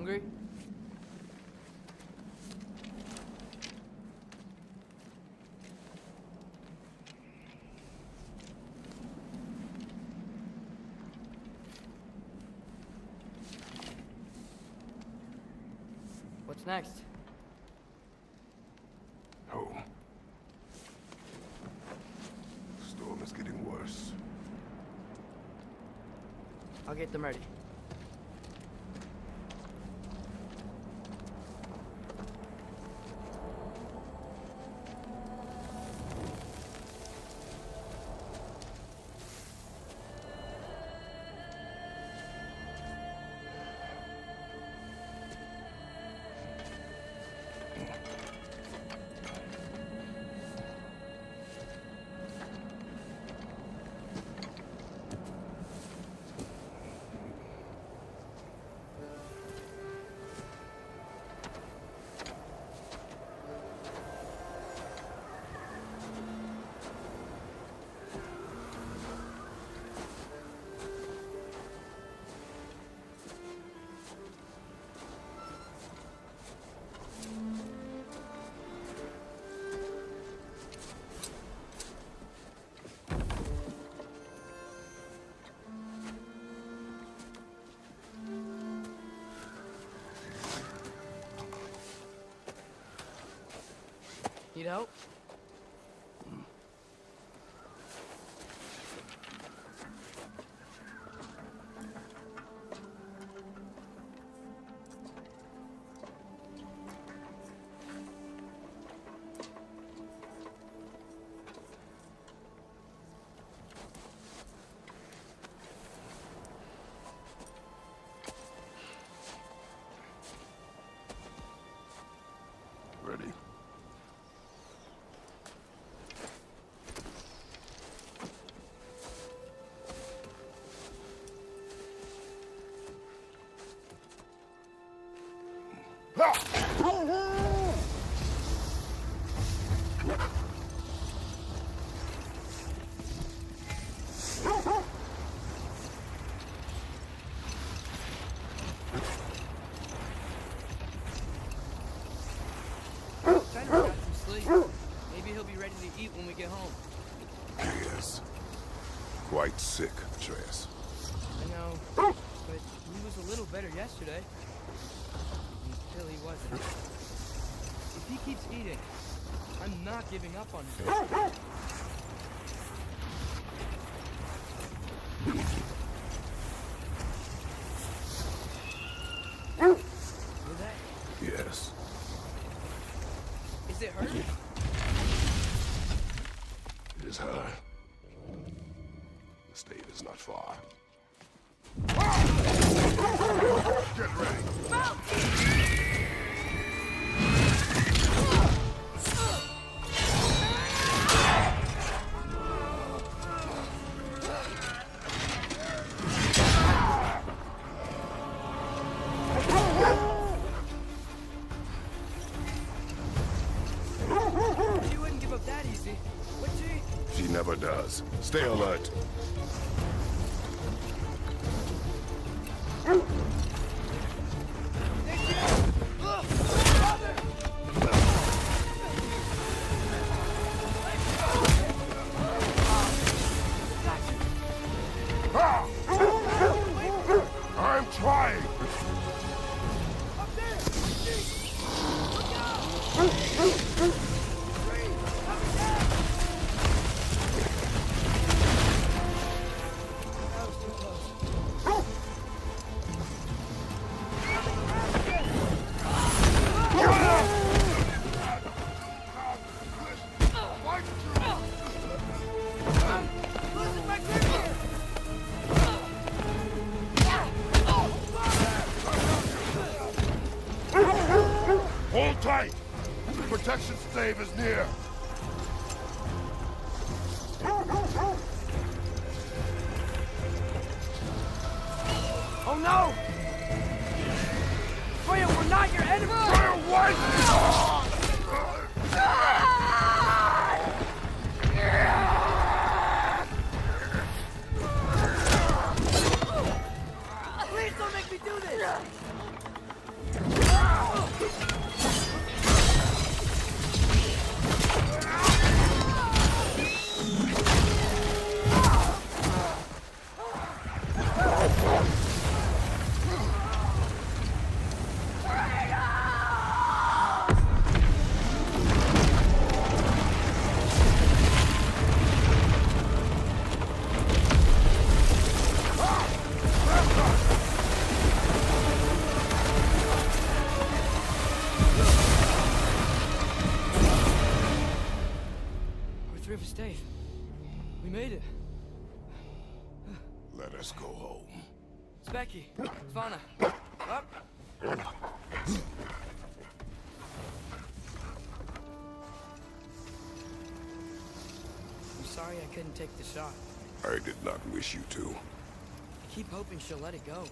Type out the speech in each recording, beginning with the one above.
hungry? What's next? Home. Storm is getting worse. I'll get them ready. Need help? Ready? Kind of got some sleep. Maybe he'll be ready to eat when we get home. Yes. Quite sick, Atreus. I know, but he was a little better yesterday. Until he wasn't. If he keeps eating, I'm not giving up on him. Hear that? Yes. Is it hurt? It is her. The stave is not far. Get ready. She wouldn't give up that easy, would she? She never does. Stay alert. I'm trying. Hold tight! The protection stave is near! Oh no! Freya, we're not your enemy! Freya, what? Please don't make me do this! 3 of us stayed. We made it. Let us go home. Specky, Svana, up. I'm sorry I couldn't take the shot. I did not wish you to. I keep hoping she'll let it go.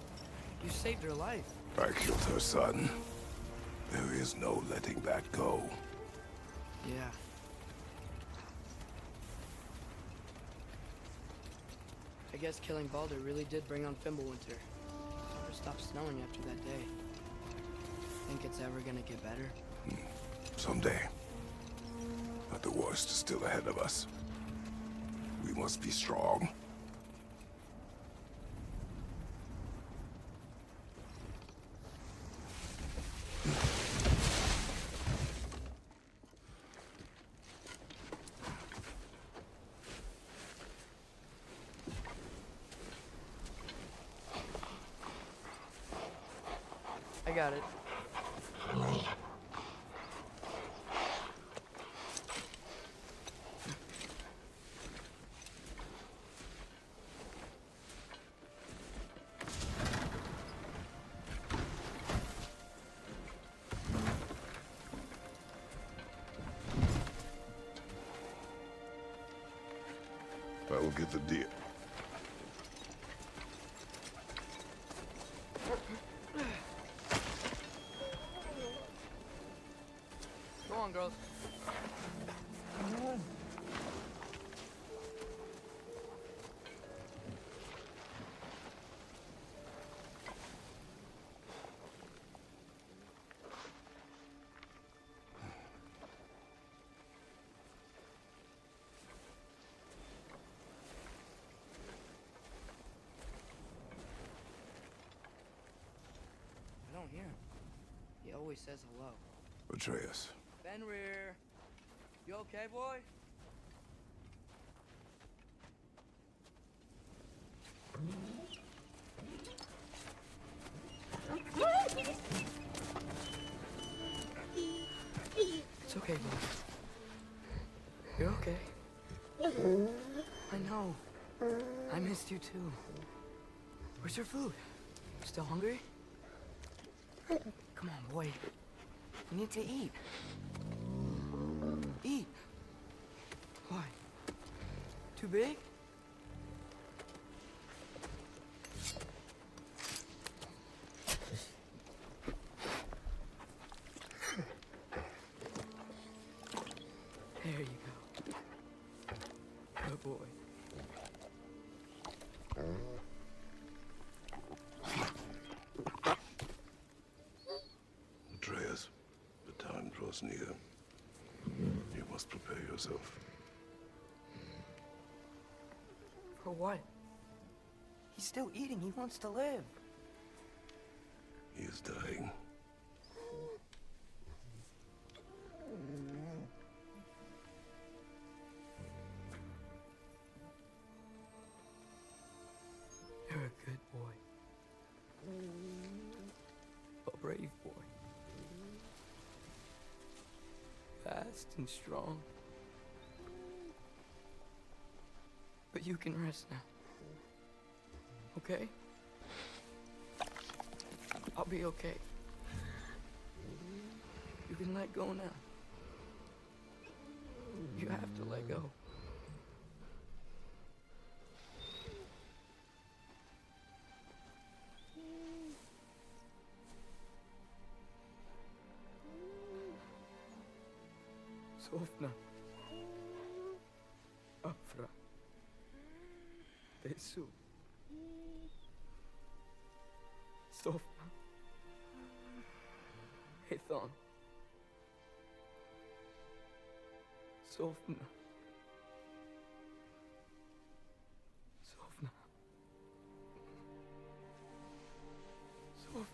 You saved her life. I killed her son. There is no letting that go. Yeah. I guess killing Baldur really did bring on Fimbulwinter. It never stopped snowing after that day. Think it's ever gonna get better? Someday. But the worst is still ahead of us. We must be strong. I got it. I will get the deer. Go on, girls. I don't hear him. He always says hello. Atreus. Fenrir, you okay, boy? It's okay, boy. You're okay. I know. I missed you too. Where's your food? Still hungry? Come on, boy. You need to eat. Eat. Why? Too big? There you go. Good boy. Atreus, the time draws near. You must prepare yourself. For what? He's still eating. He wants to live. He is dying. You're a good boy. A brave boy. Fast and strong. But you can rest now. Okay? I'll be okay. You can let go now. You have to let go. Sofna. Afra. Tesu. Sofna. Ethon. Sofna. Sofna. Sofna.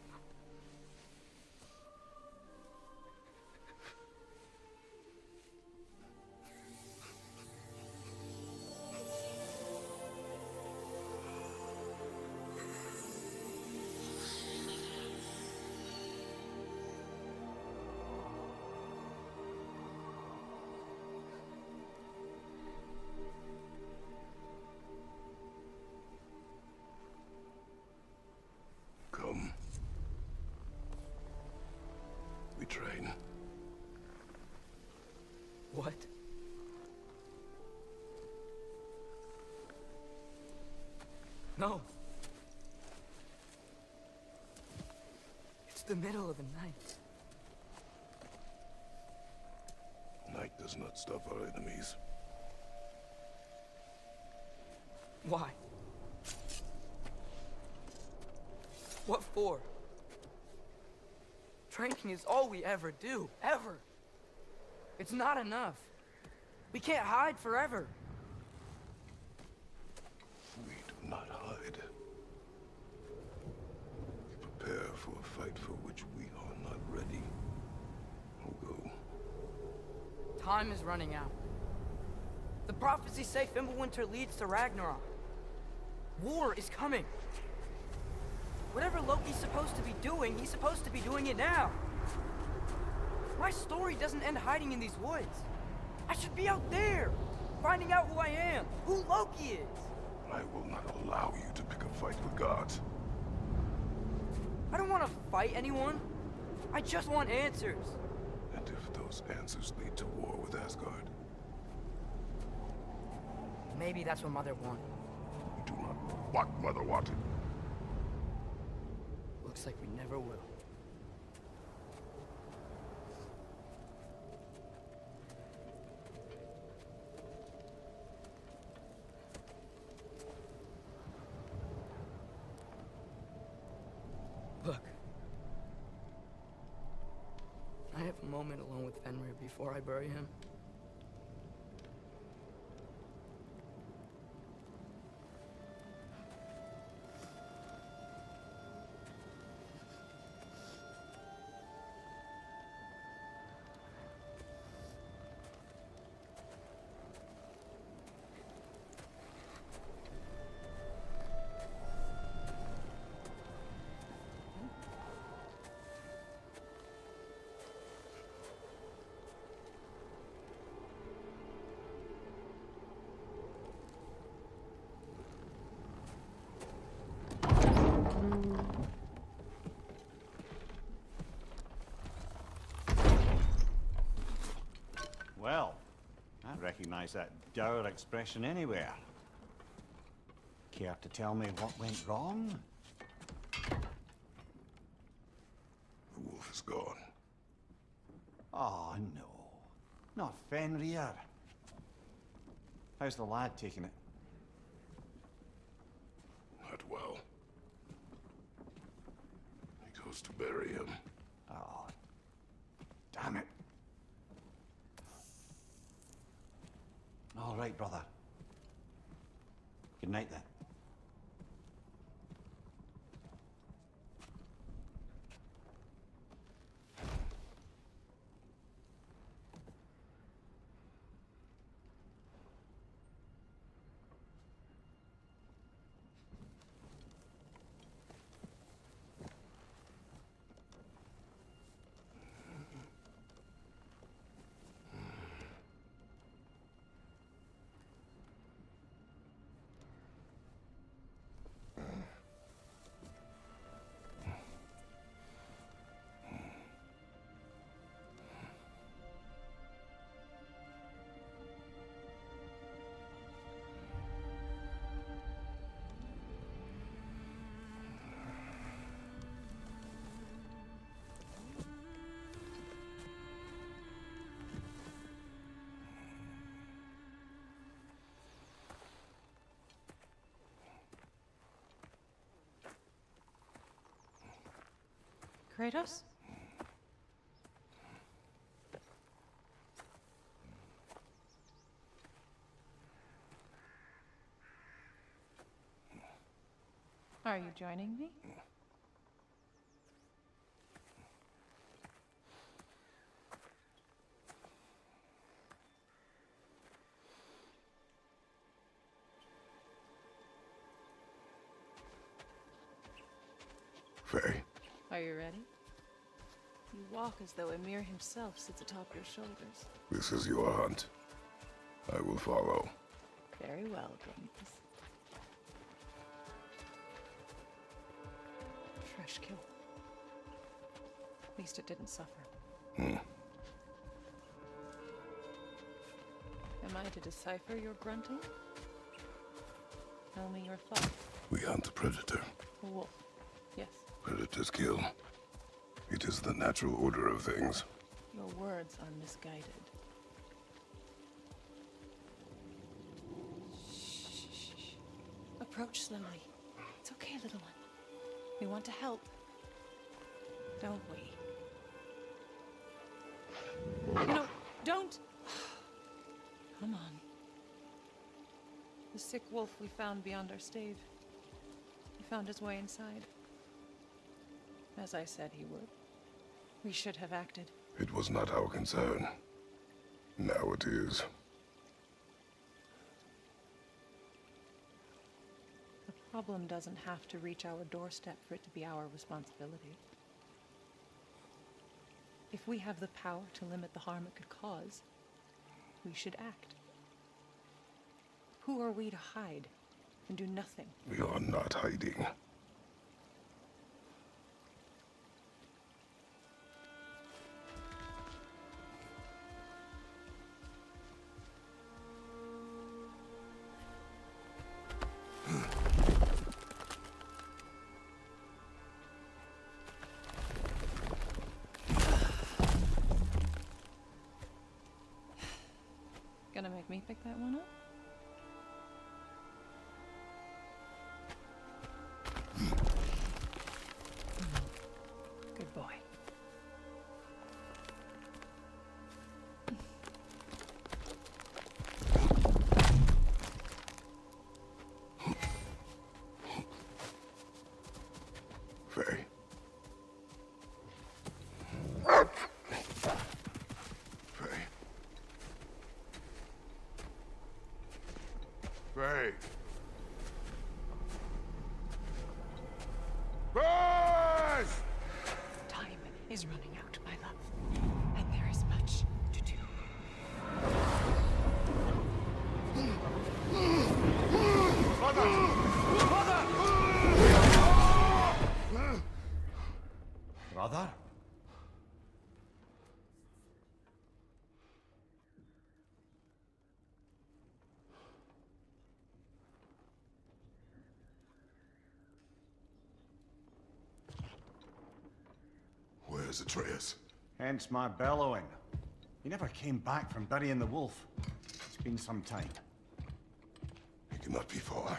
train. What? No. It's the middle of the night. Night does not stop our enemies. Why? What for? Training is all we ever do, ever. It's not enough. We can't hide forever. We do not hide. We prepare for a fight for which we are not ready. We'll go. Time is running out. The prophecies say Fimbulwinter leads to Ragnarok. War is coming. Whatever Loki's supposed to be doing, he's supposed to be doing it now. My story doesn't end hiding in these woods. I should be out there, finding out who I am, who Loki is. I will not allow you to pick a fight with gods. I don't want to fight anyone. I just want answers. And if those answers lead to war with Asgard? Maybe that's what Mother wanted. We do not know what Mother wanted. Looks like we never will. Look. I have a moment alone with Fenrir before I bury him. Well, I recognize that dour expression anywhere. Care to tell me what went wrong? The wolf is gone. Oh, no. Not Fenrir. How's the lad taking it? Not well. He goes to bury him. Oh, damn it. All right, brother. Good night, then. Kratos? Are you joining me? Faye. Are you ready? You walk as though Ymir himself sits atop your shoulders. This is your hunt. I will follow. Very well, Games. Fresh kill. At least it didn't suffer. Am I to decipher your grunting? Tell me your thoughts. We hunt the predator. A wolf. Yes. Predators kill. It is the natural order of things. Your words are misguided. Shh. Approach slowly. It's okay, little one. We want to help. Don't we? No, don't! Come on. The sick wolf we found beyond our stave. He found his way inside. As I said he would. We should have acted. It was not our concern. Now it is. The problem doesn't have to reach our doorstep for it to be our responsibility. If we have the power to limit the harm it could cause, we should act. Who are we to hide and do nothing? We are not hiding. Gonna make me pick that one up? Good boy. Faye. Faye. Faye! Time is running out, my love. And there is much to do. Brother? Where's Atreus? Hence my bellowing. He never came back from burying the wolf. It's been some time. He cannot be far.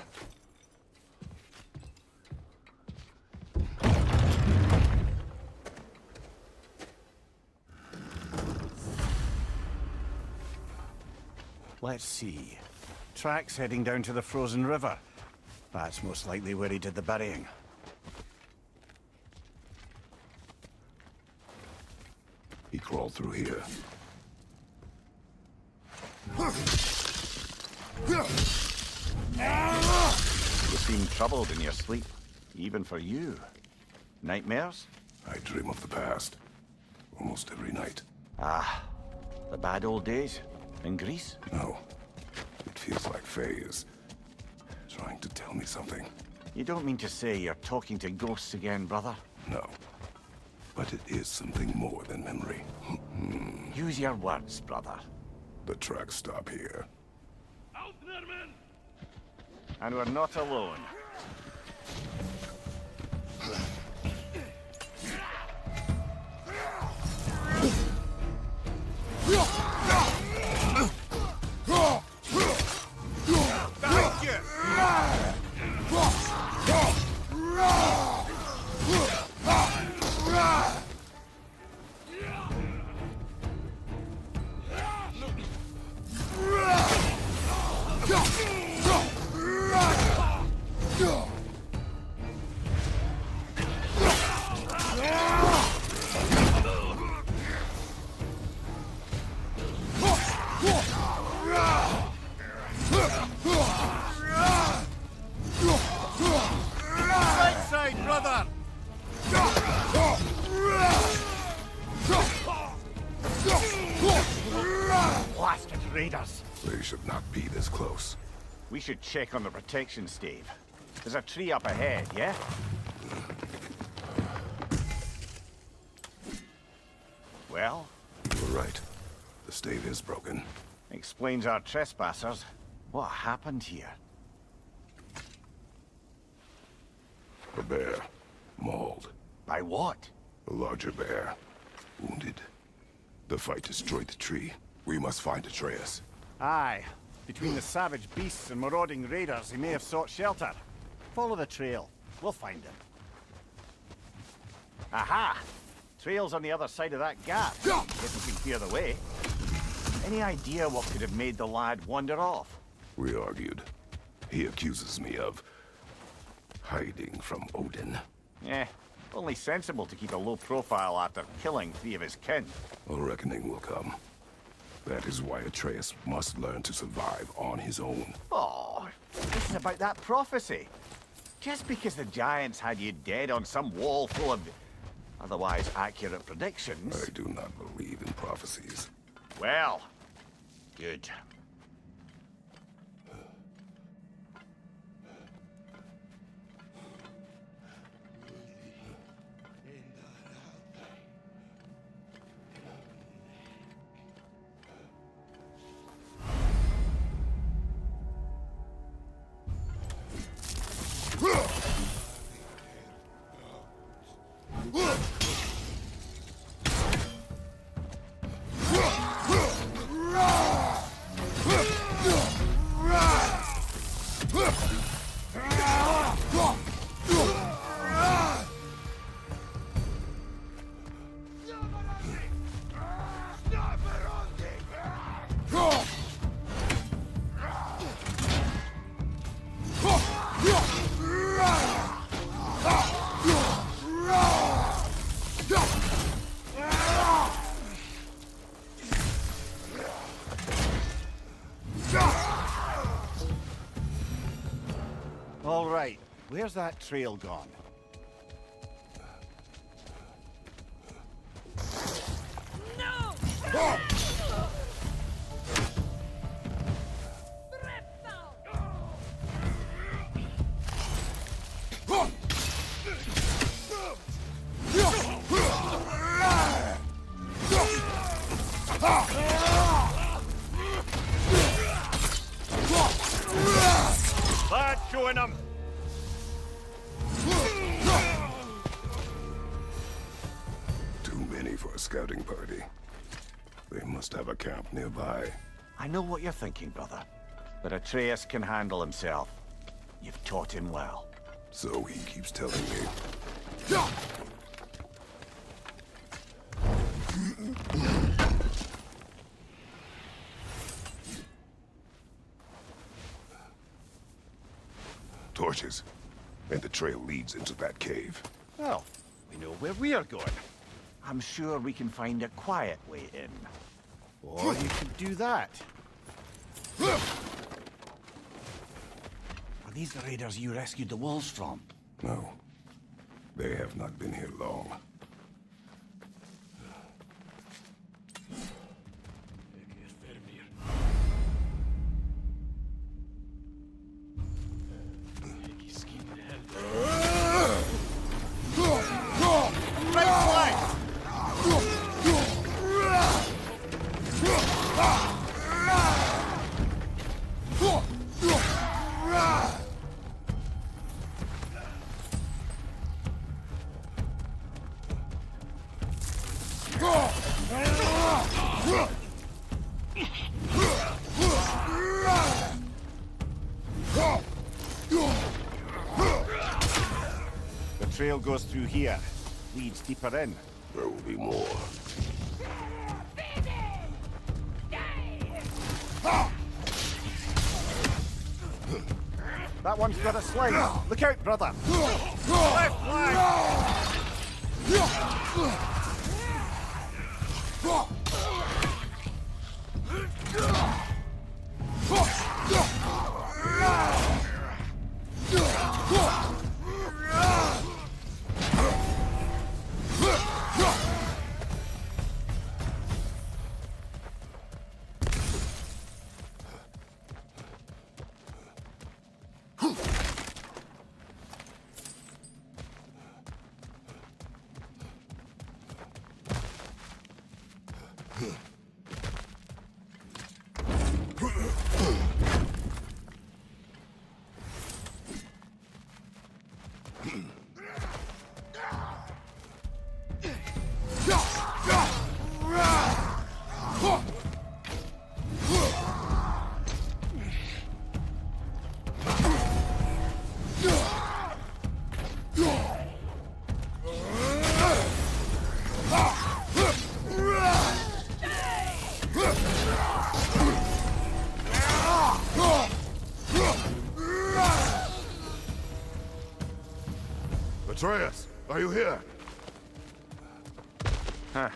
Let's see. Tracks heading down to the frozen river. That's most likely where he did the burying. He crawled through here. You seem troubled in your sleep, even for you. Nightmares? I dream of the past. Almost every night. Ah, the bad old days in Greece? No. It feels like Faye is trying to tell me something. You don't mean to say you're talking to ghosts again, brother? No. But it is something more than memory. Use your words, brother. The tracks stop here. And we're not alone. Blasted raiders! They should not be this close. We should check on the protection stave. There's a tree up ahead, yeah? Well, You were right. The stave is broken. explains our trespassers. What happened here? A bear. Mauled. By what? A larger bear. Wounded. The fight destroyed the tree. We must find Atreus. Aye. Between the savage beasts and marauding raiders, he may have sought shelter. Follow the trail. We'll find him. Aha! Trail's on the other side of that gap. Guess we can clear the way. Any idea what could have made the lad wander off? We argued. He accuses me of hiding from Odin. Only sensible to keep a low profile after killing 3 of his kin. A reckoning will come. That is why Atreus must learn to survive on his own. Oh, this is about that prophecy. Just because the giants had you dead on some wall full of otherwise accurate predictions. I do not believe in prophecies. Well, good. All right, where's that trail gone? Lad, showing them! Too many for a scouting party. They must have a camp nearby. I know what you're thinking, brother. But Atreus can handle himself. You've taught him well. So he keeps telling me. Torches. And the trail leads into that cave. Well, we know where we're going. I'm sure we can find a quiet way in. Or you could do that. Are these the raiders you rescued the wolves from? No. They have not been here long. The trail goes through here. Leads deeper in. There will be more. That one's got a sling. Look out, brother. Left flank! Atreus, are you here? Huh.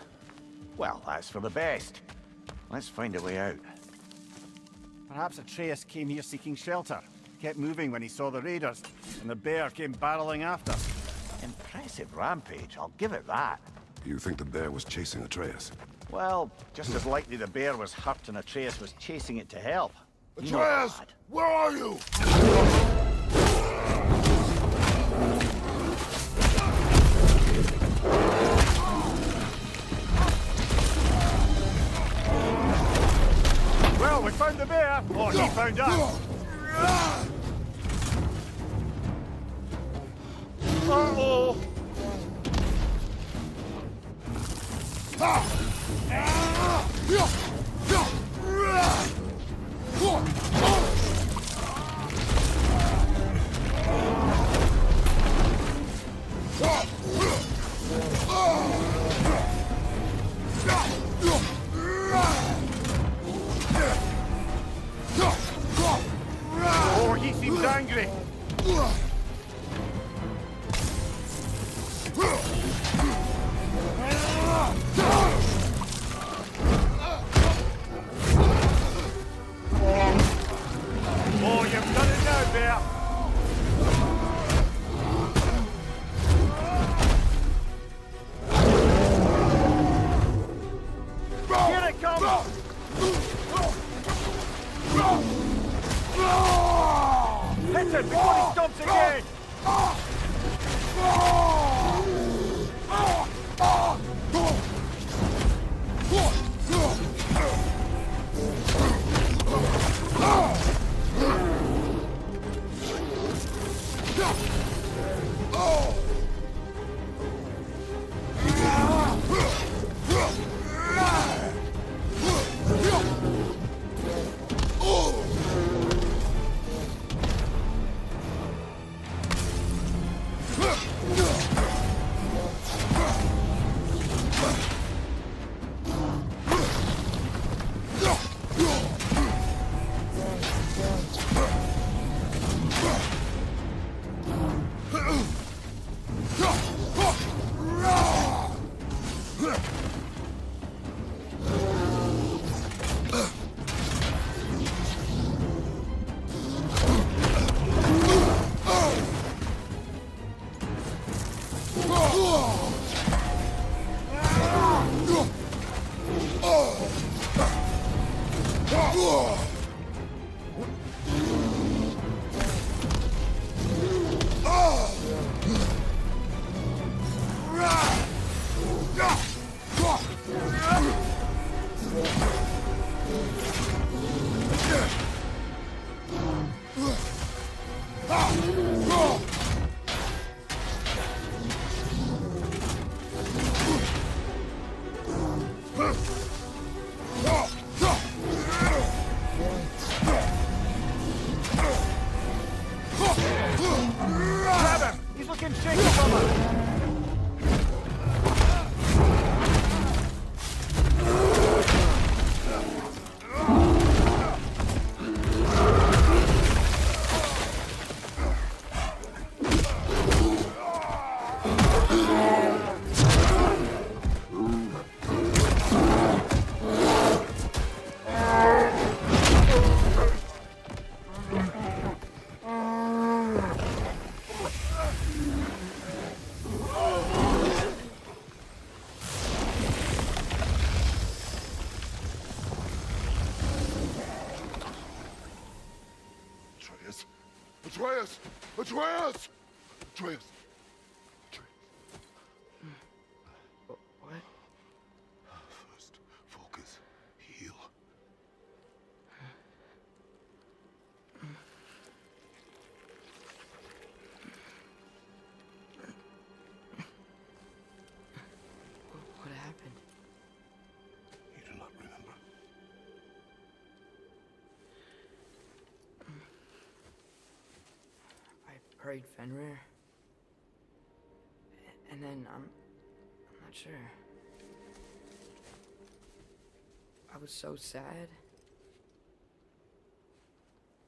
Well, that's for the best. Let's find a way out. Perhaps Atreus came here seeking shelter. Kept moving when he saw the raiders, and the bear came barreling after. Impressive rampage, I'll give it that. You think the bear was chasing Atreus? Well, just as likely the bear was hurt and Atreus was chasing it to help. You know Atreus! that. Where are you? Well, we found the bear! Or he found us! Uh-oh! Oh, he seems angry! Oh, you've done it now, bear! Here it comes! Hit him before he stomps again! Grab him! He's looking shaky from us! Atreus! Atreus! Atreus! What? First, focus. Heal. What happened? You do not remember. I prayed Fenrir. And then I'm not sure. I was so sad.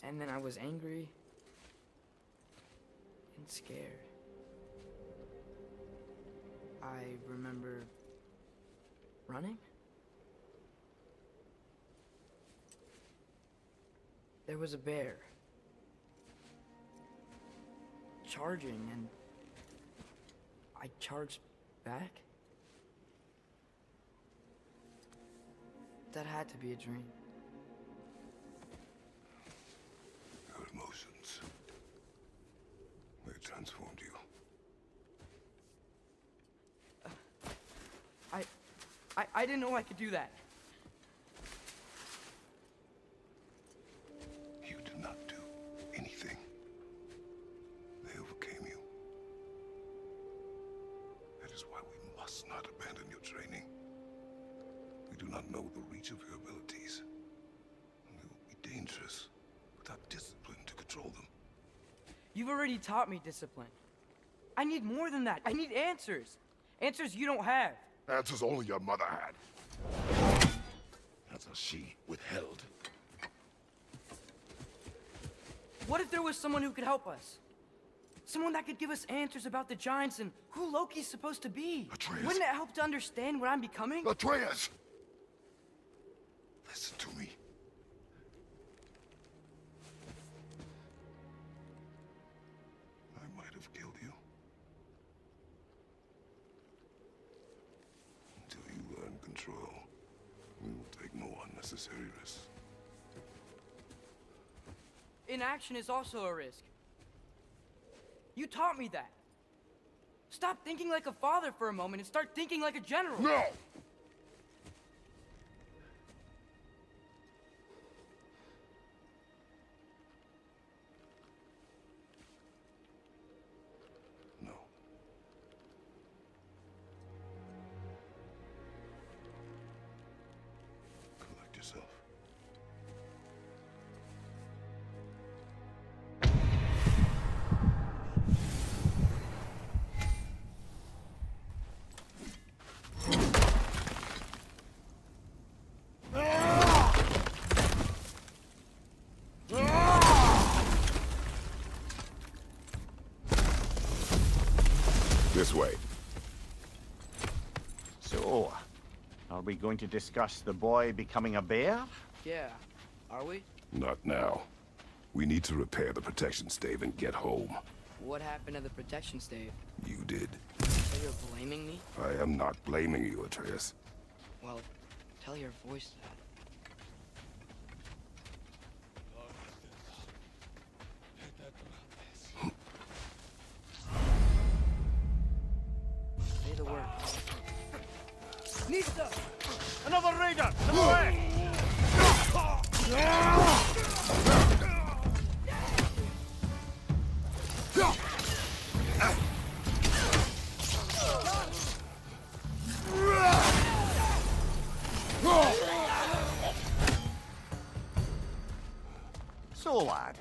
And then I was angry and scared. I remember running? There was a bear. Charging, and I charged back? That had to be a dream. Your emotions. They transformed you. I didn't know I could do that. You did not do anything. They overcame you. That is why we must not abandon your training. We do not know the reach of your abilities. And they will be dangerous without discipline to control them. You've already taught me discipline. I need more than that. I need answers. Answers you don't have. Answers only your mother had. Answers she withheld. What if there was someone who could help us? Someone that could give us answers about the giants and who Loki's supposed to be. Atreus. Wouldn't it help to understand what I'm becoming? Atreus! Listen to me. I might have killed you. Until you learn control, we will take no unnecessary risks. Inaction is also a risk. You taught me that. Stop thinking like a father for a moment and start thinking like a general. No! No. Collect yourself. This way. So, are we going to discuss the boy becoming a bear? Yeah, are we? Not now. We need to repair the protection stave and get home. What happened to the protection stave? You did. So you're blaming me? I am not blaming you, Atreus. Well, tell your voice that. Say the word. Nista! Another raider! To the way! So, lad,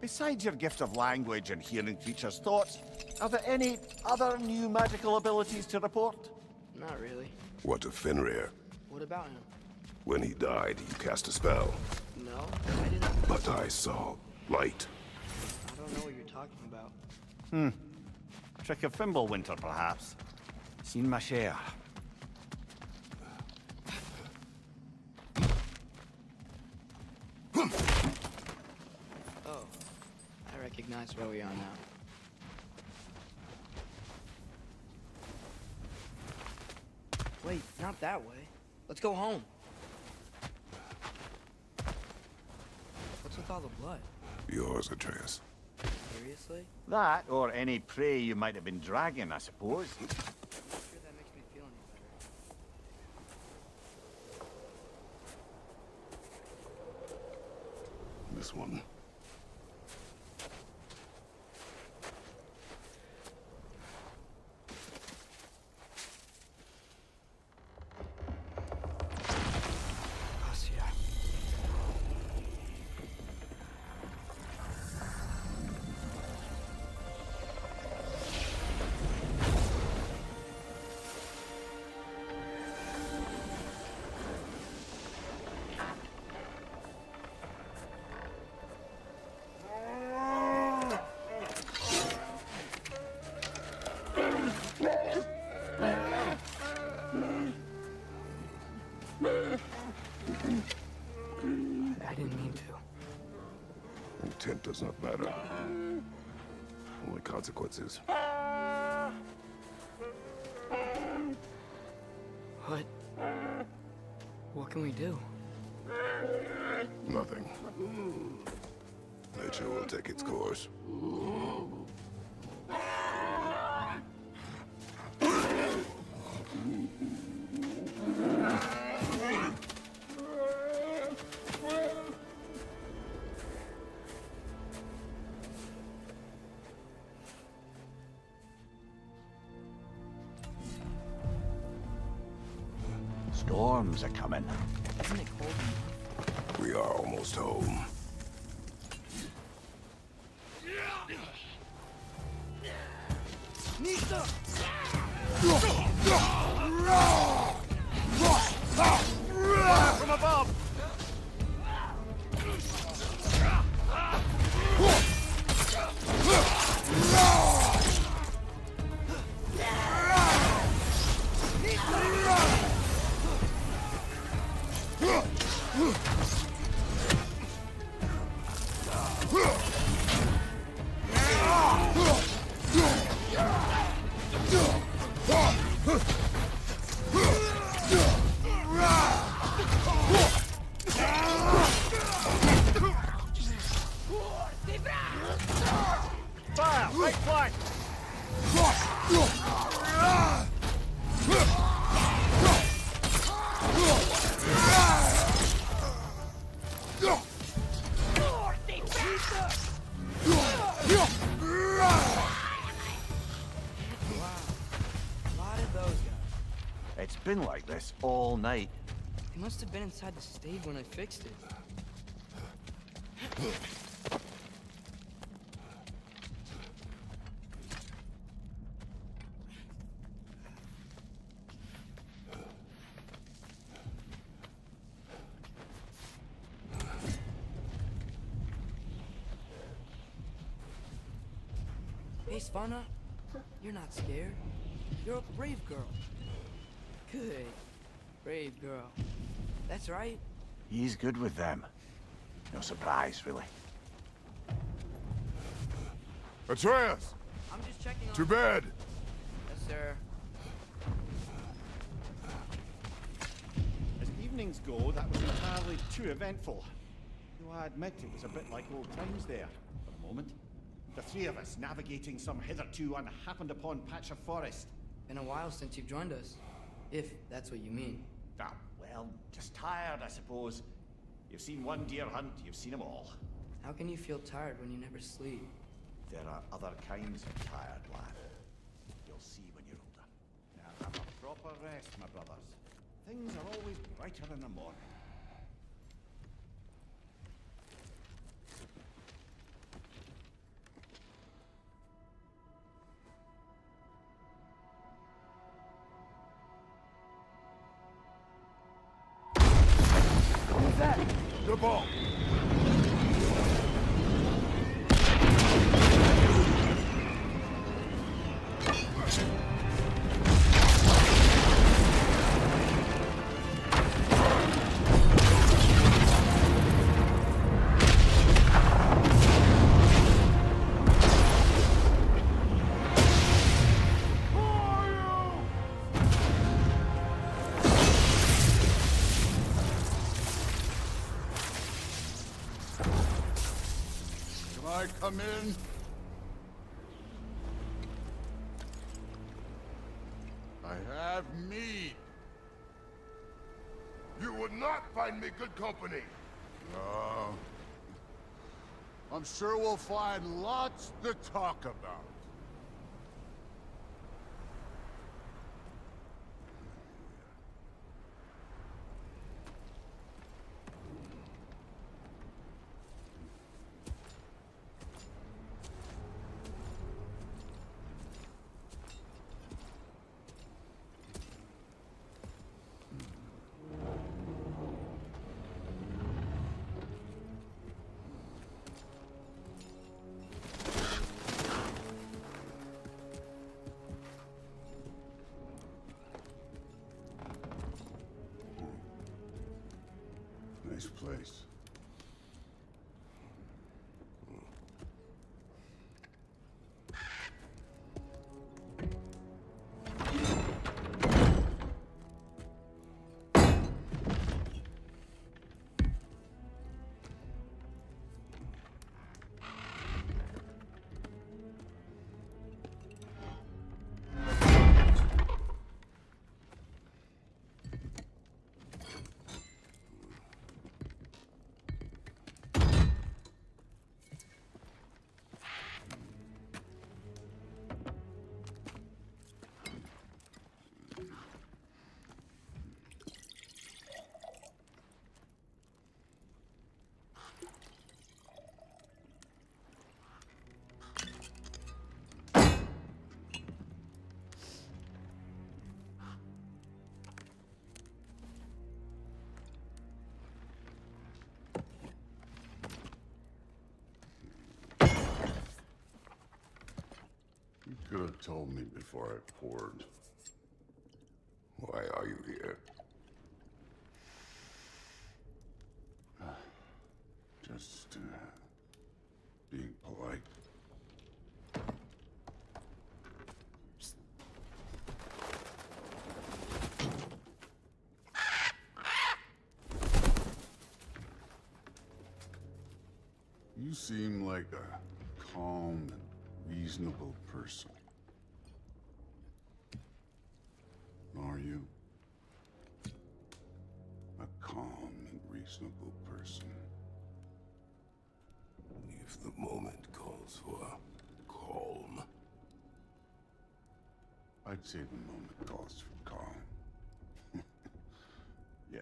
besides your gift of language and hearing creatures' thoughts, are there any other new magical abilities to report? Not really. What of Fenrir? What about him? When he died, you cast a spell. No, I didn't. But I saw light. I don't know what you're talking about. Trick of Fimbulwinter, perhaps. Seen my share. Oh, I recognize where we are now. Wait, not that way. Let's go home. What's with all the blood? Yours, Atreus. Seriously? That, or any prey you might have been dragging, I suppose. I'm not sure that makes me feel any better. This one. intent does not matter. Only consequences. What can we do? Nothing. Nature will take its course. Storms are coming. Isn't it cold enough? We are almost home. Nita! From above! Fire! Right flank! It's been like this all night. He must have been inside the stave when I fixed it. Hey, Svanna, you're not scared. You're a brave girl. Good. Brave girl. That's right. He's good with them. No surprise, really. Atreus! I'm just checking on... To bed! Yes, sir. As evenings go, that was entirely too eventful. Though I admit it was a bit like old times there, for a moment. The three of us navigating some hitherto unhappened upon patch of forest. Been a while since you've joined us. If that's what you mean. Ah, well, just tired, I suppose. You've seen one deer hunt, you've seen them all. How can you feel tired when you never sleep? There are other kinds of tired, lad. You'll see when you're older. Now have a proper rest, my brothers. Things are always brighter in the morning. The ball! Come in. I have meat. You would not find me good company. I'm sure we'll find lots to talk about. Nice place. Could have told me before I poured. Why are you here? Just, being polite. You seem like a calm and reasonable person. Are you? A calm and reasonable person. If the moment calls for calm. I'd say the moment calls for calm. Yeah.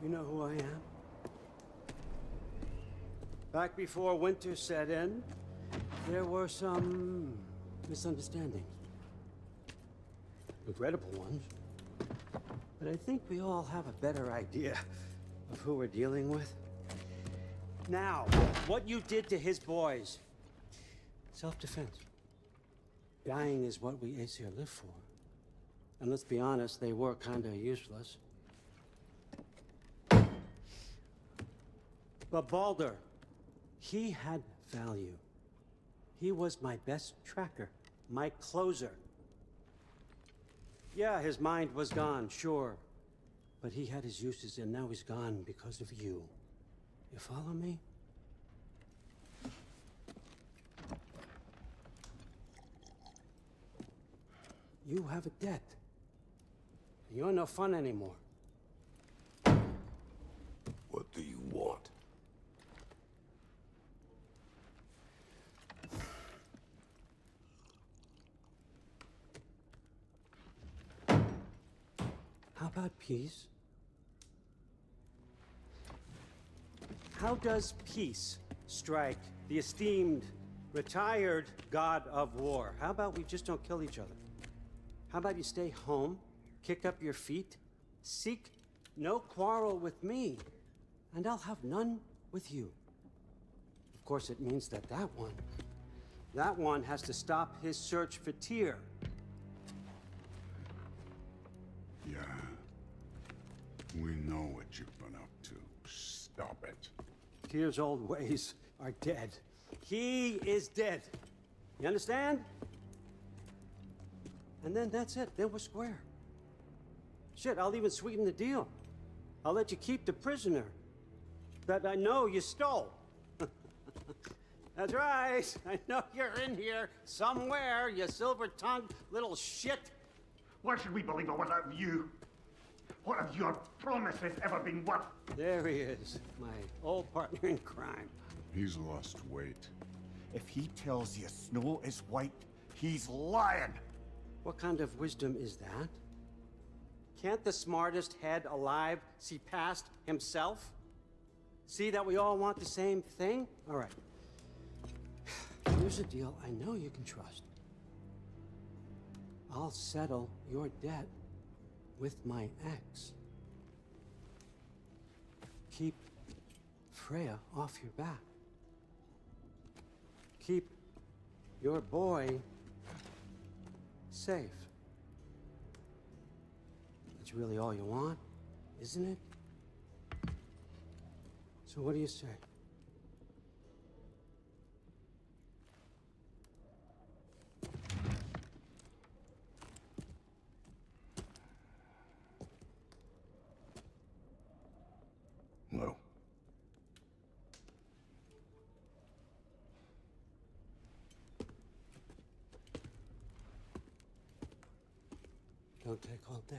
You know who I am? Back before winter set in, there were some misunderstandings. Regrettable ones. But I think we all have a better idea of who we're dealing with. Now, what you did to his boys. Self-defense. Dying is what we Aesir live for. And let's be honest, they were kinda useless. But Baldur, he had value. He was my best tracker, my closer. Yeah, his mind was gone, sure. But he had his uses, and now he's gone because of you. You follow me? You have a debt. You're no fun anymore. What do you want? How about peace? How does peace strike the esteemed, retired god of war? How about we just don't kill each other? How about you stay home, kick up your feet, seek no quarrel with me, and I'll have none with you. Of course, it means that that one has to stop his search for Tyr. Yeah. We know what you've been up to. Stop it. Tyr's old ways are dead. He is dead. You understand? And then that's it. Then we're square. Shit, I'll even sweeten the deal. I'll let you keep the prisoner that I know you stole. That's right. I know you're in here somewhere, you silver-tongued little shit. Why should we believe a word out of you? What have your promises ever been worth? There he is, my old partner in crime. He's lost weight. If he tells you snow is white, he's lying. What kind of wisdom is that? Can't the smartest head alive see past himself? See that we all want the same thing? All right. Here's a deal I know you can trust. I'll settle your debt with my ex. Keep Freya off your back. Keep your boy safe. That's really all you want, isn't it? So what do you say? No. Don't take all day.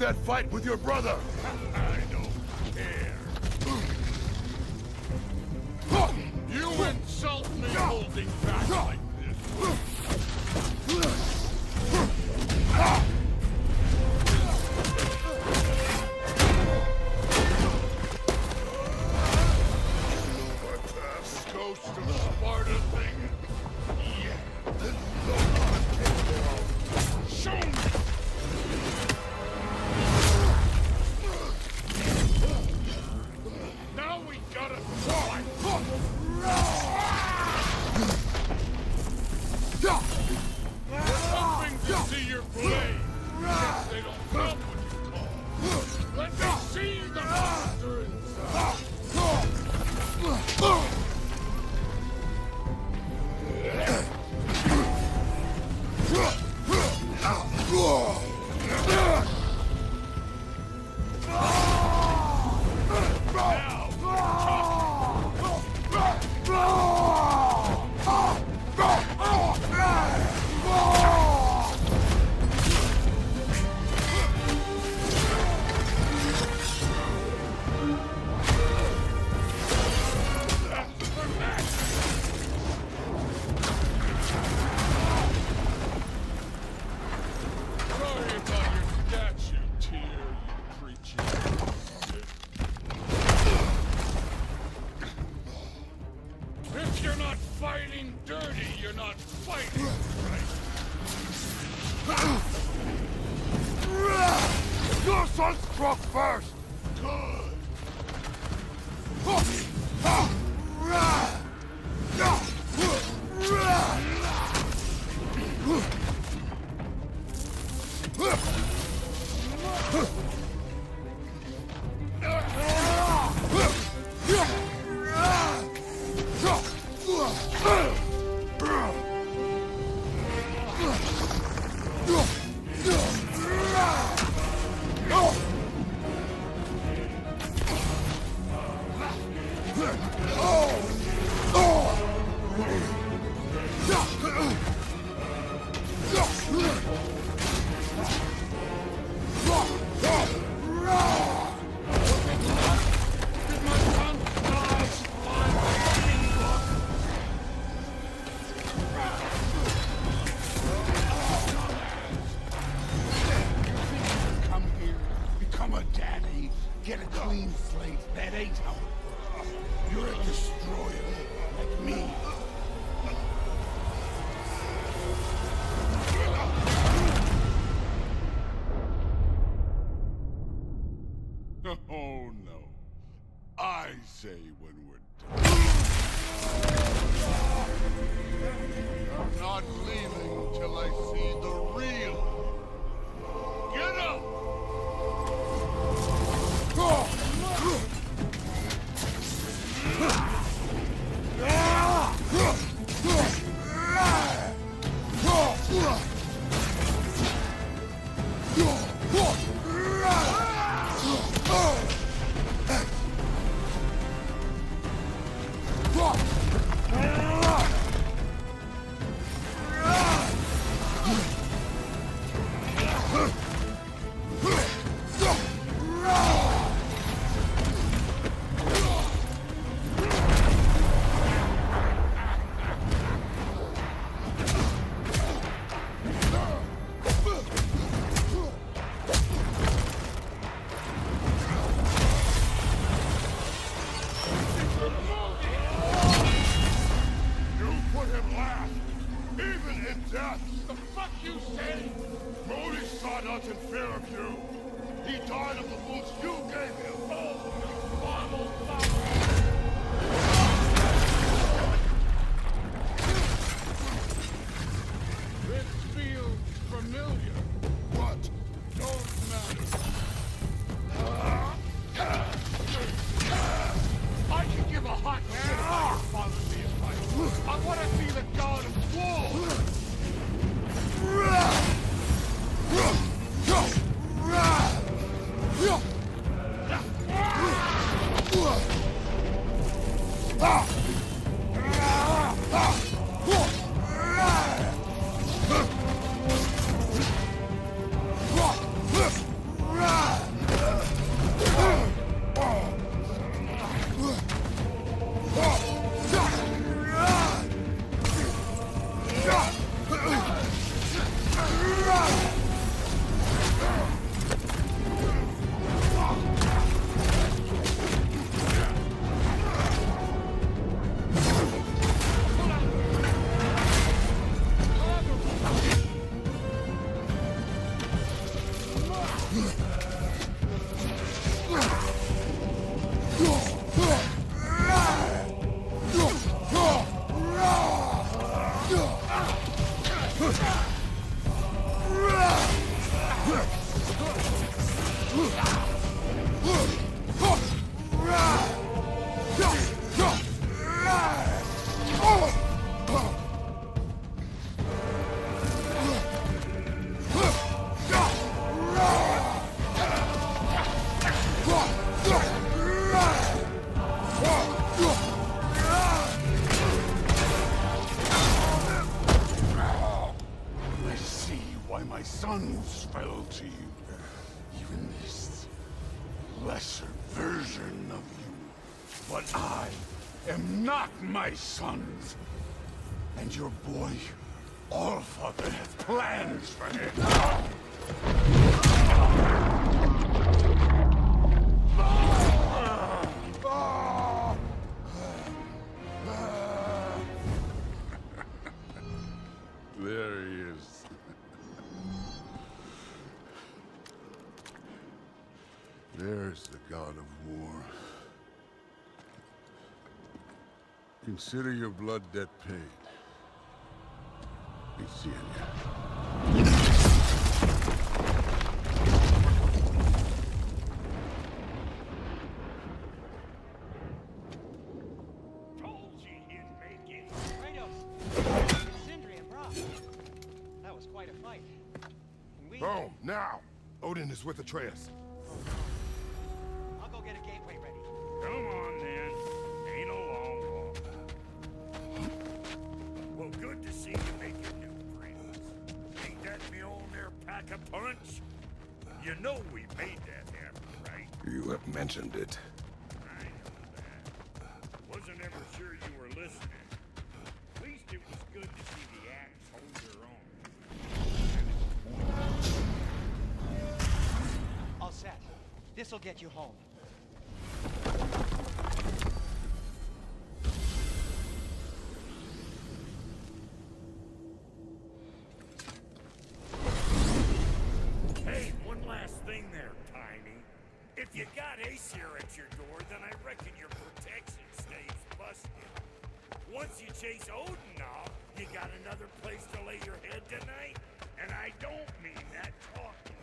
that fight with your brother. I don't care. You insult me holding back like this. Ghost of Sparta thing. Yeah. Show me. Now we gotta fight. Hoping to see your blade. Guess they don't help when you talk. Let me see the monster inside. Oh no. I say when we're done. I'm not leaving till I see the real. Get up! I see why my sons fell to you. Even this lesser version of you. But I am not my sons. And your boy, Allfather, has plans for him. There he is. There's the god of war. Consider your blood debt paid. Be seeing ya. Told you he'd make it. Kratos, Sindri and Brock. That was quite a fight. And we... Boom, now! Odin is with Atreus. I'll go get a gateway ready. Come on, then. Ain't a long walk. Well, good to see you make your new friends. Ain't that me old there pack a punch? You know we made that happen, right? You have mentioned it. I know that. Wasn't ever sure you were listening. At least it was good to see the axe hold their own. All set. This'll get you home. Hey, one last thing there, Tiny. If you got Aesir at your door, then I reckon your protection stays busted. Once you chase Odin off, you got another place to lay your head tonight? And I don't mean that talking.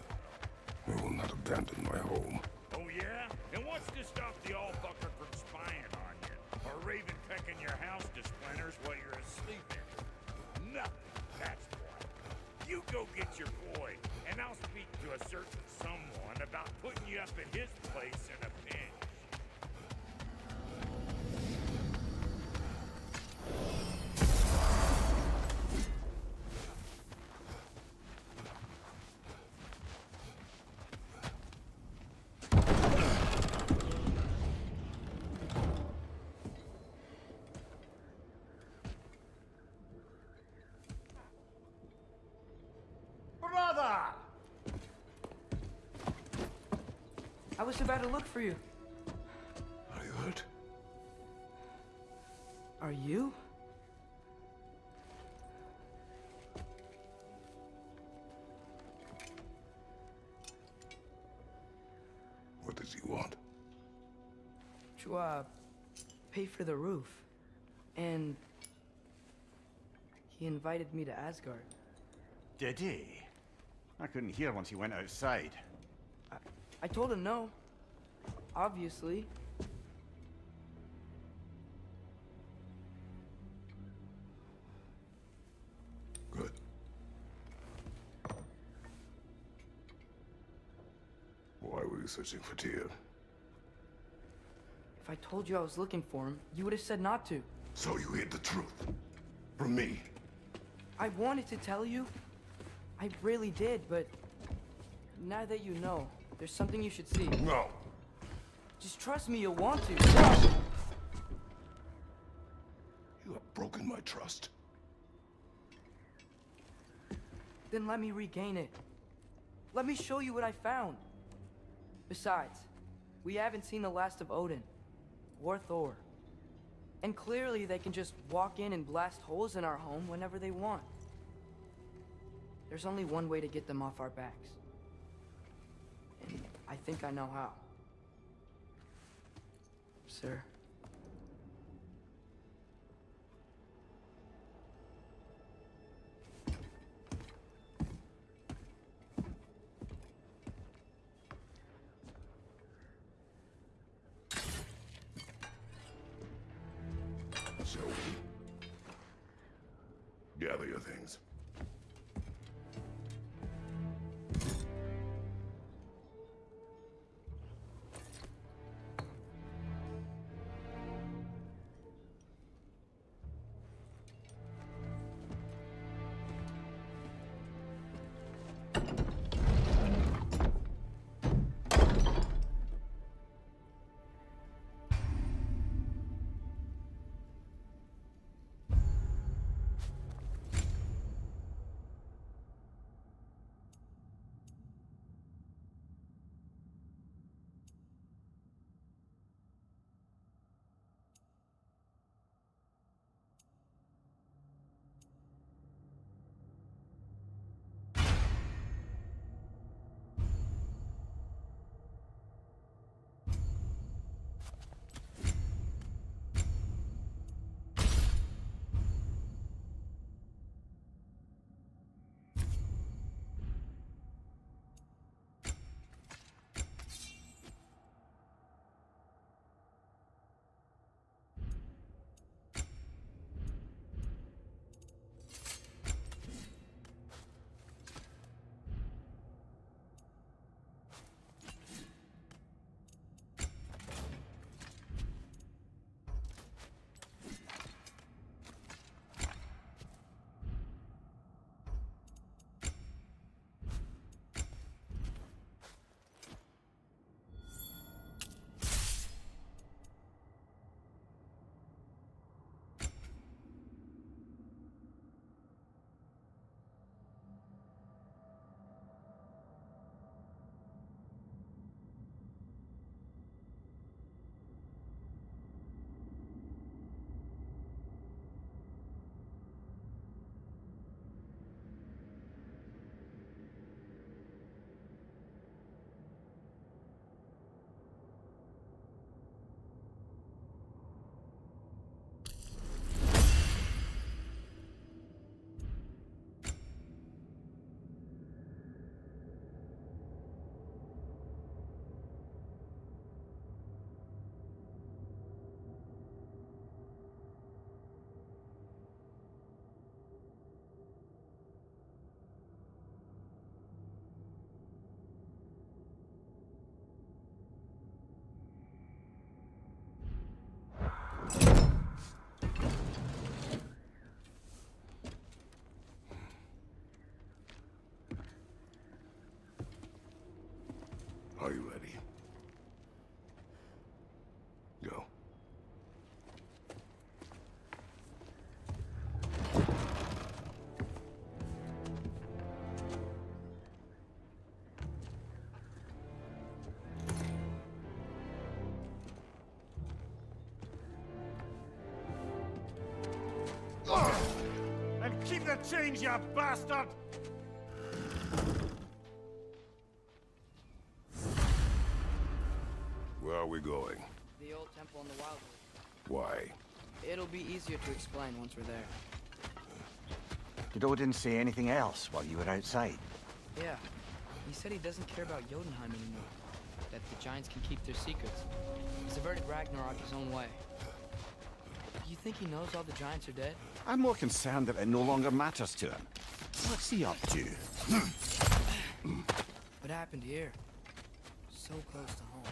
I will not abandon my home. Oh yeah? And what's to stop the all-fucker from spying on you? Or Raven pecking your house to splinters while you're asleep in it? Nothing, that's why. You go get your boy, and I'll speak to a certain someone about putting you up at his place in a pinch. Brother! I was about to look for you. Are you hurt? Are you? What does he want? To, pay for the roof. And he invited me to Asgard. Did he? I couldn't hear once he went outside. I told him no. Obviously. Good. Why were you searching for Tyr? If I told you I was looking for him, you would have said not to. So you hid the truth. From me. I wanted to tell you. I really did, but now that you know, there's something you should see. No. Just trust me, you'll want to. You have broken my trust. Then let me regain it. Let me show you what I found. Besides, we haven't seen the last of Odin or Thor. And clearly they can just walk in and blast holes in our home whenever they want. There's only one way to get them off our backs. And I think I know how. Sir. Gather your things. Are you ready? Go. And keep the change, you bastard! Where are we going? The old temple in the Wildwood. Why? It'll be easier to explain once we're there. Did Odin say anything else while you were outside? Yeah. He said he doesn't care about Jotunheim anymore. That the giants can keep their secrets. He's averted Ragnarok his own way. Do you think he knows all the giants are dead? I'm more concerned that it no longer matters to him. What's he up to? What happened here? So close to home.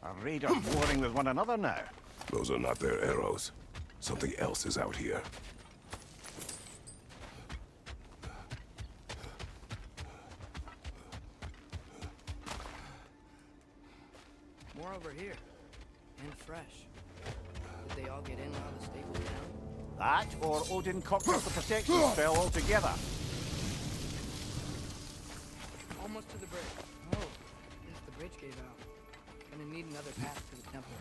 Are raiders warring with one another now? Those are not their arrows. Something else is out here. More over here. And fresh. Did they all get in while the state was down? That, or Odin cocked up the protection spell altogether. Almost to the bridge. Oh, guess the bridge gave out. Gonna need another path to the temple.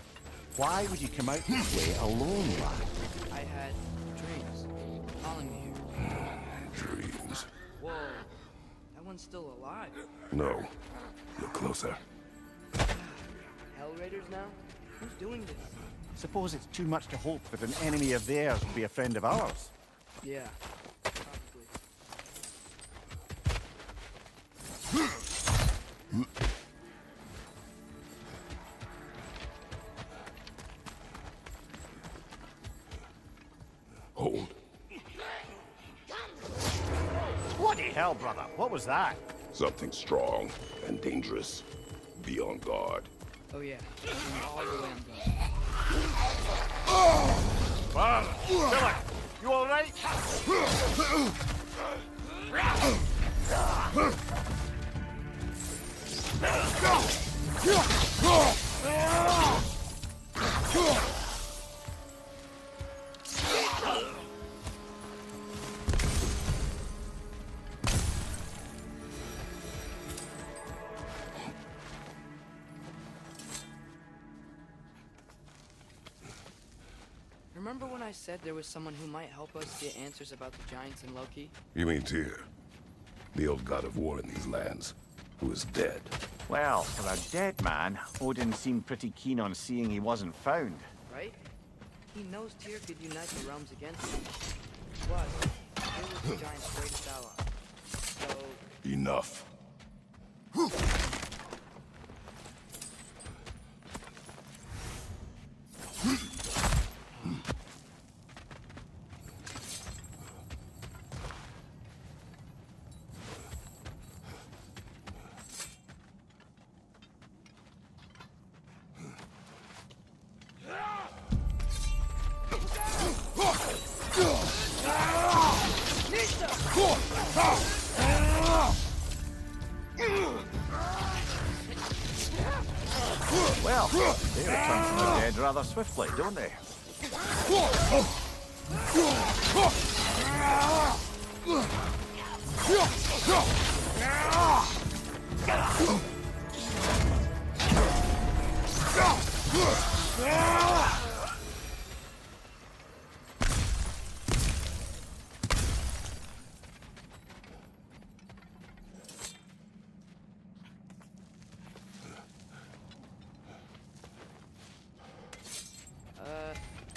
Why would you come out this way alone, lad? I had dreams calling me here. Dreams. Whoa, that one's still alive. No. Look closer. Hell Raiders now? Who's doing this? Suppose it's too much to hope that an enemy of theirs would be a friend of ours. Yeah, probably. Hold. hell, brother? What was that? Something strong and dangerous. Be on guard. Oh yeah, all the way I'm going. Father, Philip, you all right? Remember when I said there was someone who might help us get answers about the giants and Loki? You mean Tyr, the old god of war in these lands, who is dead? Well, for a dead man, Odin seemed pretty keen on seeing he wasn't found. Right? He knows Tyr could unite the realms against him. Plus, Tyr was the giant's greatest ally. So, Enough. Well, they return from the dead rather swiftly, don't they?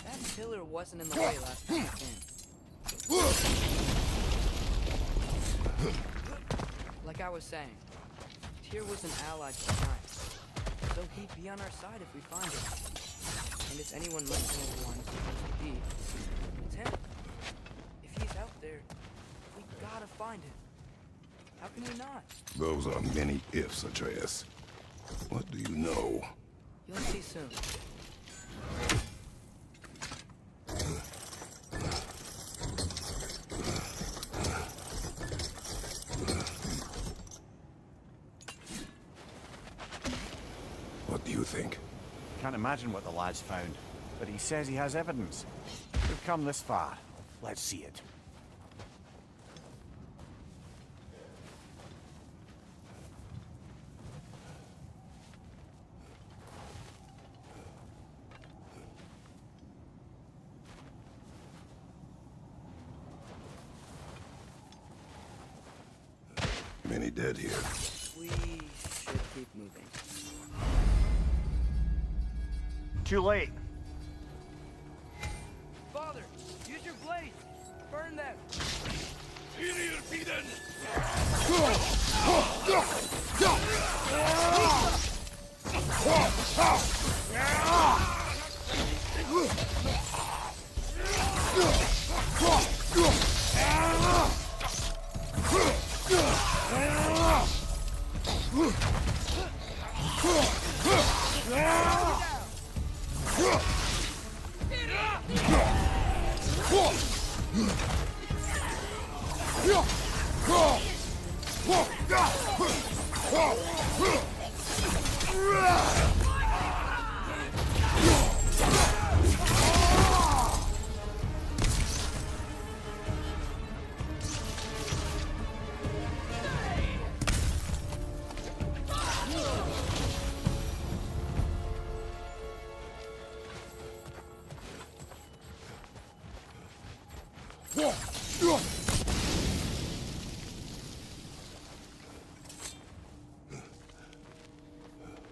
that pillar wasn't in the way last time I came. Like I was saying, Tyr was an ally to the giants, so he'd be on our side if we find him. And if anyone might know the one supposed to be, it's him. If he's out there, we gotta find him. How can we not? Those are many ifs, Atreus. What do you know? You'll see soon. What do you think? Can't imagine what the lad's found, but he says he has evidence. We've come this far. Let's see it. Many dead here. We should keep moving. Too late. Father, use your blade! Burn them!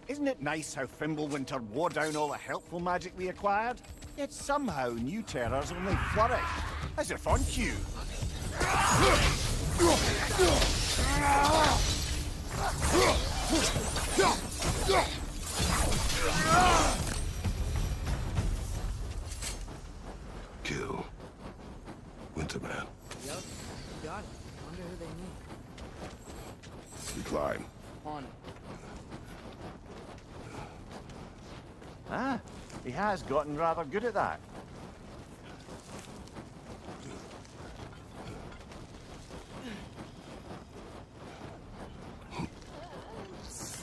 Isn't it nice how Fimbulwinter wore down all the helpful magic we acquired? Yet somehow new terrors only flourish. As if on cue. Kill. Winterman. Yup, got it. Wonder who they need. climb. On it. Ah, he has gotten rather good at that.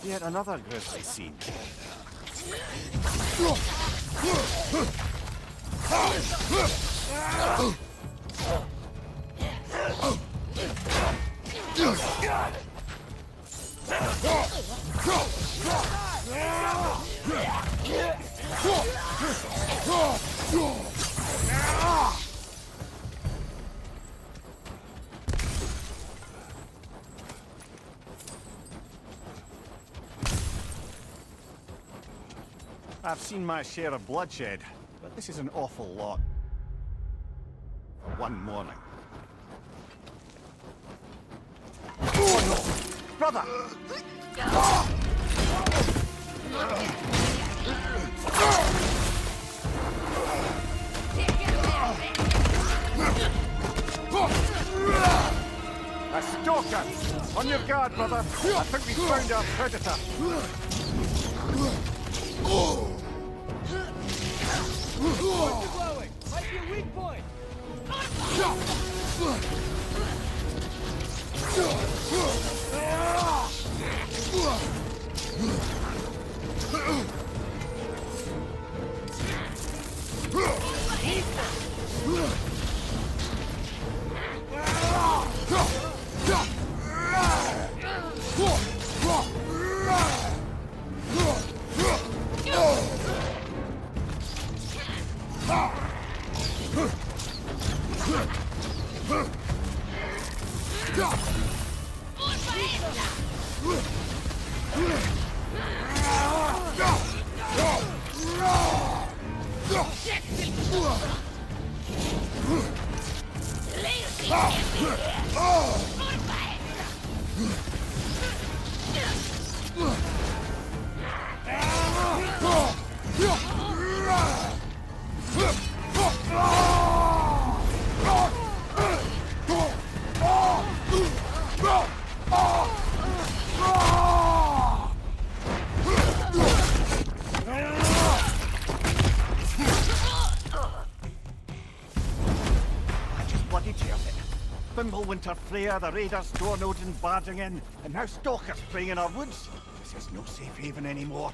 Yet another grisly scene. I've seen my share of bloodshed, but this is an awful lot. For one morning. Oh no! Brother! A stalker! On your guard, brother! I think we found our predator! What's you blowing? Might be a weak point! Fimbulwinter, Freya, the raiders, Thor and Odin barging in, and now stalkers preying in our woods. This is no safe haven anymore.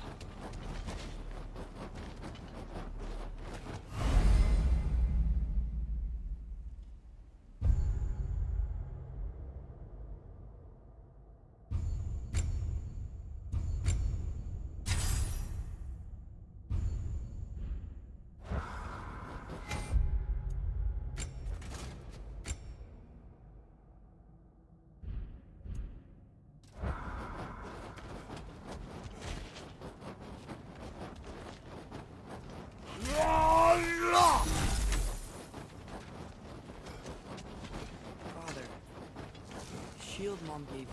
Father, shield Mom gave you.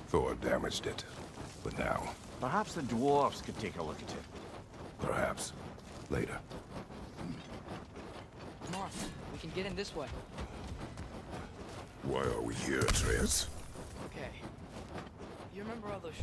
Thor damaged it. But now, Perhaps the dwarves could take a look at it. perhaps, later. Come on, we can get in this way. Why are we here, Atreus? Okay. You remember all those...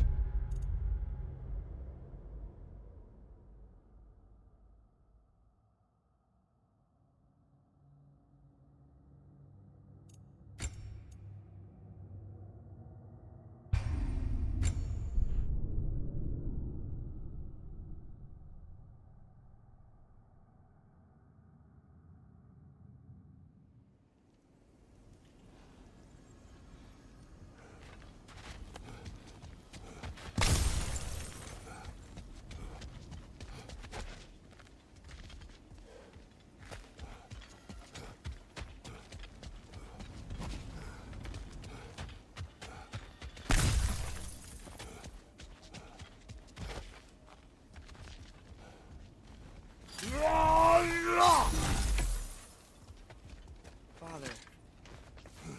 Father,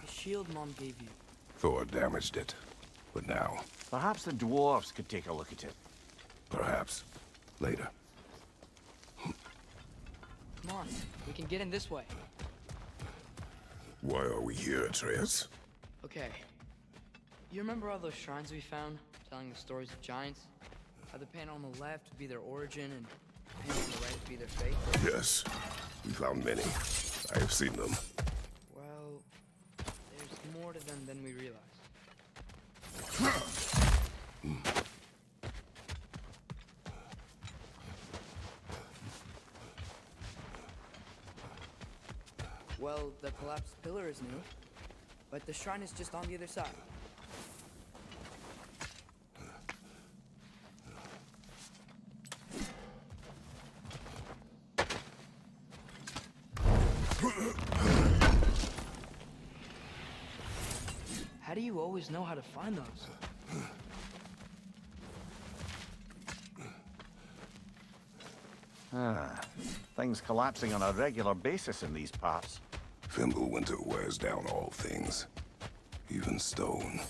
the shield Mom gave you. Thor damaged it. But now, Perhaps the dwarves could take a look at it. perhaps, later. Come on, we can get in this way. Why are we here, Atreus? Okay. You remember all those shrines we found, telling the stories of giants? How the panel on the left would be their origin, and the panel on the right would be their fate? Yes, we found many. I have seen them. Well, there's more to them than we realize. Well, the collapsed pillar is new, but the shrine is just on the other side. How do you always know how to find those? Things collapsing on a regular basis in these parts. Fimbulwinter wears down all things, even stone.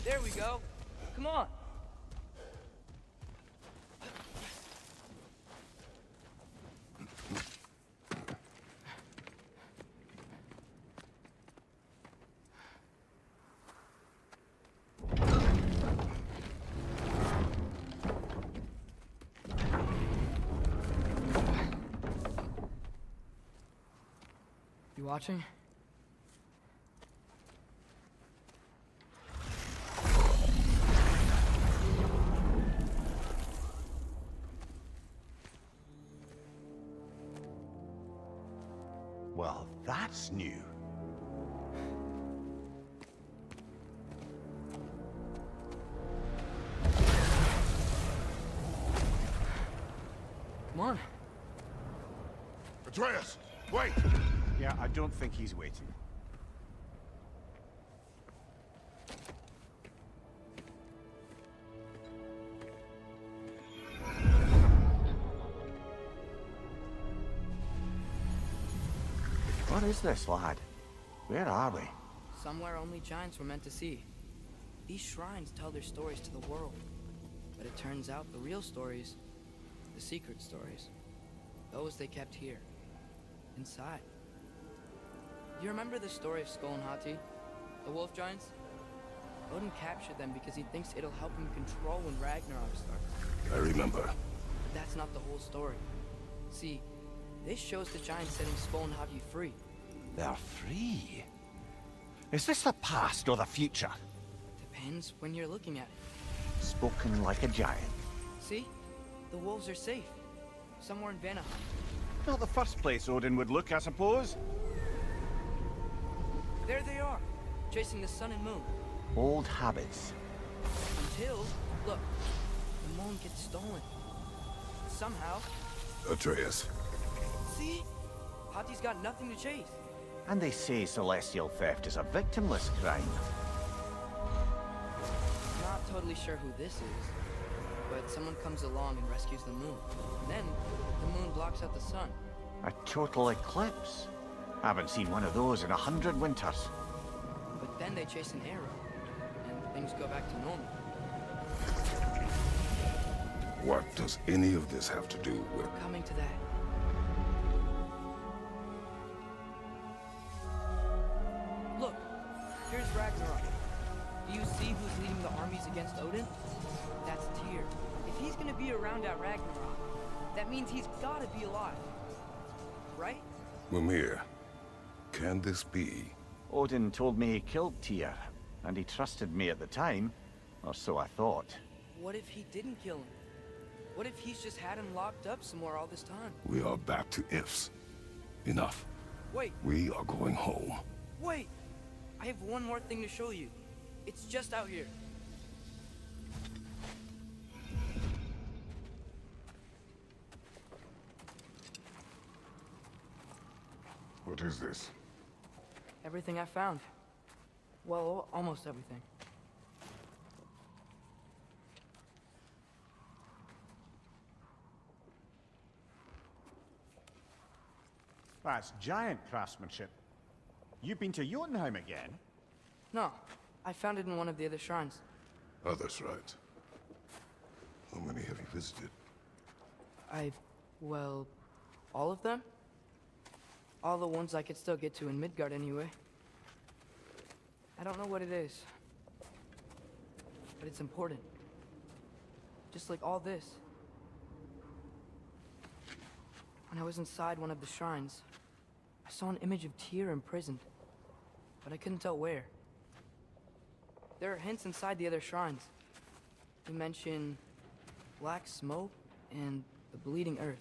There we go. Come on. You watching? Well, that's new. Come on. Atreus, wait! Yeah, I don't think he's waiting. What is this, lad? Where are we? Somewhere only giants were meant to see. These shrines tell their stories to the world. But it turns out the real stories, the secret stories, those they kept here, inside. You remember the story of Skull and Hati, the wolf giants? Odin captured them because he thinks it'll help him control when Ragnarok starts. I remember. But that's not the whole story. See, this shows the giants setting Skull and Hati free. They're free. Is this the past or the future? Depends when you're looking at it. Spoken like a giant. See? The wolves are safe. Somewhere in Vanaheim. Not the first place Odin would look, I suppose. There they are, chasing the sun and moon. Old habits. Until, look, the moon gets stolen. Somehow. Atreus. See? Hati's got nothing to chase. And they say celestial theft is a victimless crime. Not totally sure who this is, but someone comes along and rescues the moon. And then, the moon blocks out the sun. A total eclipse. Haven't seen one of those in 100 winters. But then they chase an arrow, and things go back to normal. What does any of this have to do with... We're coming to that. Look, here's Ragnarok. Do you see who's leading the armies against Odin? That's Tyr. If he's gonna be around at Ragnarok, that means he's gotta be alive. Right? Mimir, can this be? Odin told me he killed Tyr, and he trusted me at the time, or so I thought. What if he didn't kill him? What if he's just had him locked up somewhere all this time? We are back to ifs. Enough. Wait, We are going home. wait! I have one more thing to show you. It's just out here. What is this? Everything I found. Well, almost everything. That's giant craftsmanship. You've been to Jotunheim again? No, I found it in one of the other shrines. Other shrines. How many have you visited? Well, all of them? All the ones I could still get to in Midgard anyway. I don't know what it is, but it's important. Just like all this. When I was inside one of the shrines, I saw an image of Tyr imprisoned, but I couldn't tell where. There are hints inside the other shrines. They mention black smoke and the bleeding earth,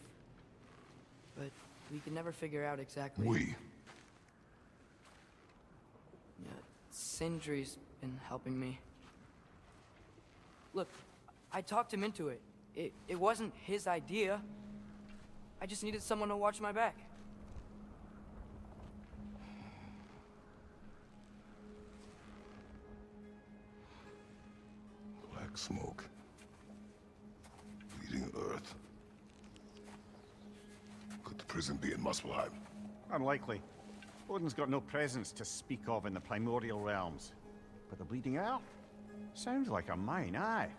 but we could never figure out exactly. Yeah, Sindri's been helping me. Look, I talked him into it. It wasn't his idea. I just needed someone to watch my back. Black smoke. Bleeding earth. Could the prison be in Muspelheim? Unlikely. Odin's got no presence to speak of in the primordial realms. But the bleeding earth? Sounds like a mine, aye.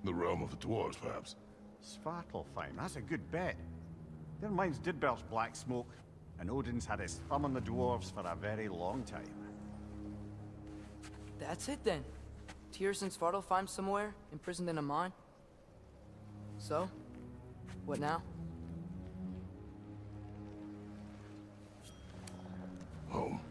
The realm of the dwarves, perhaps. Svartalfheim, that's a good bet. Their mines did belch black smoke, and Odin's had his thumb on the dwarves for a very long time. That's it then. Tyr's in Svartalfheim somewhere, imprisoned in a mine. So, what now? Home.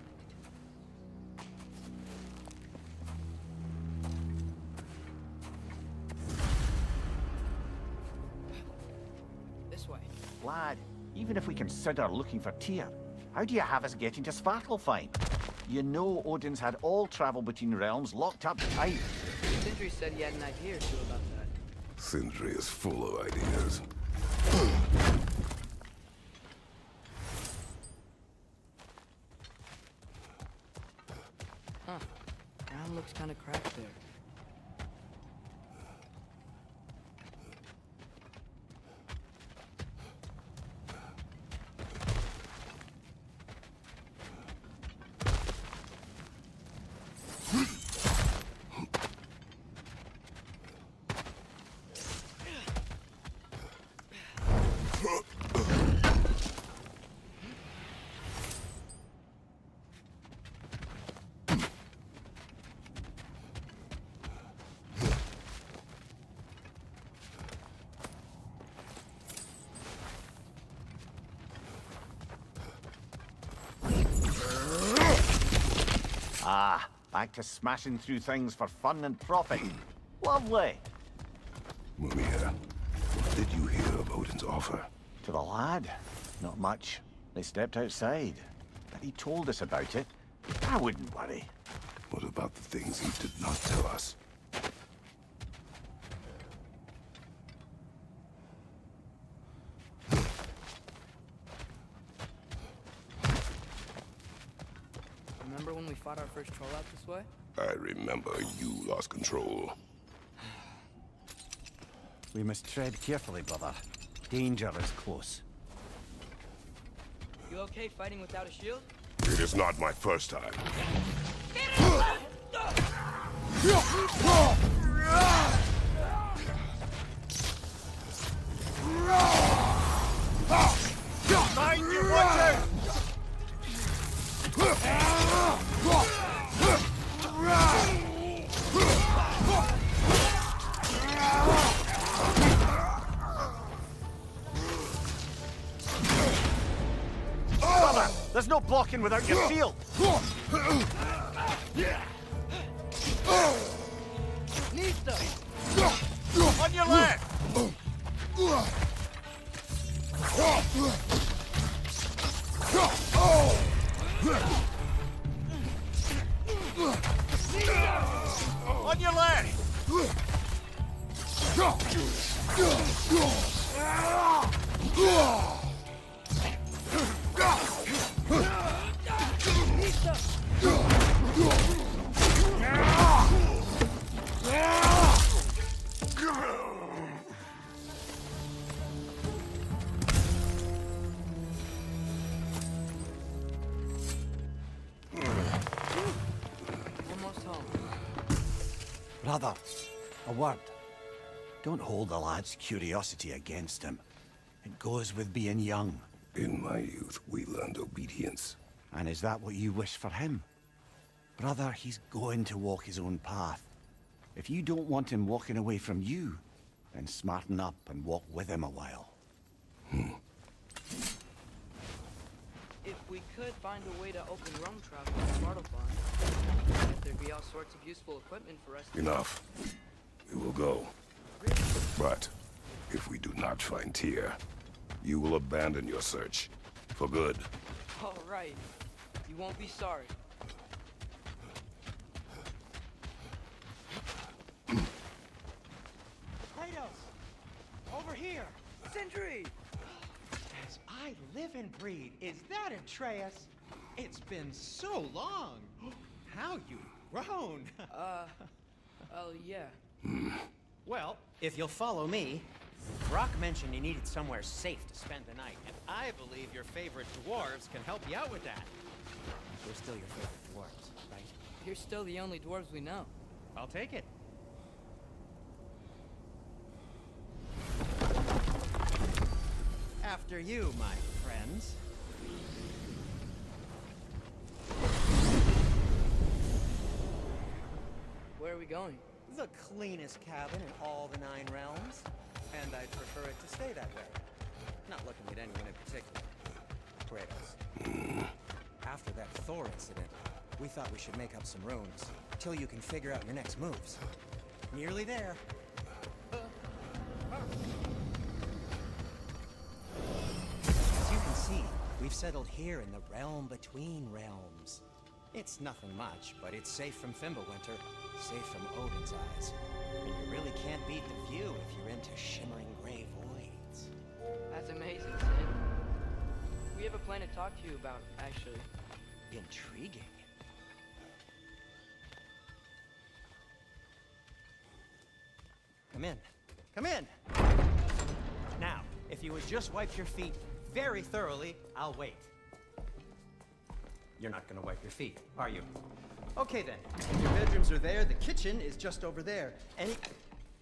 This way. Lad, even if we consider looking for Tyr, how do you have us getting to Svartalfheim? You know Odin's had all travel between realms locked up tight. Sindri said he had an idea or two about that. Sindri is full of ideas. Huh. Ground looks kind of cracked there. Ah, back to smashing through things for fun and profit. Lovely. Mumia, what did you hear of Odin's offer? To the lad? Not much. They stepped outside. But he told us about it. I wouldn't worry. What about the things he did not tell us? Remember when we fought our first troll out this way? I remember you lost control. We must tread carefully, brother. Danger is close. You okay fighting without a shield? It is not my first time. Mind you, watch out! Brother, there's no blocking without your shield. On your left! On your left! home. Brother, a word. Don't hold the lad's curiosity against him. It goes with being young. In my youth, we learned obedience. And is that what you wish for him? Brother, he's going to walk his own path. If you don't want him walking away from you, then smarten up and walk with him a while. If we could find a way to open realm travel with Smartofon, there'd be all sorts of useful equipment for us to... Enough. We will go. But if we do not find Tyr, you will abandon your search. For good. All right. You won't be sorry. Kratos! Over here! Sentry! As I live and breathe, is that Atreus? It's been so long! How you've grown! Oh, yeah. Well, if you'll follow me, Brock mentioned you needed somewhere safe to spend the night, and I believe your favorite dwarves can help you out with that. We're still your favorite dwarves, right? You're still the only dwarves we know. I'll take it. After you, my friends. Where are we going? The cleanest cabin in all the 9 realms. And I'd prefer it to stay that way. Not looking at anyone in particular. Kratos. After that Thor incident, we thought we should make up some runes, till you can figure out your next moves. Nearly there. As you can see, we've settled here in the realm between realms. It's nothing much, but it's safe from Fimbulwinter, safe from Odin's eyes. And you really can't beat the view if you're into shimmering gray voids. That's amazing, Sid. We have a plan to talk to you about, actually. Intriguing. Come in. Come in! Now, if you would just wipe your feet very thoroughly, I'll wait. You're not gonna wipe your feet, are you? Okay then. Your bedrooms are there, the kitchen is just over there.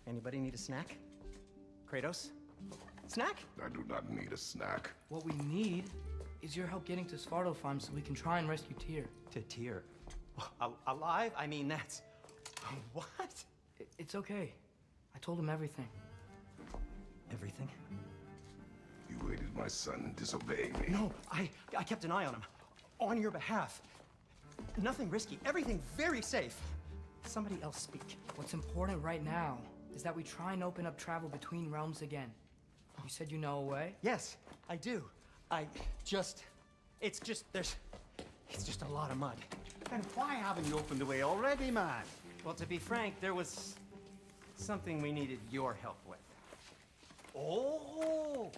Anybody need a snack? Kratos? Snack? I do not need a snack. What we need is your help getting to Svartalfheim so we can try and rescue Tyr. To Tyr. Alive? I mean, that's... What? It's okay. I told him everything. Everything? You aided my son in disobeying me. No, I kept an eye on him. On your behalf. Nothing risky. Everything very safe. Somebody else speak. What's important right now is that we try and open up travel between realms again. You said you know a way? Yes, I do. It's just a lot of mud. Then why haven't you opened the way already, man? Well, to be frank, there was something we needed your help with. Oh!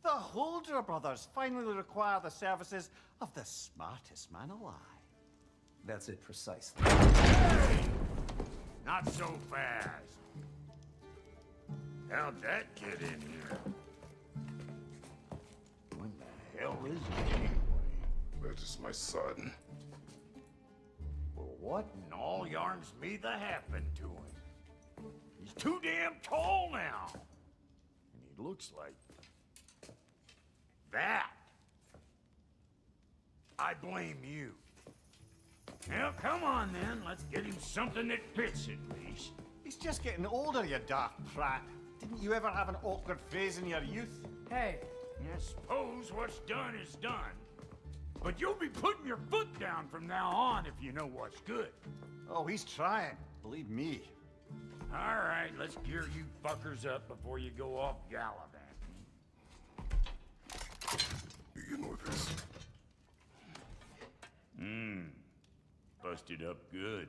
The Holder brothers finally require the services of the smartest man alive. That's it precisely. Not so fast. How'd that get in here? When the hell is it anyway? That is my son. Well, what in all yarns me that happened to him? He's too damn tall now. And he looks like... that. I blame you. Well, come on then. Let's get him something that fits at least. He's just getting older, you daft prat. Didn't you ever have an awkward phase in your youth? Hey, I suppose what's done is done. But you'll be putting your foot down from now on if you know what's good. Oh, he's trying. Believe me. All right, let's gear you fuckers up before you go off gallivanting. Begin with this. Busted up good.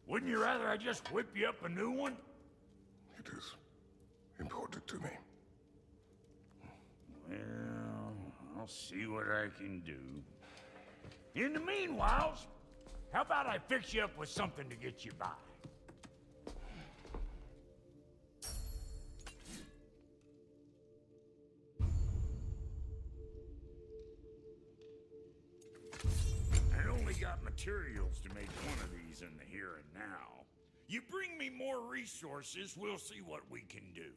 Wouldn't you rather I just whip you up a new one? It is important to me. Well, I'll see what I can do. In the meanwhile, how about I fix you up with something to get you by? materials to make one of these in the here and now. You bring me more resources, we'll see what we can do.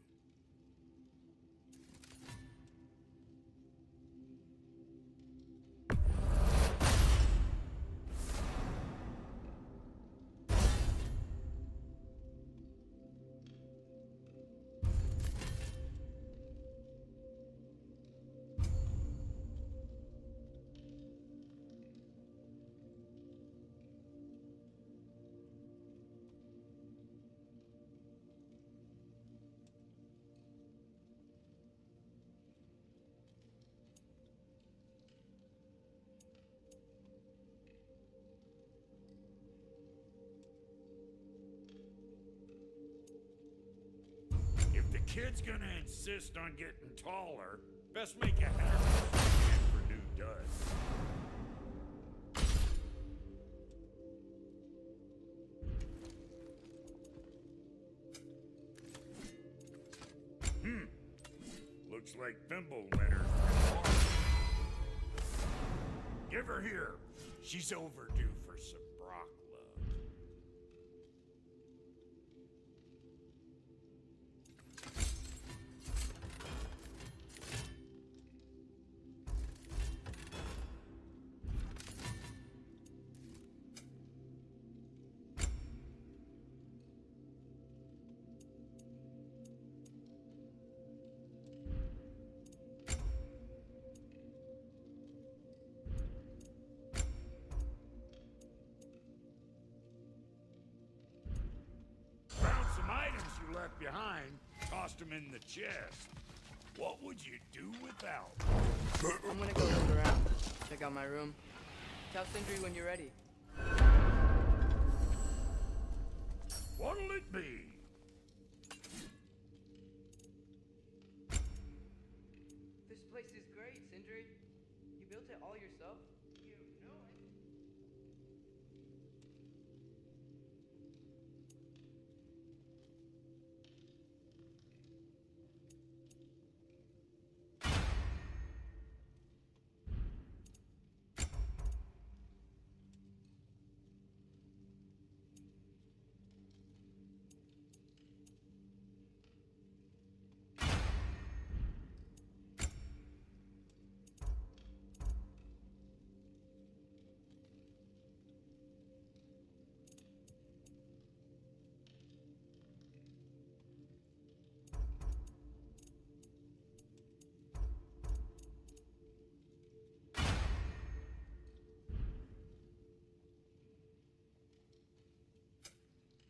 Kid's gonna insist on getting taller. Best make a habit for new duds. Looks like Fimbulwinter. Give her here. She's overdue for some Brock love. Left behind, tossed them in the chest. What would you do without? I'm gonna go look around. Check out my room. Tell Sindri when you're ready. What'll it be? This place is great, Sindri. You built it all yourself? You know it.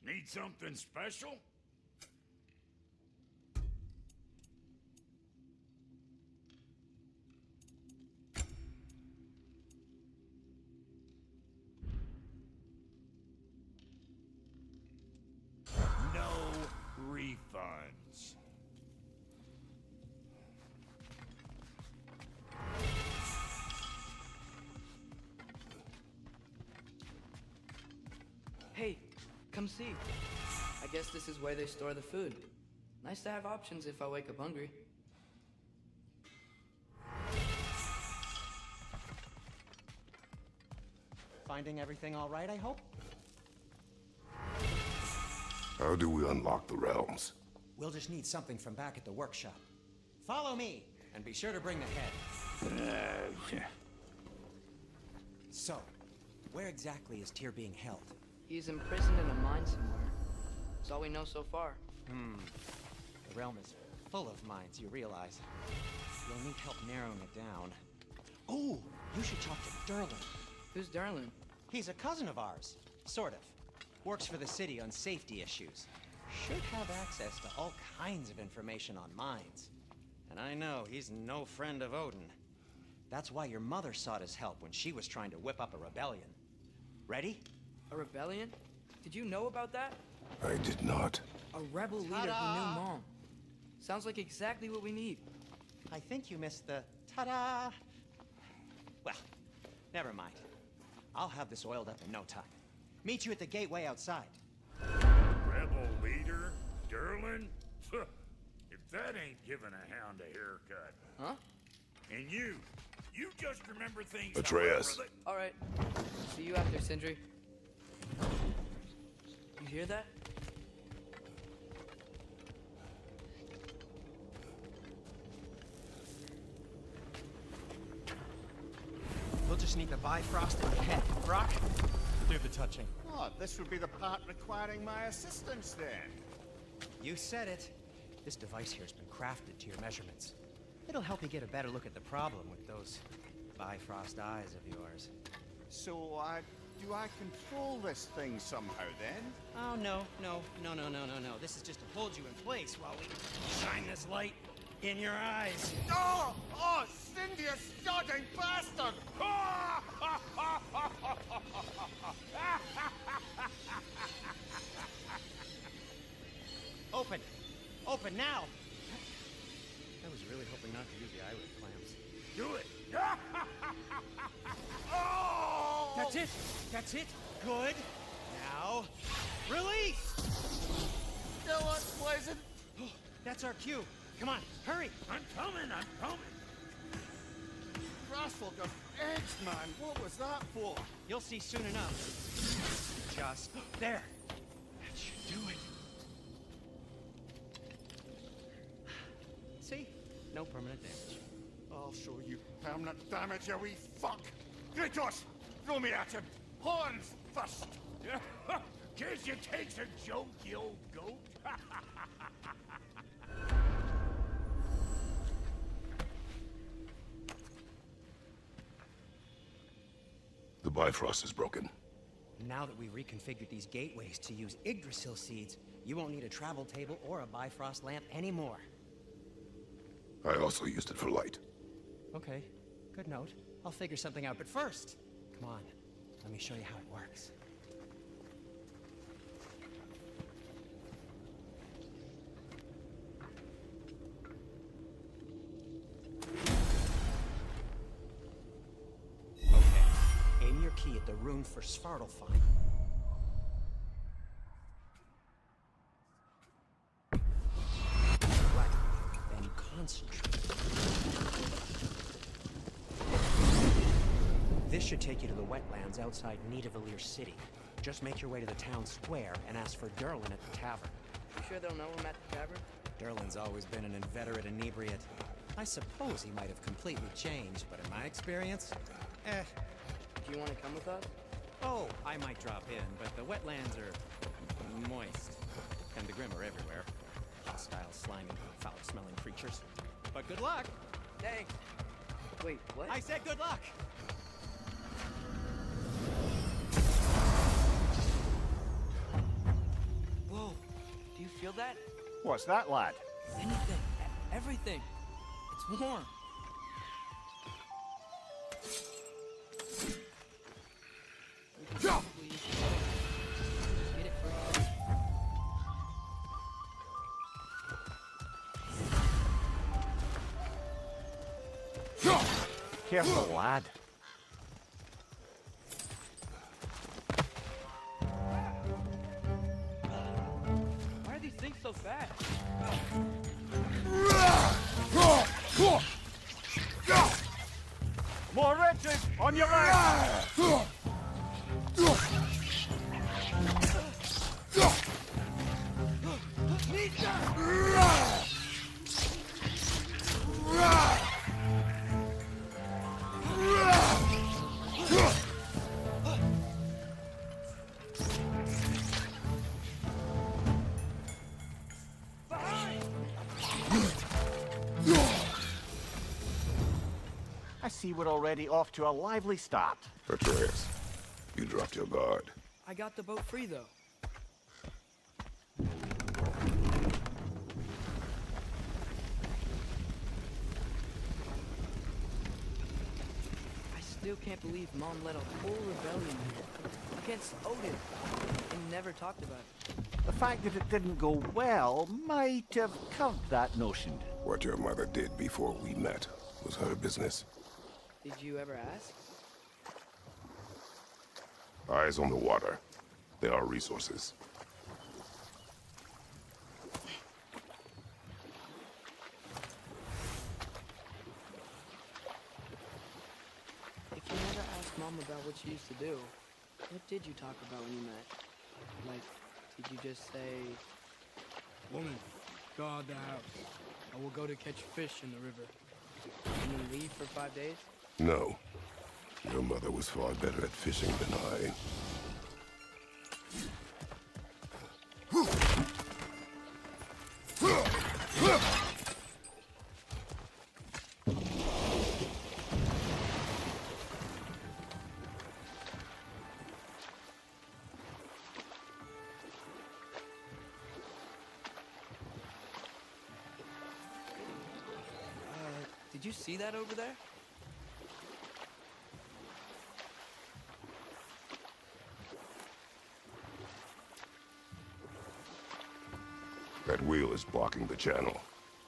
Need something special? No refunds. Hey, come see. I guess this is where they store the food. Nice to have options if I wake up hungry. Finding everything all right, I hope? How do we unlock the realms? We'll just need something from back at the workshop. Follow me, and be sure to bring the head. So, where exactly is Tyr being held? He's imprisoned in a mine somewhere. That's all we know so far. The realm is full of mines, you realize. You'll need help narrowing it down. Oh, you should talk to Durlin. Who's Darlin? He's a cousin of ours. Sort of. Works for the city on safety issues. Should have access to all kinds of information on mines. And I know he's no friend of Odin. That's why your mother sought his help when she was trying to whip up a rebellion. Ready? A rebellion? Did you know about that? I did not. A rebel leader who knew Mom. Sounds like exactly what we need. I think you missed the ta-da. Well, never mind. I'll have this oiled up in no time. Meet you at the gateway outside. Rebel leader? Durlin? If that ain't giving a hound a haircut. Huh? And you You just remember things. Atreus. however All right. See you after, Sindri. You hear that? We'll just need the Bifrost in the head. Brock, do the touching. Oh, this would be the part requiring my assistance then. You said it. This device here's been crafted to your measurements. It'll help you get a better look at the problem with those Bifrost eyes of yours. So, do I control this thing somehow then? Oh, no. This is just to hold you in place while we shine this light in your eyes. Oh! Oh, Cindy, you sodding bastard! Open! Open now! I was really hoping not to use the eyelid clamps. Do it. Oh! That's it! That's it! Good! Now, release! Still unpleasant. That's our cue. Come on, hurry! I'm coming. Rascal got eggs, man. What was that for? You'll see soon enough. Just there. That should do it. See? No permanent damage. I'll show you permanent damage, you wee fuck! Kratos! Throw me at him! Horns first! Guess you takes a joke, you old goat. The Bifrost is broken. Now that we've reconfigured these gateways to use Yggdrasil seeds, you won't need a travel table or a Bifrost lamp anymore. I also used it for light. Okay, good note. I'll figure something out, but first, come on, let me show you how it works. Okay, aim your key at the rune for Svartalfheim. Right, then concentrate. This should take you to the wetlands outside Nidavellir City. Just make your way to the town square and ask for Derlin at the tavern. You sure they'll know him at the tavern? Derlin's always been an inveterate inebriate. I suppose he might have completely changed, but in my experience, Do you want to come with us? Oh, I might drop in, but the wetlands are moist. And the Grim are everywhere. Hostile, slimy, foul-smelling creatures. But good luck! Thanks. Wait, what? I said good luck! Whoa. Do you feel that? What's that, lad? Anything. Everything. It's warm. We can probably get it for you. Careful, lad. Why are these things so fast? More wretches on your right! I see we're already off to a lively start. Atreus, you dropped your guard. I got the boat free, though. I still can't believe Mom led a whole rebellion here against Odin and never talked about it. The fact that it didn't go well might have curbed that notion. What your mother did before we met was her business. Did you ever ask? Eyes on the water. There are resources. Mom about what you used to do. What did you talk about when you met? Like, did you just say... Woman, go out the house. I will go to catch fish in the river. And then leave for 5 days? No. Your mother was far better at fishing than I. Did you see that over there? That wheel is blocking the channel.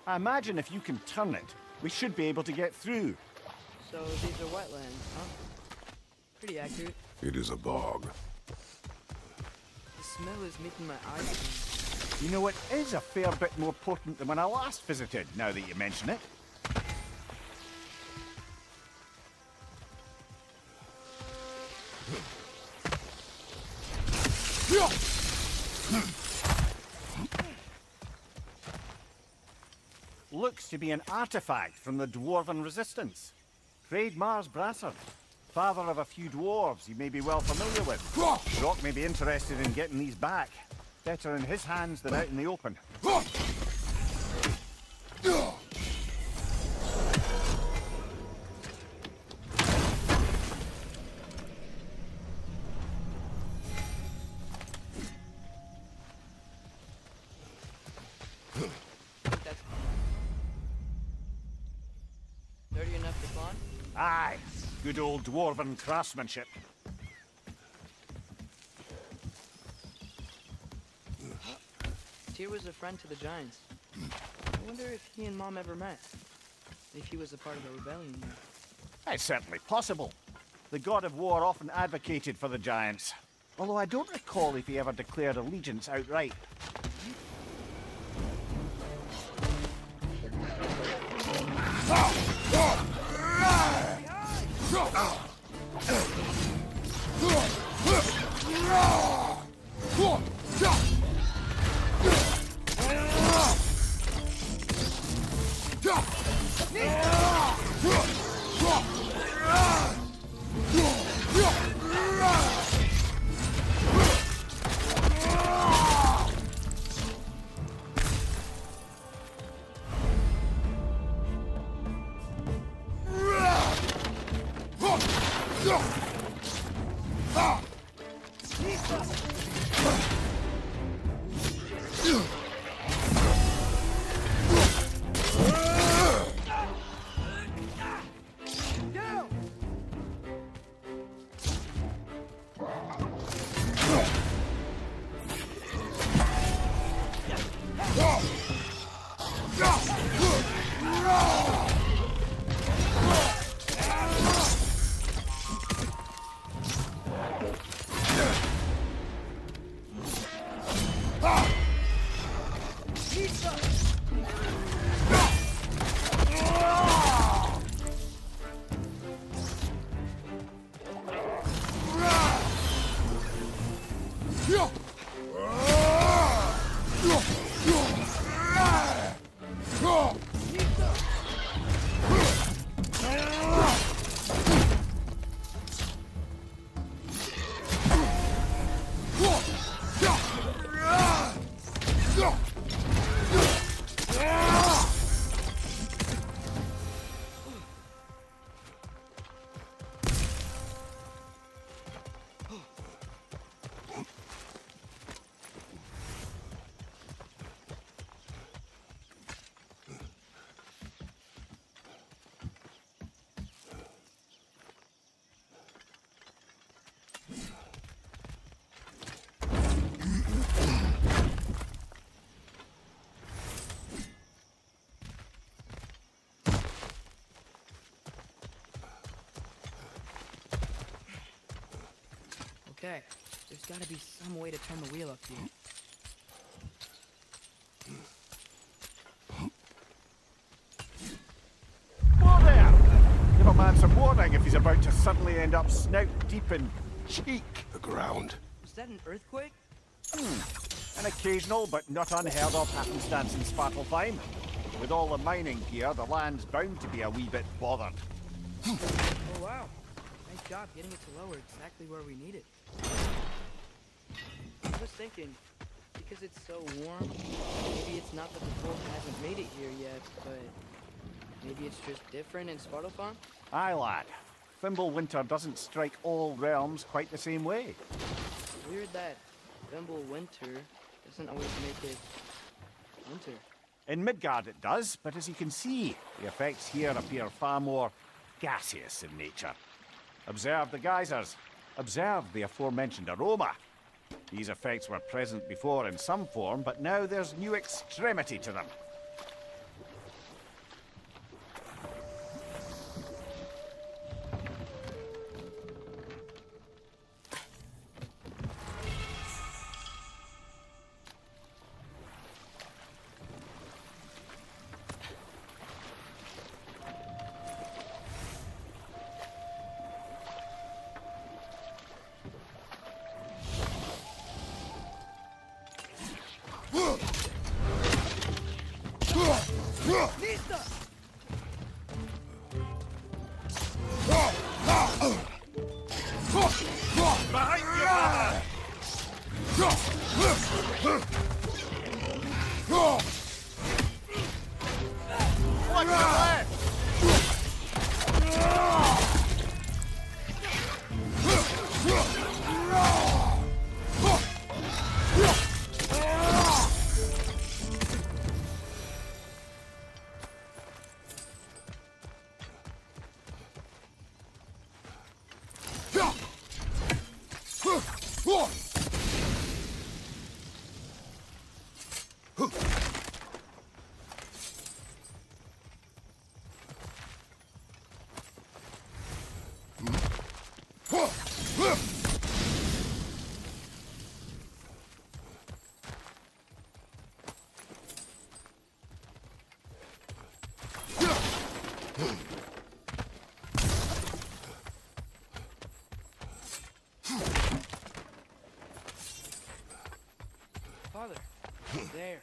I imagine if you can turn it, we should be able to get through. So these are wetlands, huh? Pretty accurate. It is a bog. The smell is making my eyes burn. You know, it is a fair bit more potent than when I last visited, now that you mention it. Looks to be an artifact from the Dwarven Resistance. Trade Mars Brassard, father of a few dwarves you may be well familiar with. Rock may be interested in getting these back. Better in his hands than out in the open. Dirty enough to climb? Aye, good old Dwarven craftsmanship. Tyr was a friend to the Giants. I wonder if he and Mom ever met. If he was a part of the rebellion here. It's certainly possible. The god of war often advocated for the Giants. Although I don't recall if he ever declared allegiance outright. Okay, there's gotta be some way to turn the wheel up here. Whoa there! Give a man some warning if he's about about to suddenly end up snout deep in cheek. The ground. Was that an earthquake? An occasional but not unheard of happenstance in Svartalfheim. With all the mining gear, the land's bound to be a wee bit bothered. Oh wow. Nice job getting it to lower exactly where we need it. I was thinking, because it's so warm, maybe it's not that the cold hasn't made it here yet, but maybe it's just different in Svartalfheim? Aye, lad. Fimbulwinter doesn't strike all realms quite the same way. Weird that Fimbulwinter doesn't always make it winter. In Midgard it does, but as you can see, the effects here appear far more gaseous in nature. Observe the geysers. Observe the aforementioned aroma. These effects were present before in some form, but now there's new extremity to them. Father, there.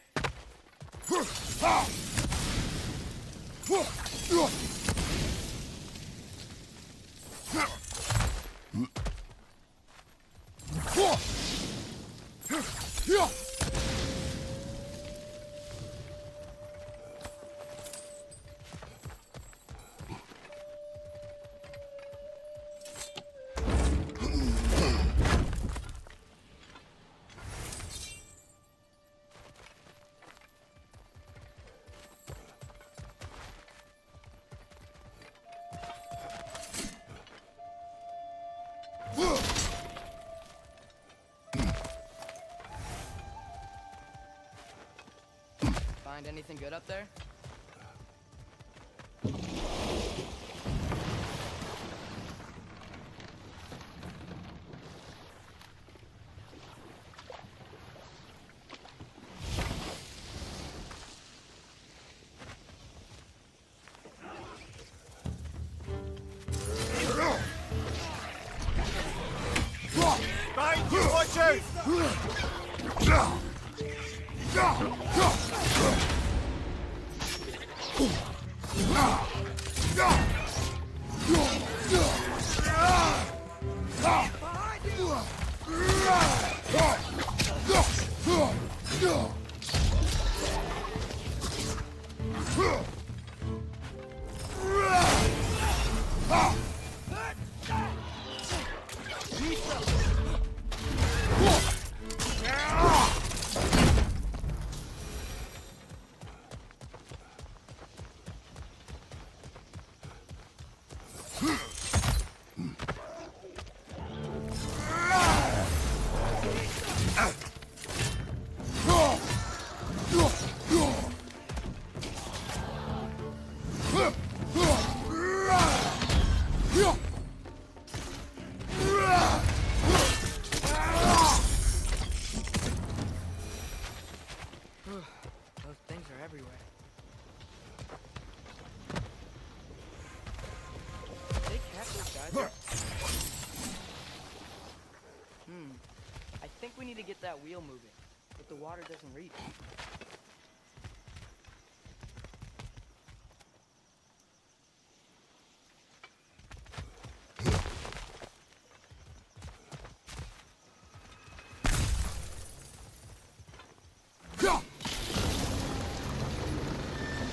Find anything good up there? Behind you, watch out! that wheel moving, but the water doesn't reach.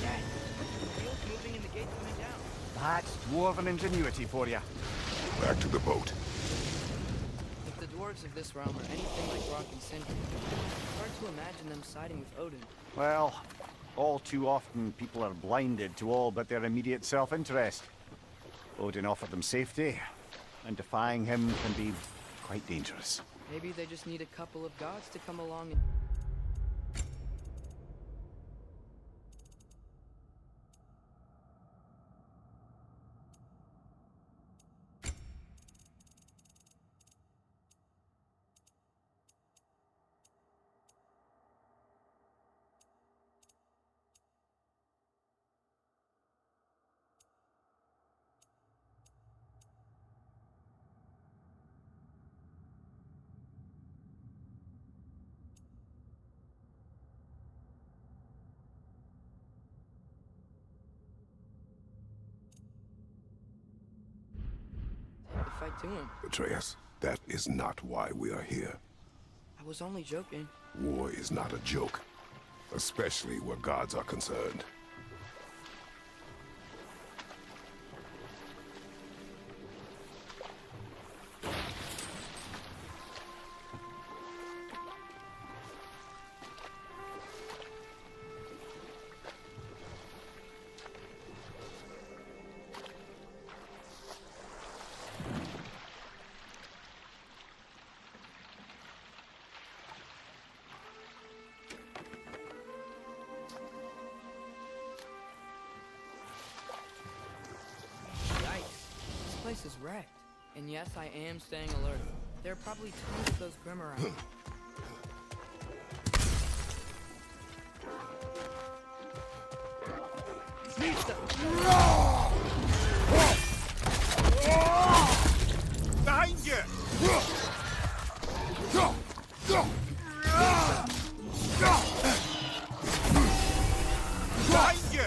Dad, the wheel's moving and the gate's coming down. That's dwarven ingenuity for you. Back to the boat. If the dwarves of this realm are anything like Rock and Cinder, it's hard to imagine them siding with Odin. Well, all too often people are blinded to all but their immediate self-interest. Odin offered them safety, and defying him can be quite dangerous. Maybe they just need a couple of gods to come along and... Take the fight to him. Atreus, that is not why we are here. I was only joking. War is not a joke, especially where gods are concerned. This place is wrecked. And yes, I am staying alert. There are probably tons of those Grim around. Behind you! Behind you!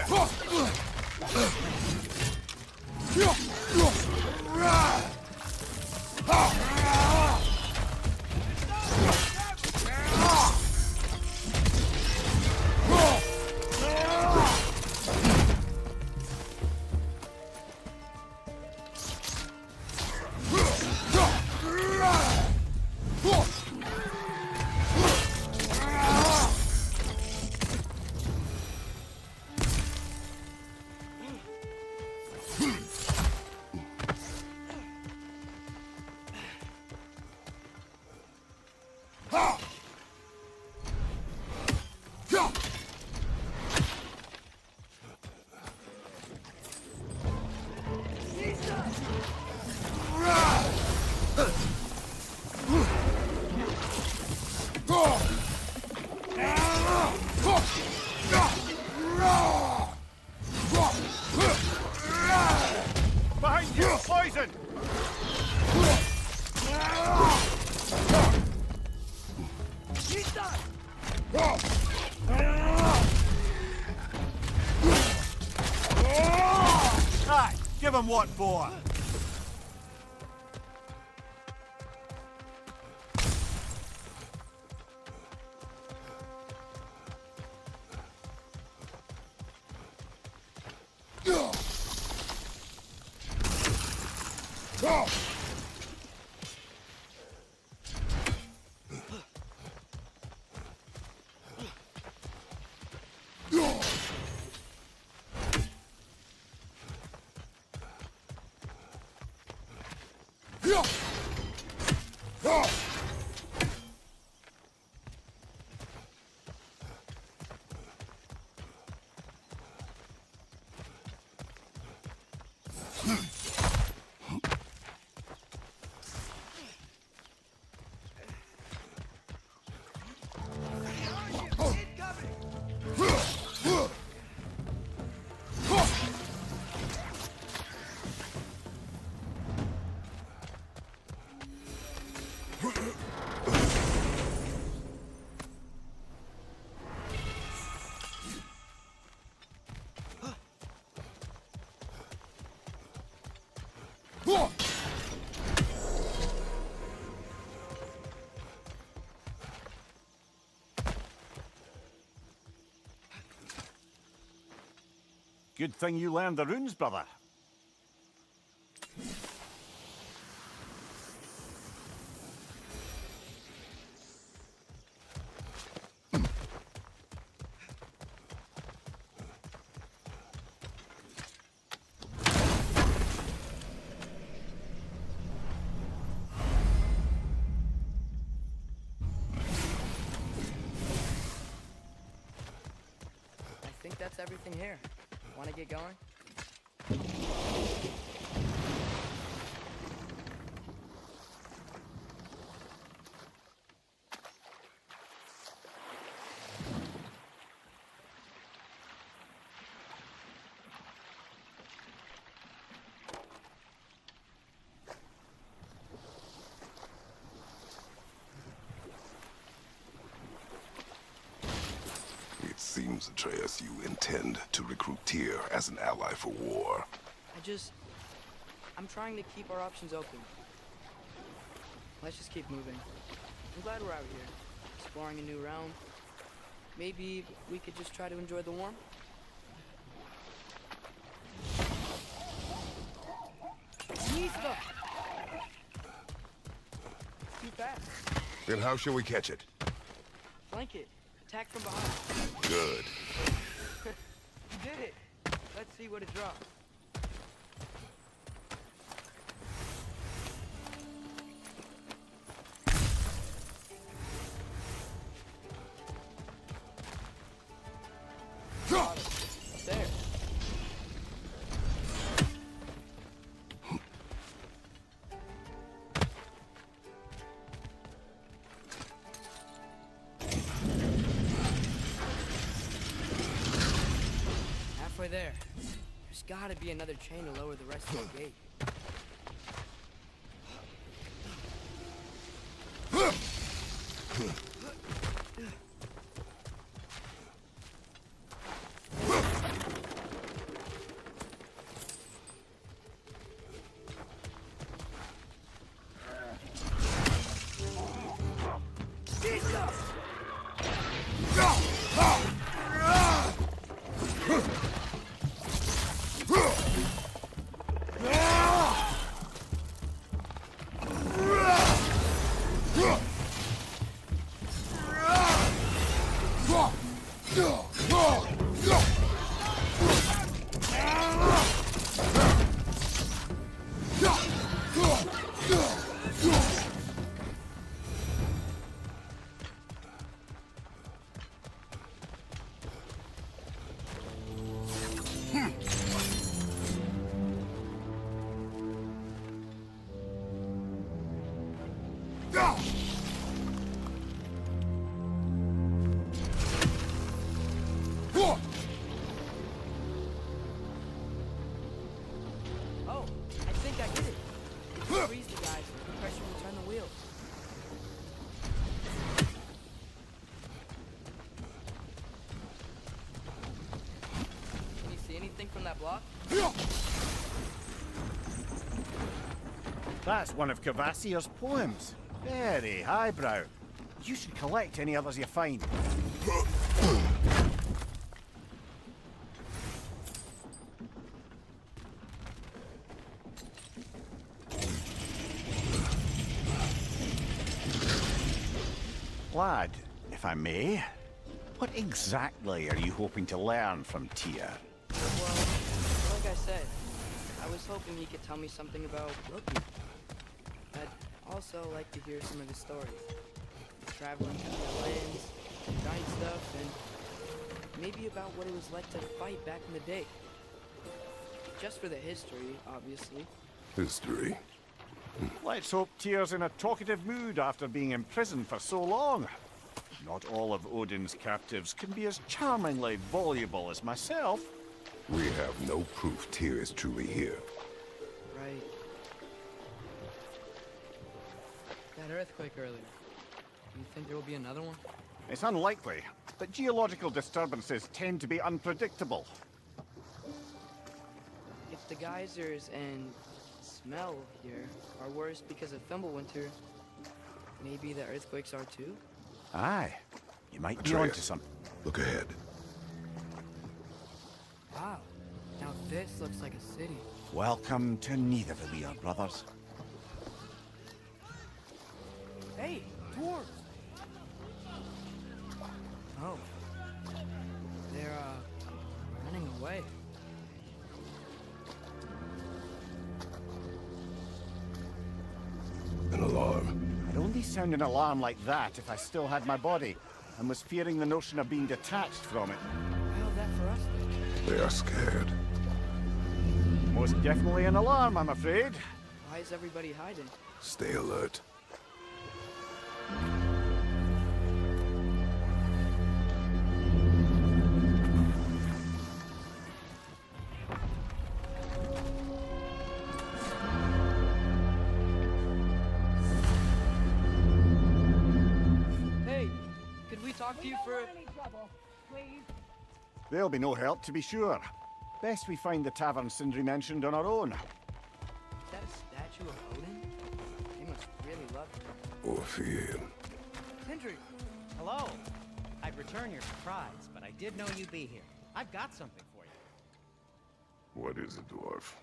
Poison! Aye, give him what for? Good thing you learned the runes, brother. I think that's everything here. Want to get going? It seems, Atreus, you intend to recruit Tyr as an ally for war. I'm trying to keep our options open. Let's just keep moving. I'm glad we're out here, exploring a new realm. Maybe we could just try to enjoy the warmth? Nista! Too fast. Then how shall we catch it? Flank it. Attack from behind. Good. You did it. Let's see what it drops. There. Halfway there. There's gotta be another chain to lower the rest of the gate. Oh, I think I did it. If you freeze the guys, the pressure will turn the wheels. Can you see anything from that block? That's one of Kvasir's poems. Very highbrow. You should collect any others you find. Lad, if I may, what exactly are you hoping to learn from Tyr? Well, like I said, I was hoping he could tell me something about Loki. I'd also like to hear some of his stories. Traveling through the lands, giant stuff, and maybe about what it was like to fight back in the day. Just for the history, obviously. History? Let's hope Tyr's in a talkative mood after being imprisoned for so long. Not all of Odin's captives can be as charmingly voluble as myself. We have no proof Tyr is truly here. Right. That earthquake earlier. Do you think there will be another one? It's unlikely, but geological disturbances tend to be unpredictable. If the geysers and smell here are worse because of Fimbulwinter, maybe the earthquakes are too? Aye. You might be Atreus, onto something. look ahead. Wow. This looks like a city. Welcome to Nidavellir, brothers. Hey, dwarves! Oh. They're, running away. An alarm. I'd only sound an alarm like that if I still had my body, and was fearing the notion of being detached from it. How's that for us, then? They are scared. Most definitely an alarm, I'm afraid. Why is everybody hiding? Stay alert. Hey, could we talk to you for... There'll be no help, to be sure. Best we find the tavern Sindri mentioned on our own. Is that a statue of Odin? They must really love him. Orphean. Sindri! Hello. I'd return your surprise, but I did know you'd be here. I've got something for you. What is it, dwarf?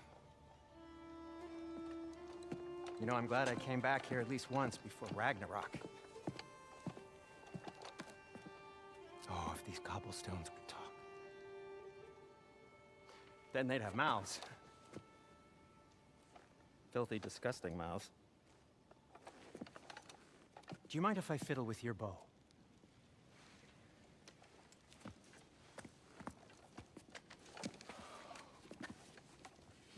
You know, I'm glad I came back here at least once before Ragnarok. Oh, if these cobblestones could talk. Then they'd have mouths. Filthy, disgusting mouths. Do you mind if I fiddle with your bow?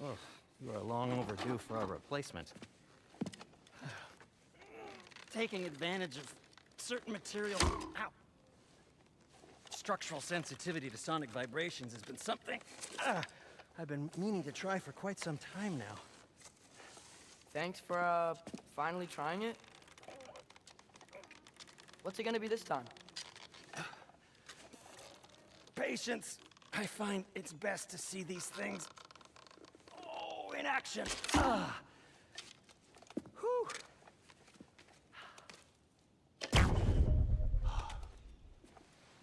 Oh, you are long overdue for a replacement. Taking advantage of certain material. Ow! Structural sensitivity to sonic vibrations has been something I've been meaning to try for quite some time now. Thanks for, finally trying it. What's it gonna be this time? Patience. I find it's best to see these things, in action. Whew.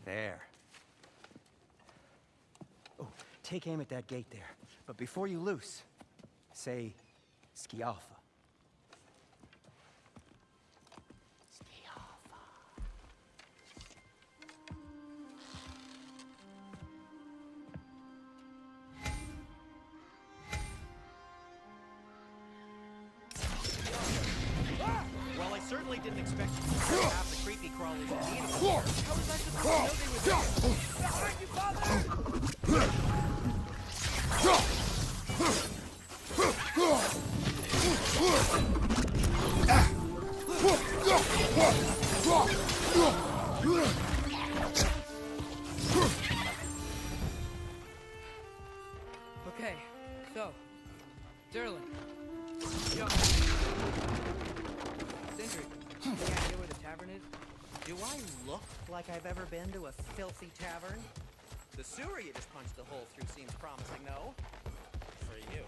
There. Oh, take aim at that gate there. But before you loose, say, Skialfa. Well, I certainly didn't expect you to have the creepy crawlers you needed. How was I supposed to know they were there? Thank you, Father! Okay, so, Derlin. Yo. Sindri, any idea where the tavern is? Do I look like I've ever been to a filthy tavern? The sewer you just punched the hole through seems promising, though. For you.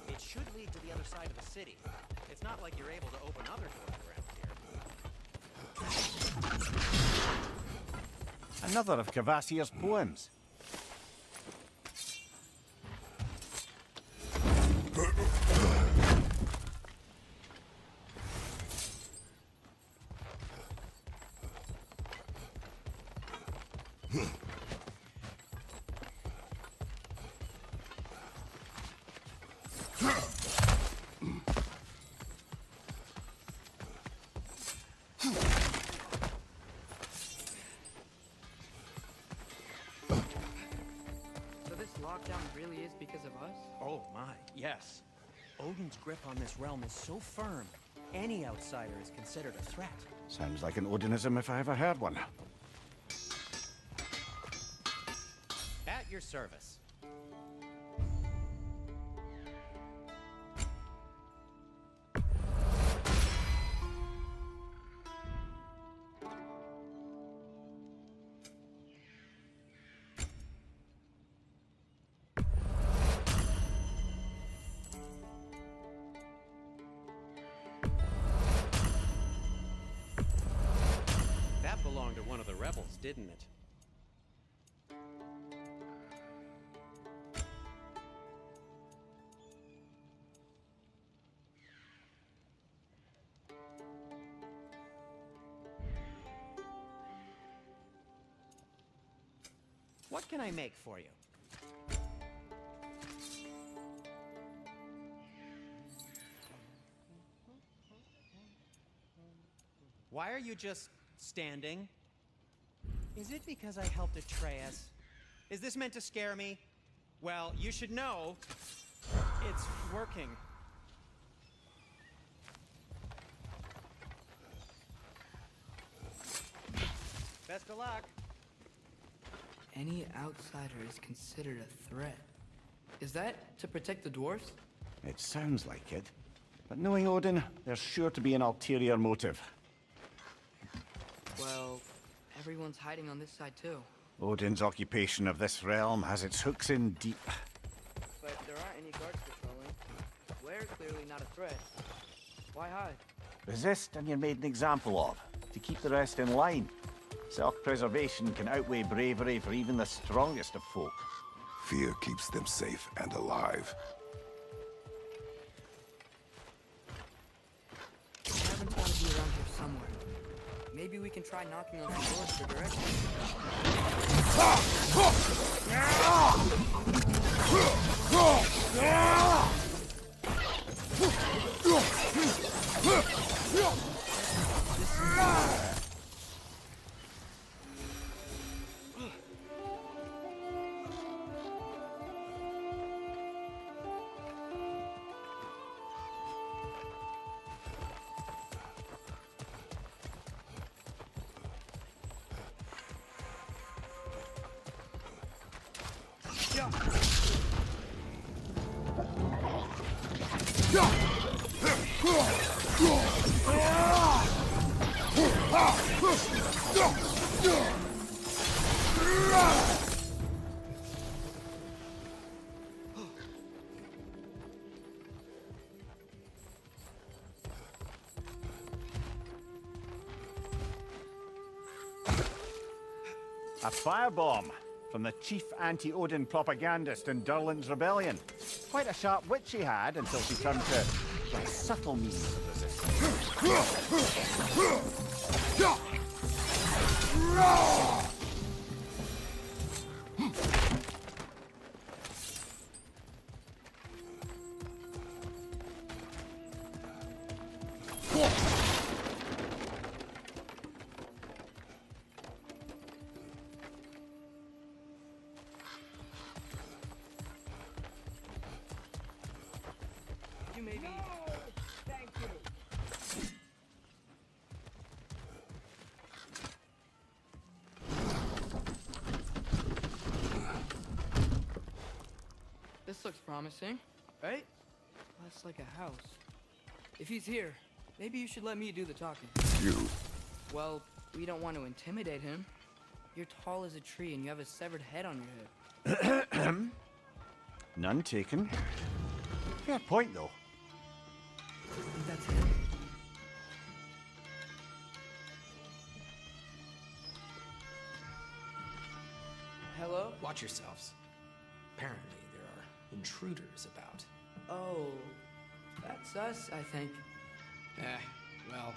It should lead to the other side of the city. It's not like you're able to open other doors around here. Another of Kvasir's poems. Lockdown really is because of us? Oh my, yes. Odin's grip on this realm is so firm, any outsider is considered a threat. Sounds like an Odinism if I ever heard one. At your service. Belonged to one of the rebels, didn't it? What can I make for you? Why are you just standing? Is it because I helped Atreus? Is this meant to scare me? Well, you should know, it's working. Best of luck. Any outsider is considered a threat. Is that to protect the dwarves? It sounds like it. But knowing Odin, there's sure to be an ulterior motive. Well, everyone's hiding on this side too. Odin's occupation of this realm has its hooks in deep. But there aren't any guards patrolling. We're clearly not a threat. Why hide? Resist and you're made an example of, to keep the rest in line. Self-preservation can outweigh bravery for even the strongest of folk. Fear keeps them safe and alive. Haven't want to be around here somewhere. Maybe we can try knocking on the doors for direction. A firebomb from the chief anti-Odin propagandist in Durland's rebellion. Quite a sharp wit she had until she turned to a subtle means of resistance. You maybe... Thank you. This looks promising, right? Less like a house. If he's here, maybe you should let me do the talking. You. Well, we don't want to intimidate him. You're tall as a tree and you have a severed head on your head. None taken. Fair point, though. I think that's him. Hello? Watch yourselves. Apparently, there are intruders about. Oh, that's us, I think. Well,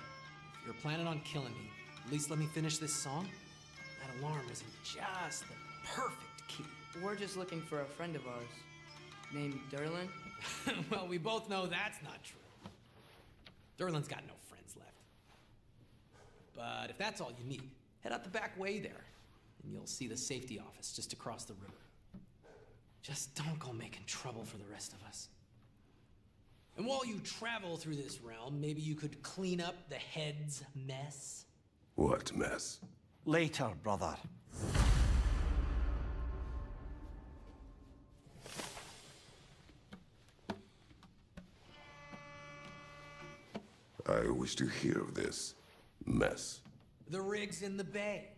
if you're planning on killing me, at least let me finish this song. That alarm is in just the perfect key. We're just looking for a friend of ours, named Durland. Well, we both know that's not true. Durland's got no friends left. But if that's all you need, head out the back way there, and you'll see the safety office just across the river. Just don't go making trouble for the rest of us. And while you travel through this realm, maybe you could clean up the head's mess? What mess? Later, brother. I wish to hear of this mess. The rig's in the bay.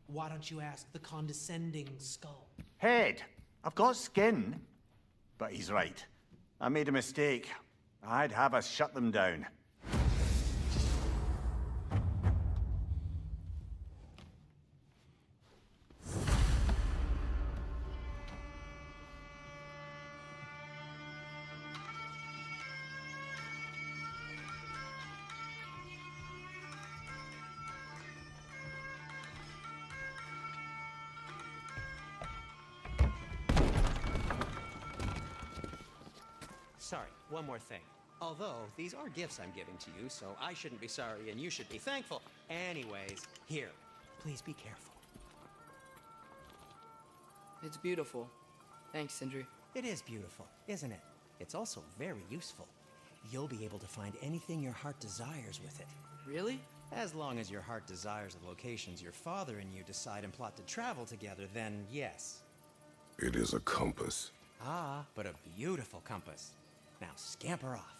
Why don't you ask the condescending skull? Head. I've got skin. But he's right. I made a mistake. I'd have us shut them down. sorry, one more thing. Although, these are gifts I'm giving to you, so I shouldn't be sorry and you should be thankful. Anyways, here, please be careful. It's beautiful. Thanks, Sindri. It is beautiful, isn't it? It's also very useful. You'll be able to find anything your heart desires with it. Really? As long as your heart desires the locations your father and you decide and plot to travel together, then yes. It is a compass. Ah, but a beautiful compass. Now scamper off.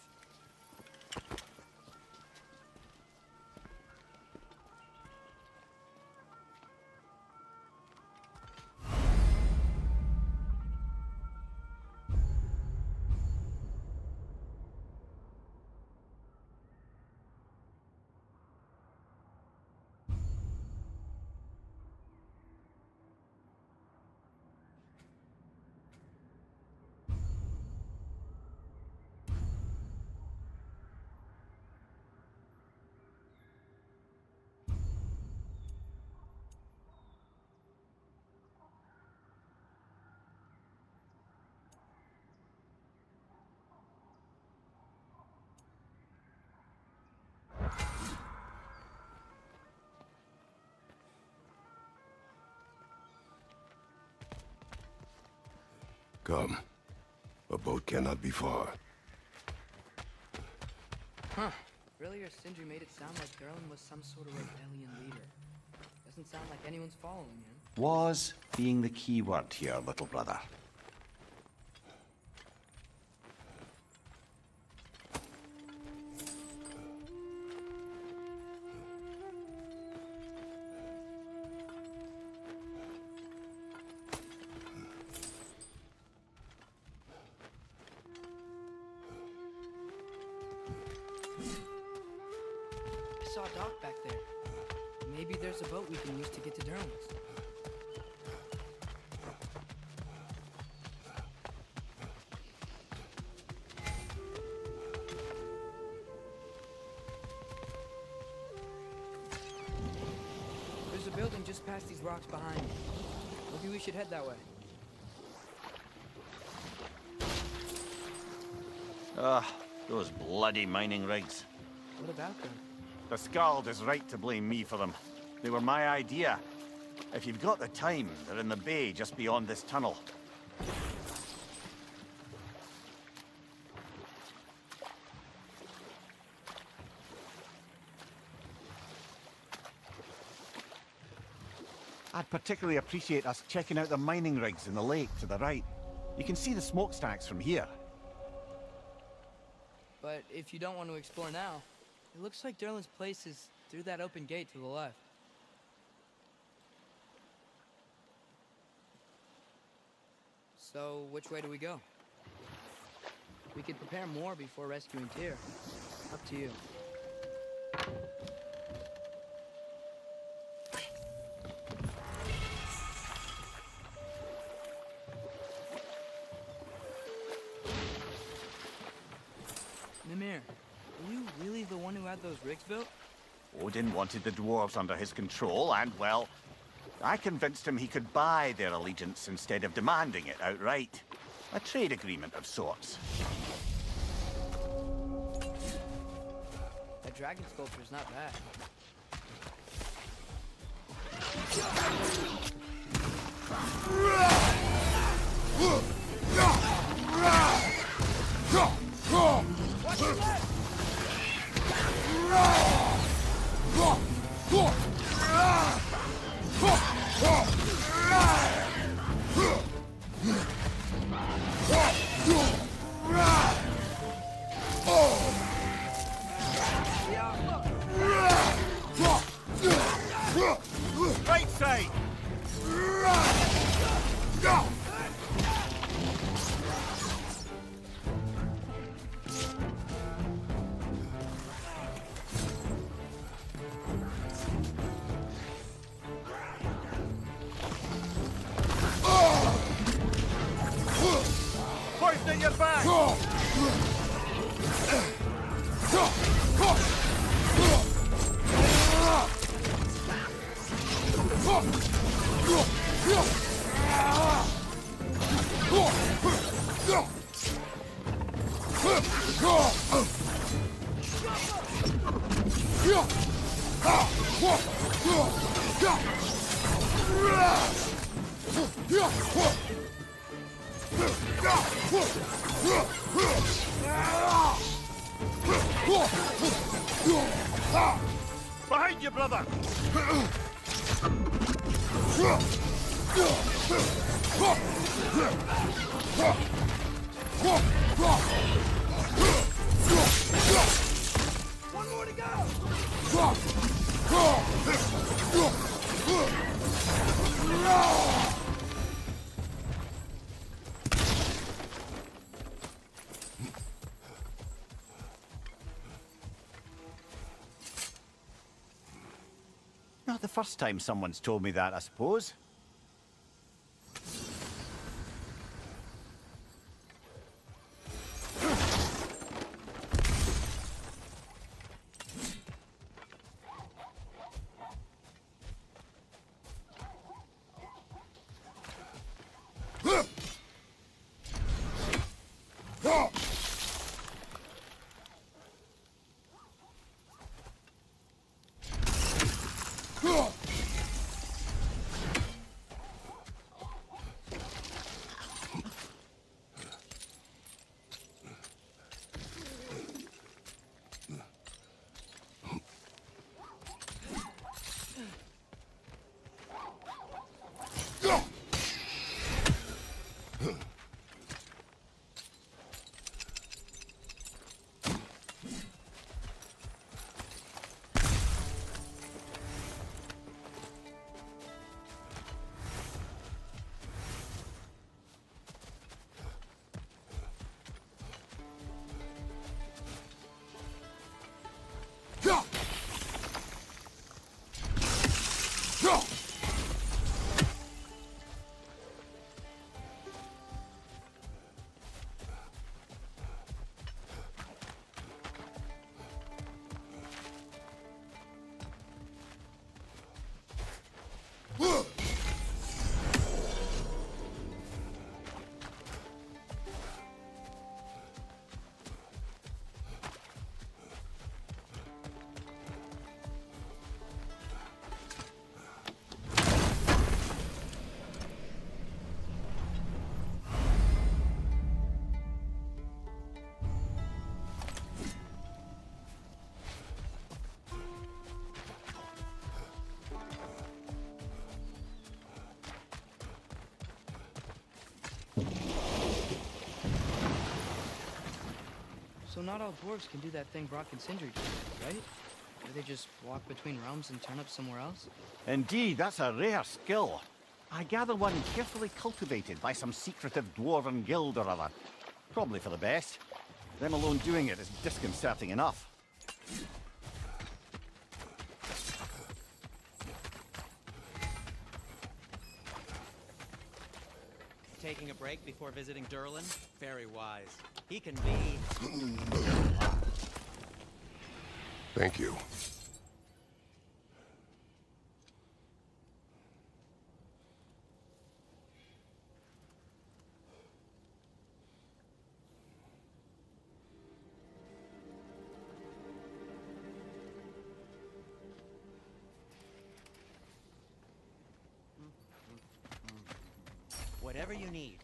Come. A boat cannot be far. Huh. Earlier, Sindri made it sound like Durlin was some sort of rebellion leader. Doesn't sound like anyone's following him. Was being the key word here, little brother. I saw a dock back there. Maybe there's a boat we can use to get to Durlin's. There's a building just past these rocks behind me. Maybe we should head that way. Those bloody mining rigs. What about them? The Skald is right to blame me for them. They were my idea. If you've got the time, they're in the bay just beyond this tunnel. I'd particularly appreciate us checking out the mining rigs in the lake to the right. You can see the smokestacks from here. But if you don't want to explore now, it looks like Durlin's place is through that open gate to the left. So, which way do we go? We could prepare more before rescuing Tyr. Up to you. Mimir, are you really the one who had those rigs built? Odin wanted the dwarves under his control, and, well, I convinced him he could buy their allegiance instead of demanding it outright. A trade agreement of sorts. That dragon sculpture's not bad. Watch your left! Right side! Poison your back! Behind you, brother! One more to go! Not the first time someone's told me that, I suppose. So not all dwarves can do that thing Brock and Sindri did, right? Do they just walk between realms and turn up somewhere else? Indeed, that's a rare skill. I gather one carefully cultivated by some secretive dwarven guild or other. Probably for the best. Them alone doing it is disconcerting enough. Taking a break before visiting Durlin? Very wise. He can be... Thank you. Whatever you need.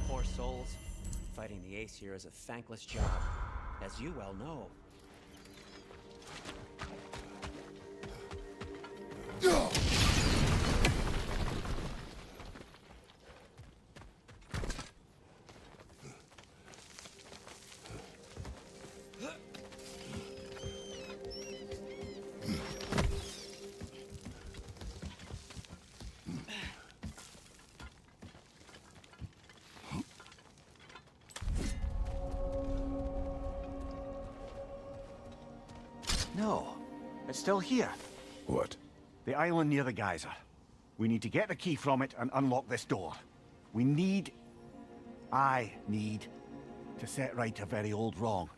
Poor souls. Fighting the Aesir is a thankless job, as you well know. No, it's still here. What? The island near the geyser. We need to get the key from it and unlock this door. We need I need to set right a very old wrong.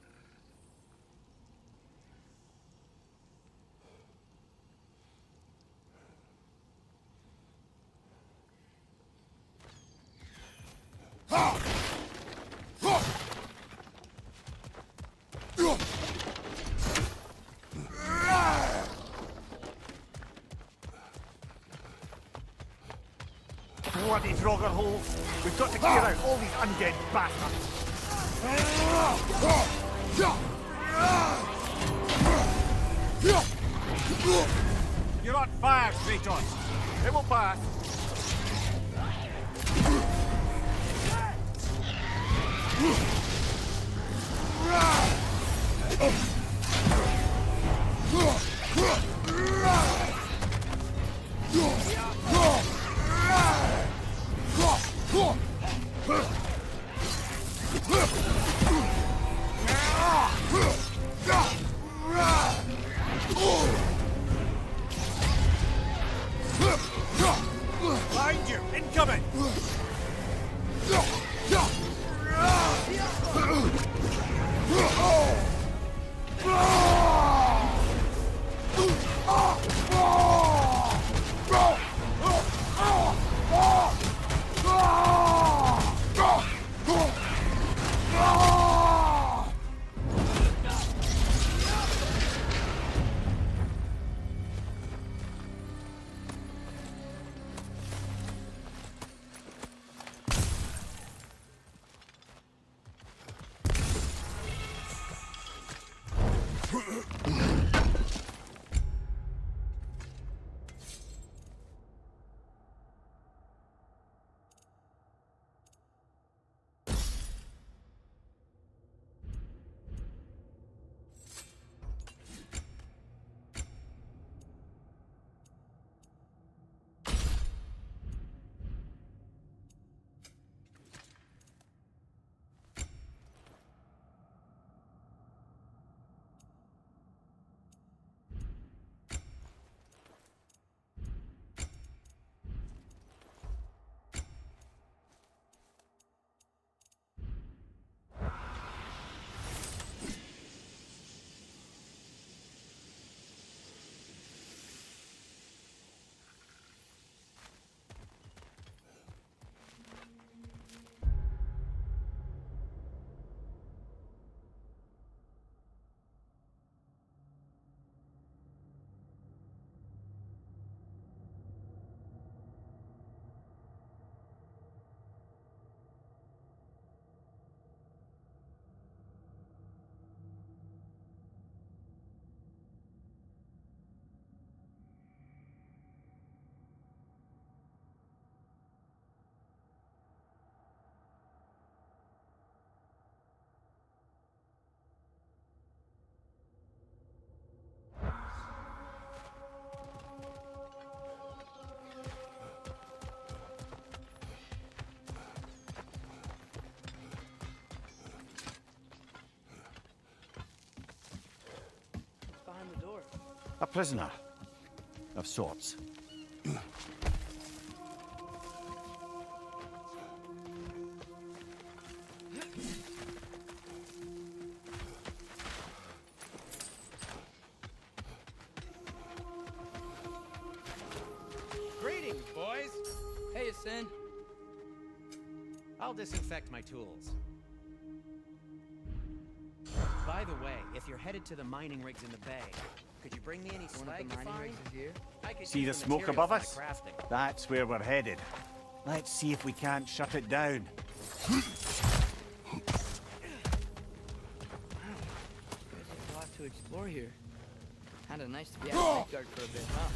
Bloody Draugr hole! We've got to clear out all these undead bastards! You're on fire, Kratos! It will pass! Behind you! Incoming! A prisoner of sorts. Greetings, boys! Hey, Asin. I'll disinfect my tools. By the way, if you're headed to the mining rigs in the bay, could you bring me any slag you find? I could See use the smoke material above for my us? crafting. That's where we're headed. Let's see if we can't shut it down. There's a lot to explore here. Kinda nice to be out of Asgard for a bit, huh?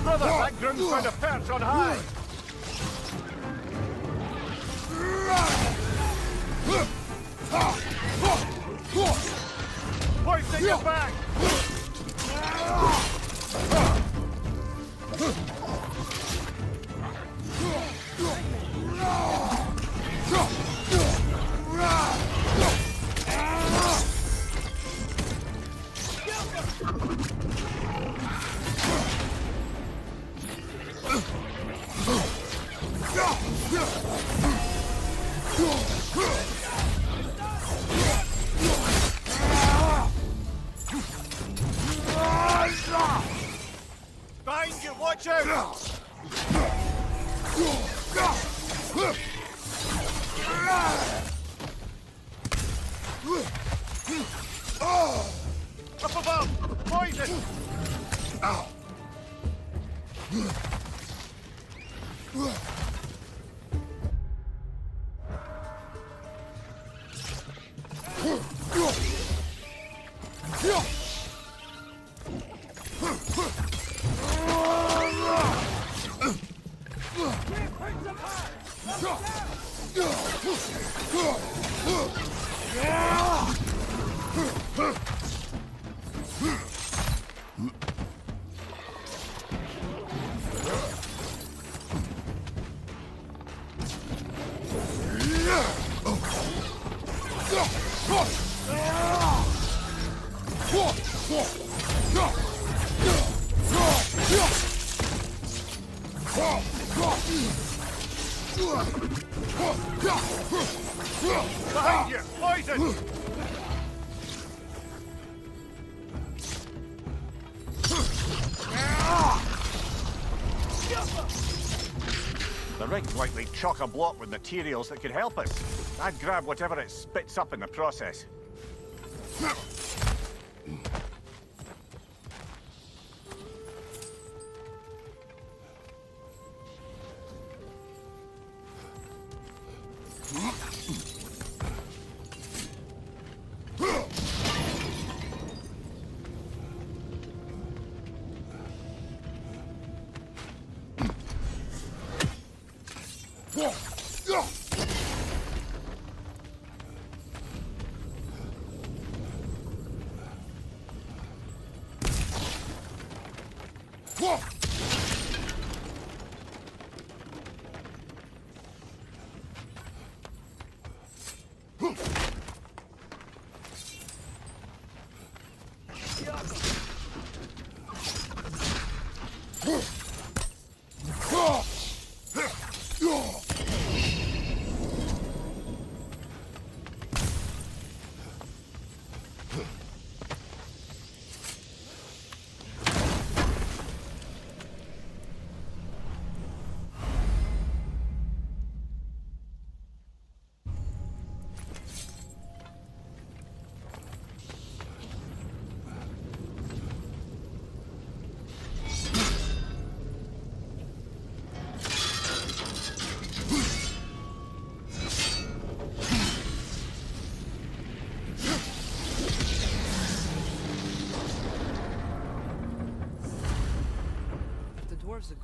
Brother, that groom's found a perch on high! Hoisting it back! Behind you, watch out! Up above! Poison! Behind you! Poison! The rig's likely chock-a-block with materials that could help us. I'd grab whatever it spits up in the process.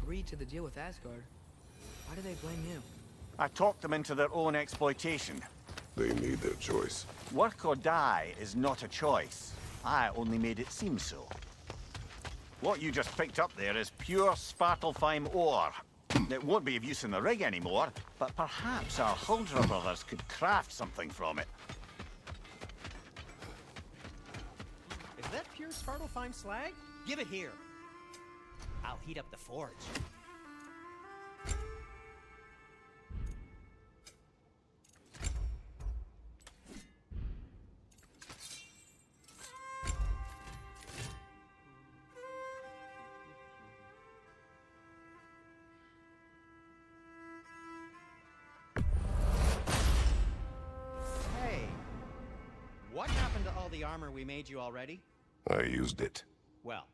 Agreed to the deal with Asgard. Why do they blame you? I talked them into their own exploitation. They made their choice. Work or die is not a choice. I only made it seem so. What you just picked up there is pure Svartalfheim ore. It won't be of use in the rig anymore, but perhaps our Huldra brothers could craft something from it. Is that pure Svartalfheim slag? Give it here. I'll heat up the forge. Hey, what happened to all the armor we made you already? I used it. Well,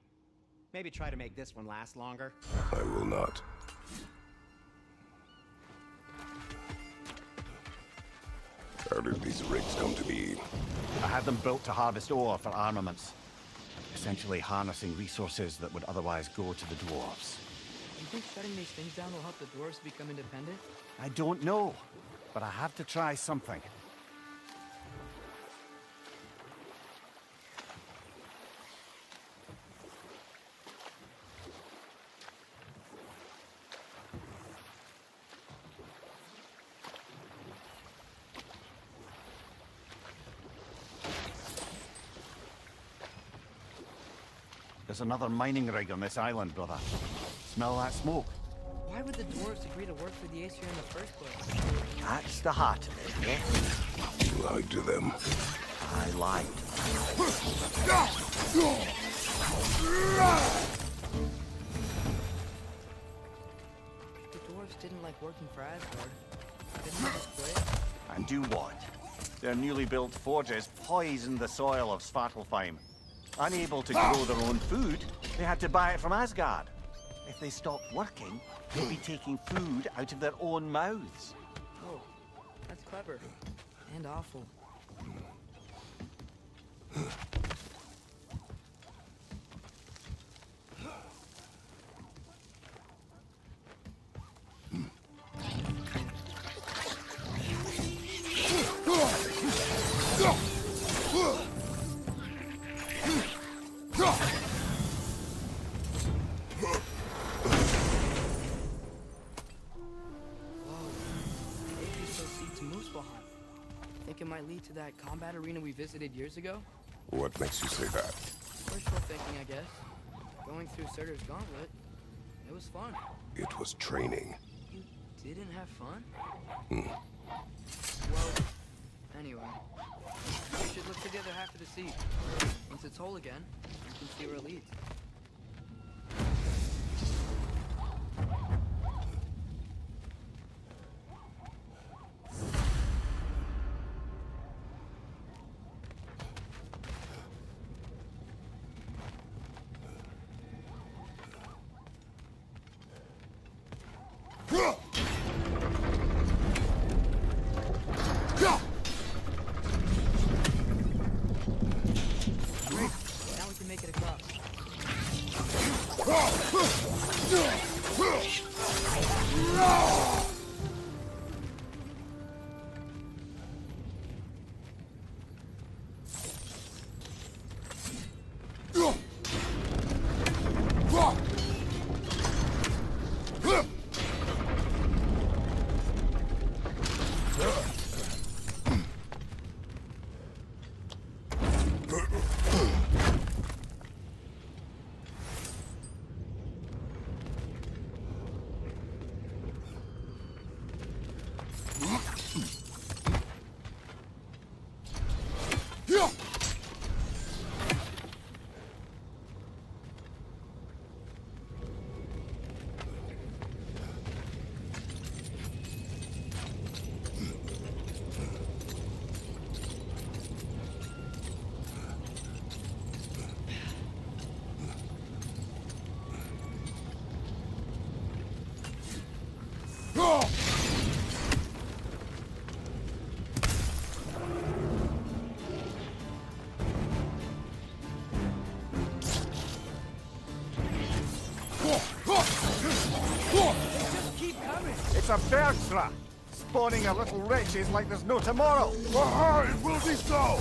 maybe try to make this one last longer. I will not. How did these rigs come to be? I had them built to harvest ore for armaments. Essentially harnessing resources that would otherwise go to the dwarves. You think shutting these things down will help the dwarves become independent? I don't know, but I have to try something. There's another mining rig on this island, brother. Smell that smoke? Why would the dwarves agree to work for the Aesir in the first place? That's the heart of it, yeah? You lied to them. I lied. The dwarves didn't like working for Asgard. Didn't they just quit? And do what? Their newly built forges poisoned the soil of Svartalfheim. Unable to grow their own food, they had to buy it from Asgard. If they stopped working, they'd be taking food out of their own mouths. Oh, that's clever. And awful. Think it might lead to that combat arena we visited years ago? What makes you say that? Wishful thinking, I guess. Going through Surtur's gauntlet, it was fun. It was training. You didn't have fun? Hmm. Well, anyway. We should look for the other half of the sea. Once it's whole again, you can see where it leads. It's a Bergsra, spawning a little wretches like there's no tomorrow. For her, it will be so!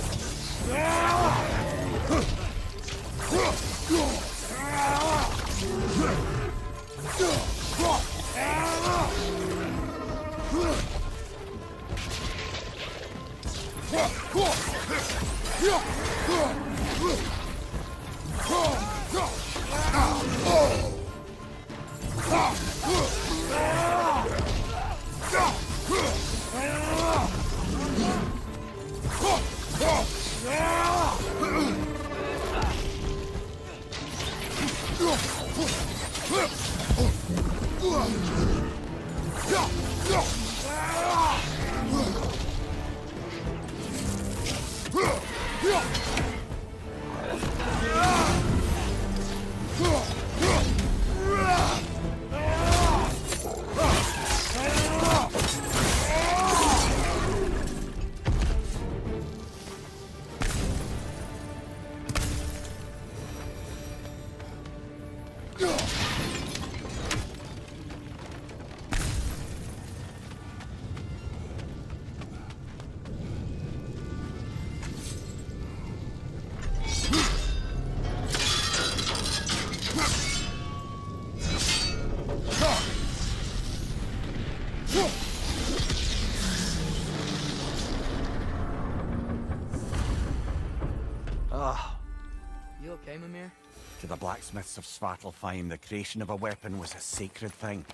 You okay, Mimir? To the blacksmiths of Svartalfheim, the creation of a weapon was a sacred thing.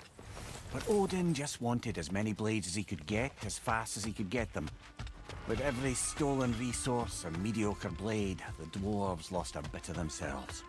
But Odin just wanted as many blades as he could get, as fast as he could get them. With every stolen resource and mediocre blade, the dwarves lost a bit of themselves.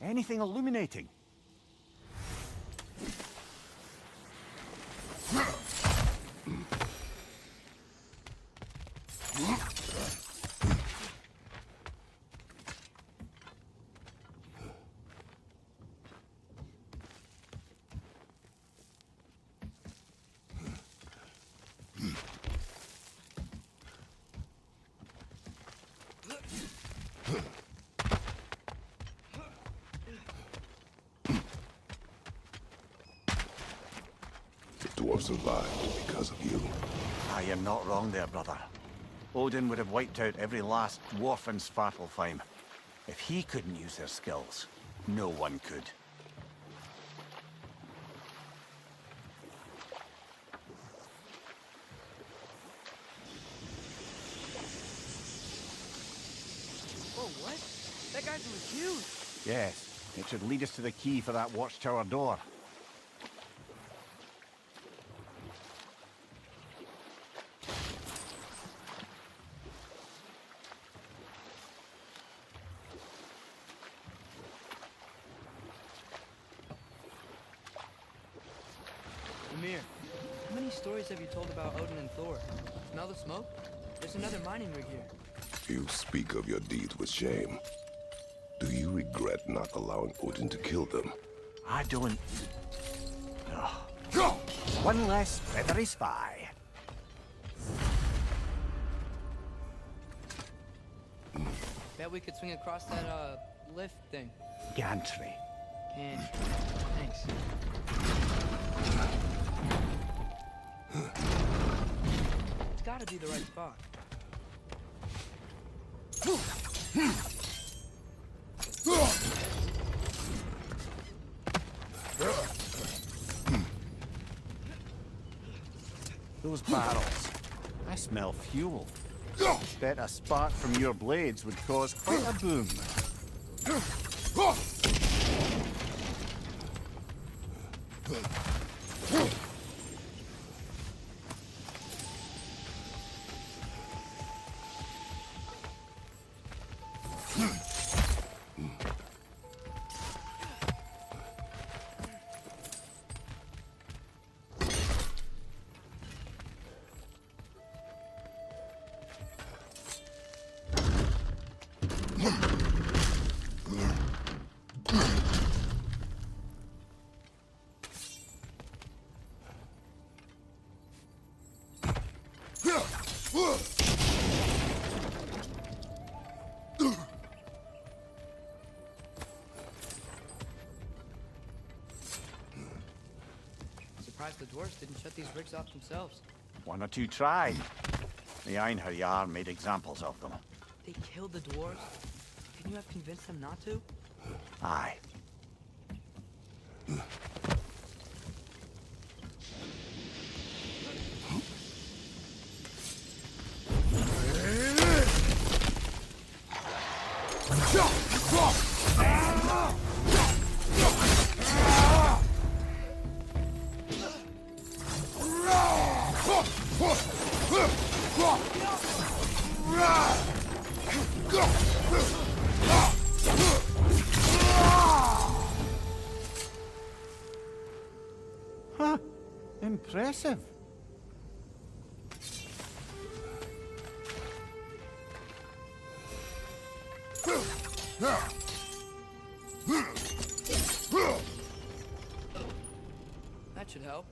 Anything illuminating? Dwarves survived because of you. Ah, you're not wrong there, brother. Odin would have wiped out every last dwarf in Svartalfheim. If he couldn't use their skills, no one could. Whoa, what? That guy's was huge. Yes, it should lead us to the key for that watchtower door. Mimir, How many stories have you told about Odin and Thor? Smell the smoke? There's another mining rig here. You speak of your deeds with shame. Do you regret not allowing Odin to kill them? I don't... No. Go! One less feathery spy. Bet we could swing across that, lift thing. Gantry. Can't. Thanks. It's gotta be the right spot. Those barrels. I smell fuel. Bet a spark from your blades would cause quite a boom. Surprised the dwarves didn't shut these rigs off themselves. One or two tried. The Einherjar made examples of them. They killed the dwarves? Couldn't you have convinced them not to? Aye. Huh. Impressive. That should help.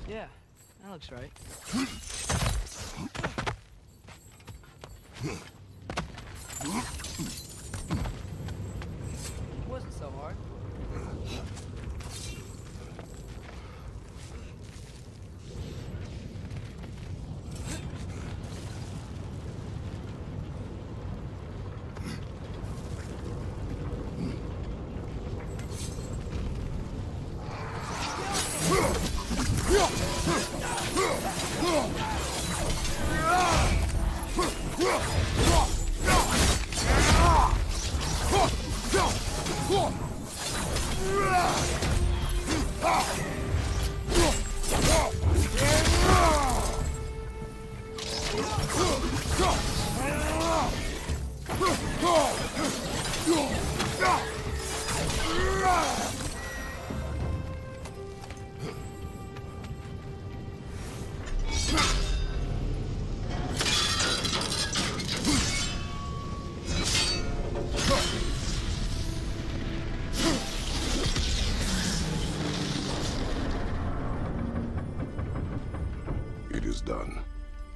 Yeah, that looks right. It wasn't so hard.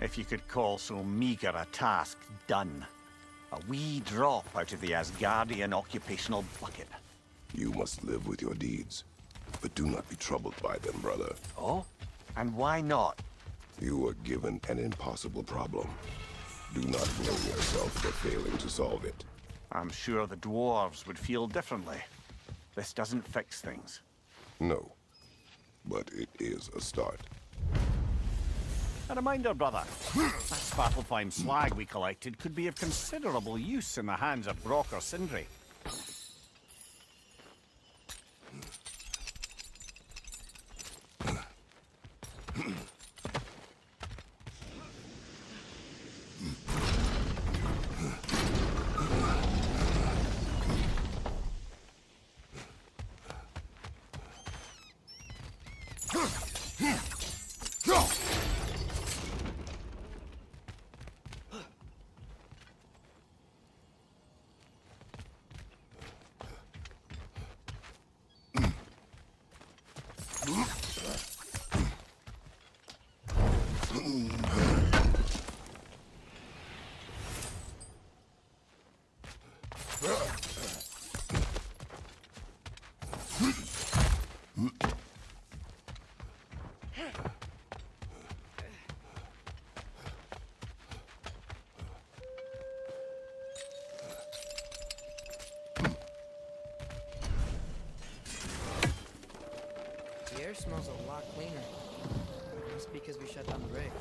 If you could call so meager a task done. A wee drop out of the Asgardian occupational bucket. You must live with your deeds, but do not be troubled by them, brother. Oh? And why not? You were given an impossible problem. Do not blame yourself for failing to solve it. I'm sure the dwarves would feel differently. This doesn't fix things. No, but it is a start. A reminder, brother. That Svartalfheim slag we collected could be of considerable use in the hands of Brock or Sindri. The air smells a lot cleaner. Must be because we shut down the rig.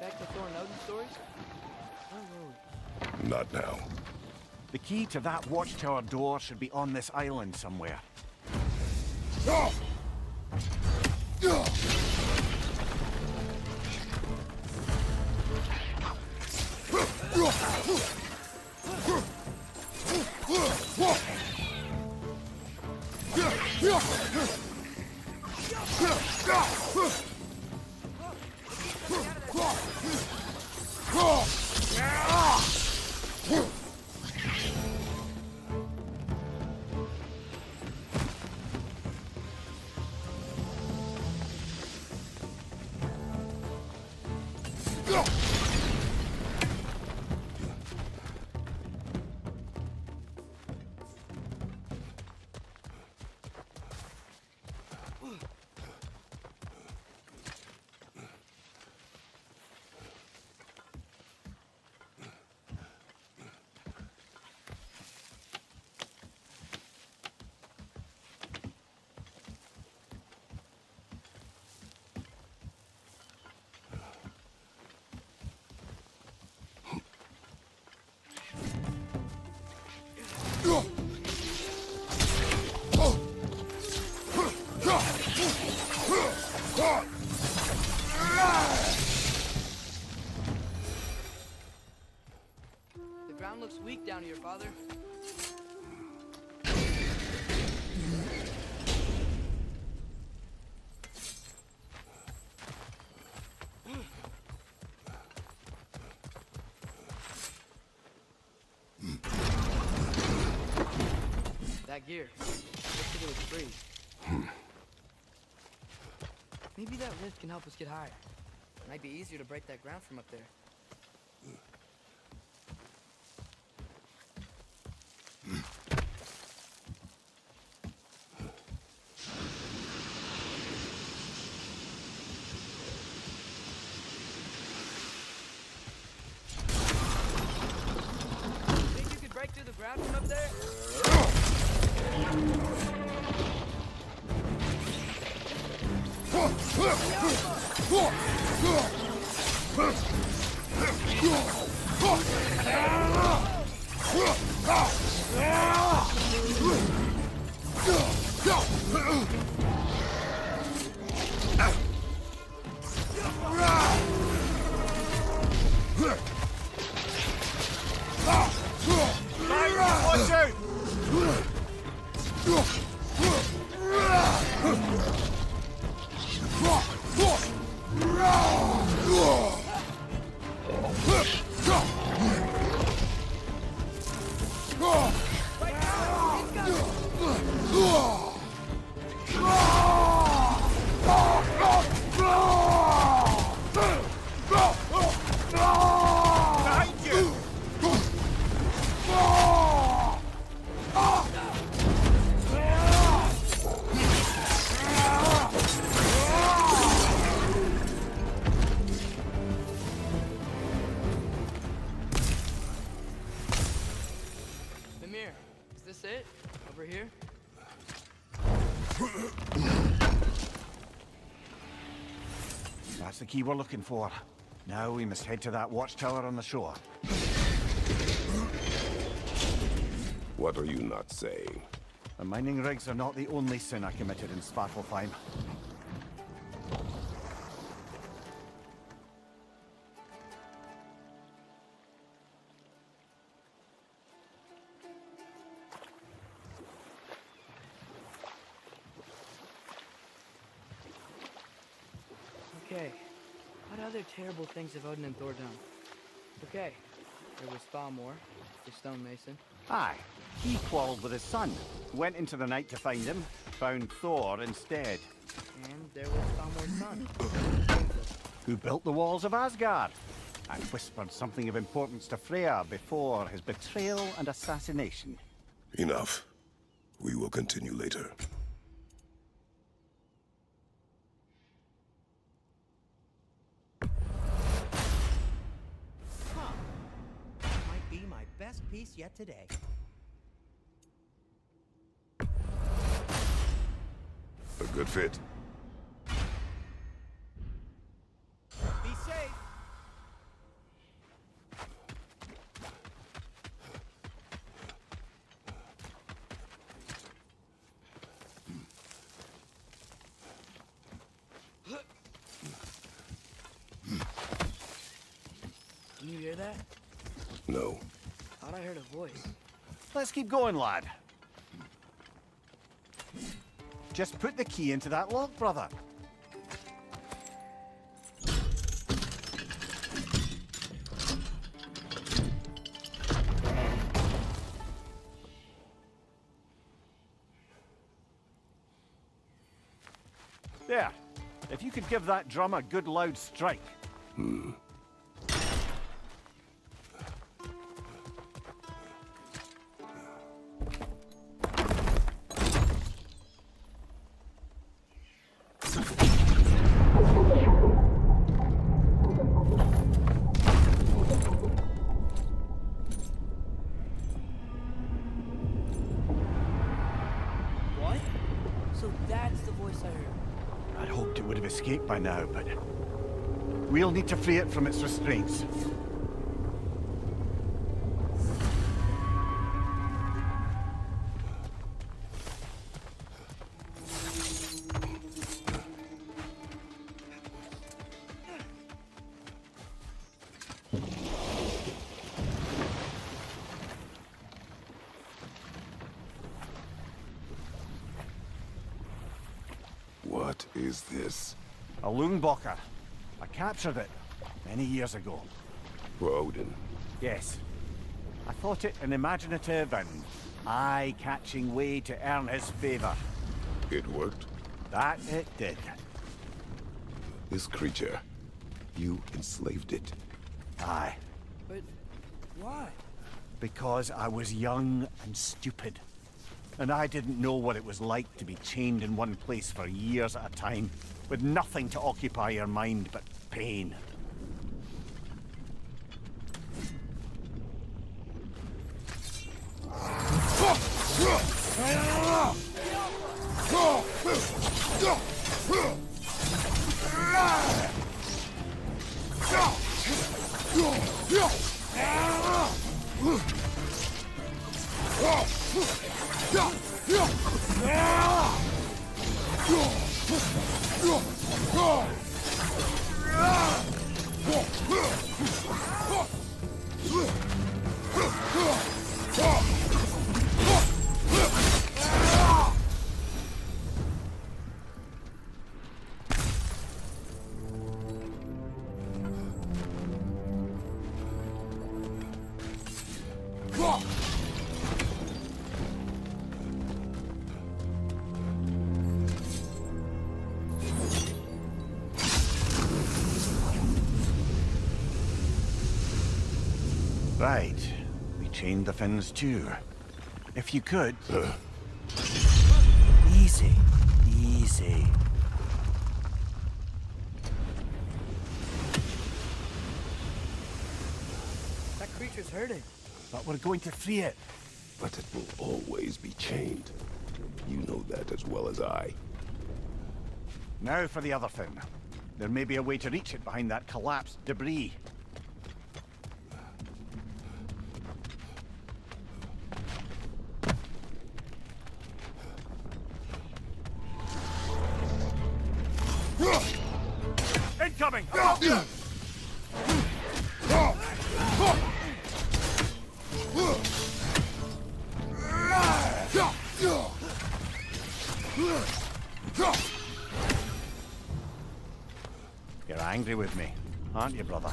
Back to Thor and Odin stories? Where were we? Not now. The key to that watchtower door should be on this island somewhere. The ground looks weak down here, Father. That gear. Looks like it was free. Maybe that lift can help us get higher. Might be easier to break that ground from up there. Think you could break through the ground from up there? Watch out! Mimir, is this it? Over here? That's the key we're looking for. Now we must head to that watchtower on the shore. What are you not saying? The mining rigs are not the only sin I committed in Svartalfheim. Okay, what other terrible things have Odin and Thor done? Okay, there was Thalmor, the stonemason. Aye, he quarreled with his son, went into the night to find him, found Thor instead. And there was Thalmor's son. Who built the walls of Asgard, and whispered something of importance to Freya before his betrayal and assassination. Enough. We will continue later. Might be my best piece yet today. A good fit. Be safe! Can you hear that? No. Thought I heard a voice. Let's keep going, lad. Just put the key into that lock, brother. There. If you could give that drum a good loud strike. What? So that's the voice I heard. I'd hoped it would have escaped by now, but we'll need to free it from its restraints. What is this? A Lungbocker. I captured it many years ago. For Odin. Yes. I thought it an imaginative and eye-catching way to earn his favor. It worked? That it did. This creature, you enslaved it. Aye. But why? Because I was young and stupid. And I didn't know what it was like to be chained in one place for years at a time, with nothing to occupy your mind but pain. right. We chained the fins too. If you could... Easy. Easy. That creature's hurting. But we're going to free it. But it will always be chained. You know that as well as I. Now for the other fin. There may be a way to reach it behind that collapsed debris. Incoming! You're angry with me, aren't you, brother?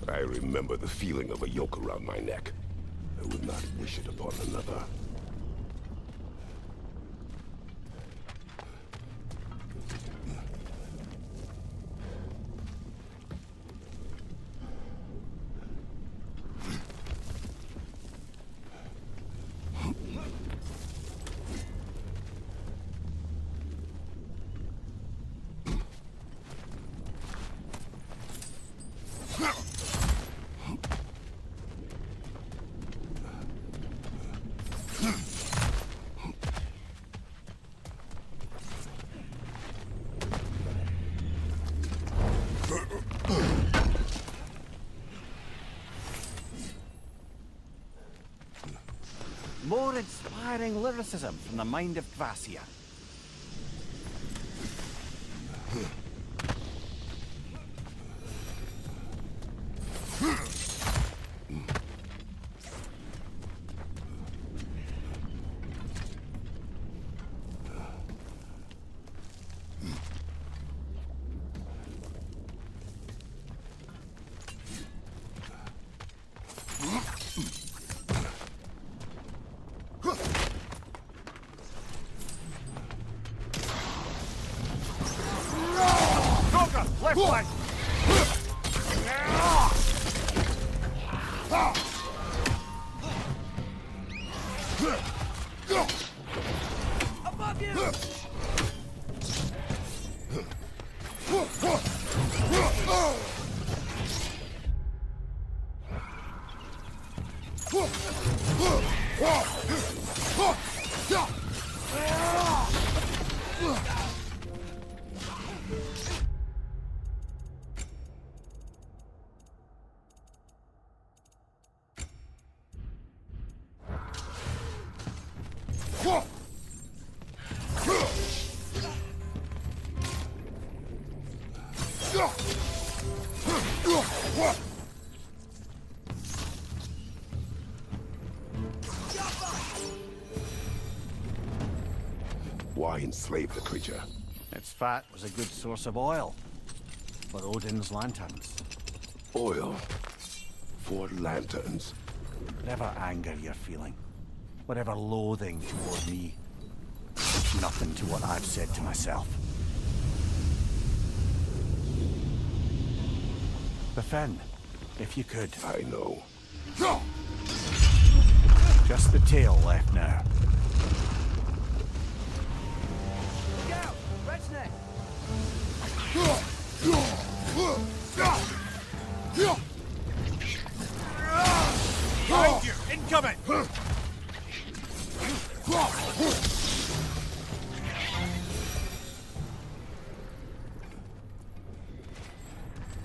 I remember the feeling of a yoke around my neck. I would not wish it upon another. More inspiring lyricism from the mind of Gracia. Left flank! Above you! Why enslave the creature? Its fat was a good source of oil for Odin's lanterns. Oil for lanterns. Whatever anger you're feeling, whatever loathing toward me, it's nothing to what I've said to myself. The fin, if you could. I know. Just the tail left now. Look out! Redgear! Behind you! Incoming!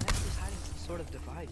Next is hiding some sort of device.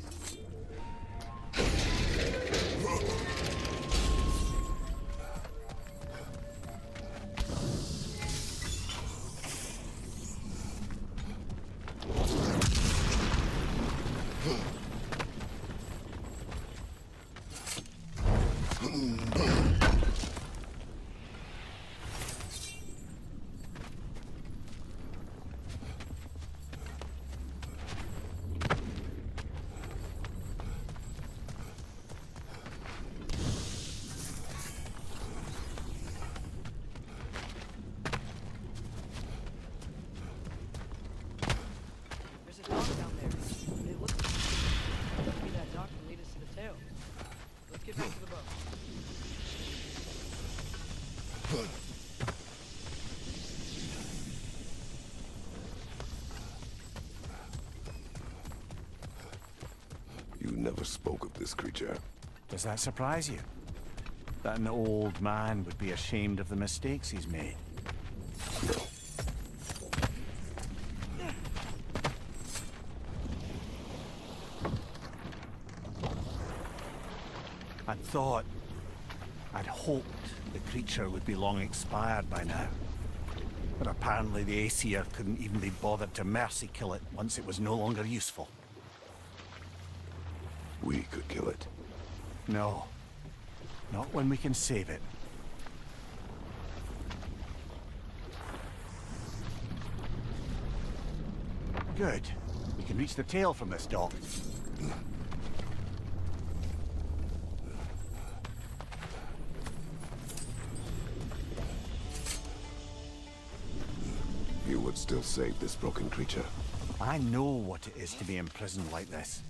You never spoke of this creature. Does that surprise you? That an old man would be ashamed of the mistakes he's made? No. I'd hoped the creature would be long expired by now. But apparently the Aesir couldn't even be bothered to mercy kill it once it was no longer useful. We could kill it. No. Not when we can save it. Good. We can reach the tail from this dock. You would still save this broken creature. I know what it is to be imprisoned like this.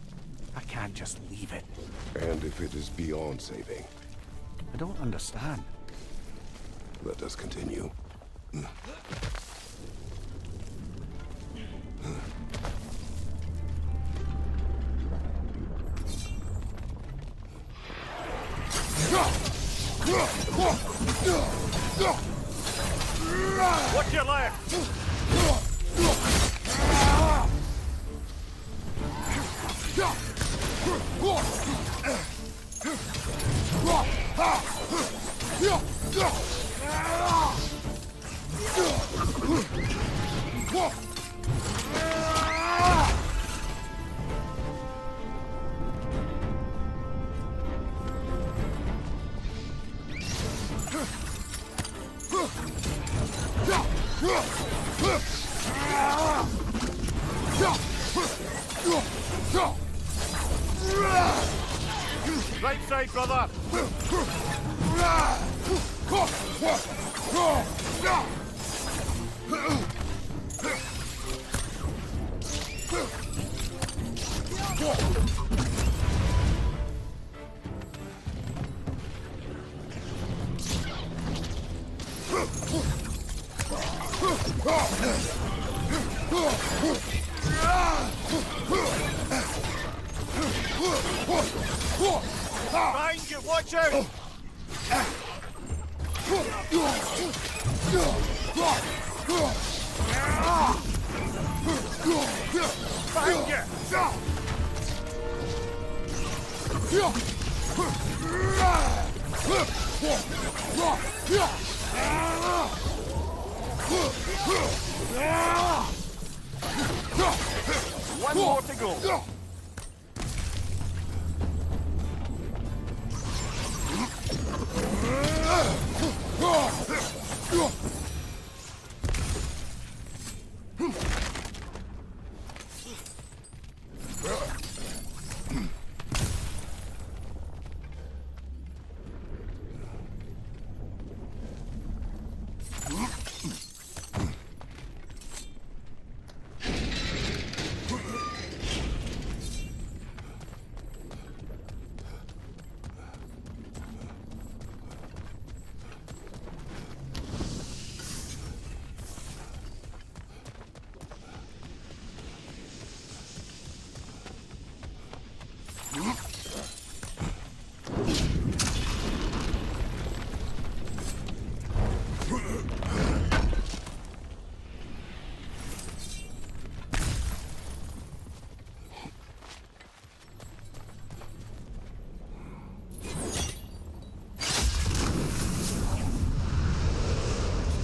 I can't just leave it. And if it is beyond saving? I don't understand. Let us continue. Watch your left! Right side, brother! Behind you, watch out! Behind you! One more to go.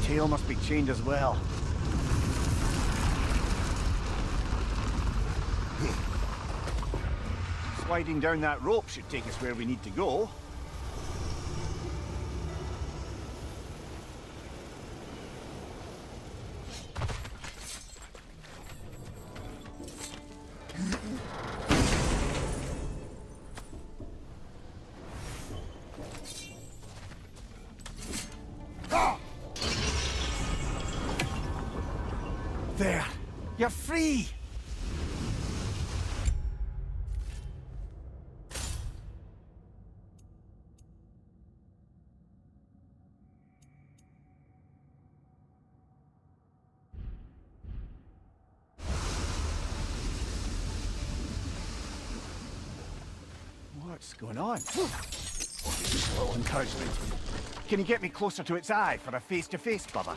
Tail must be chained as well. Sliding down that rope should take us where we need to go. There! You're free! What's going on? Just a little encouragement. Can you get me closer to its eye for a face-to-face, brother?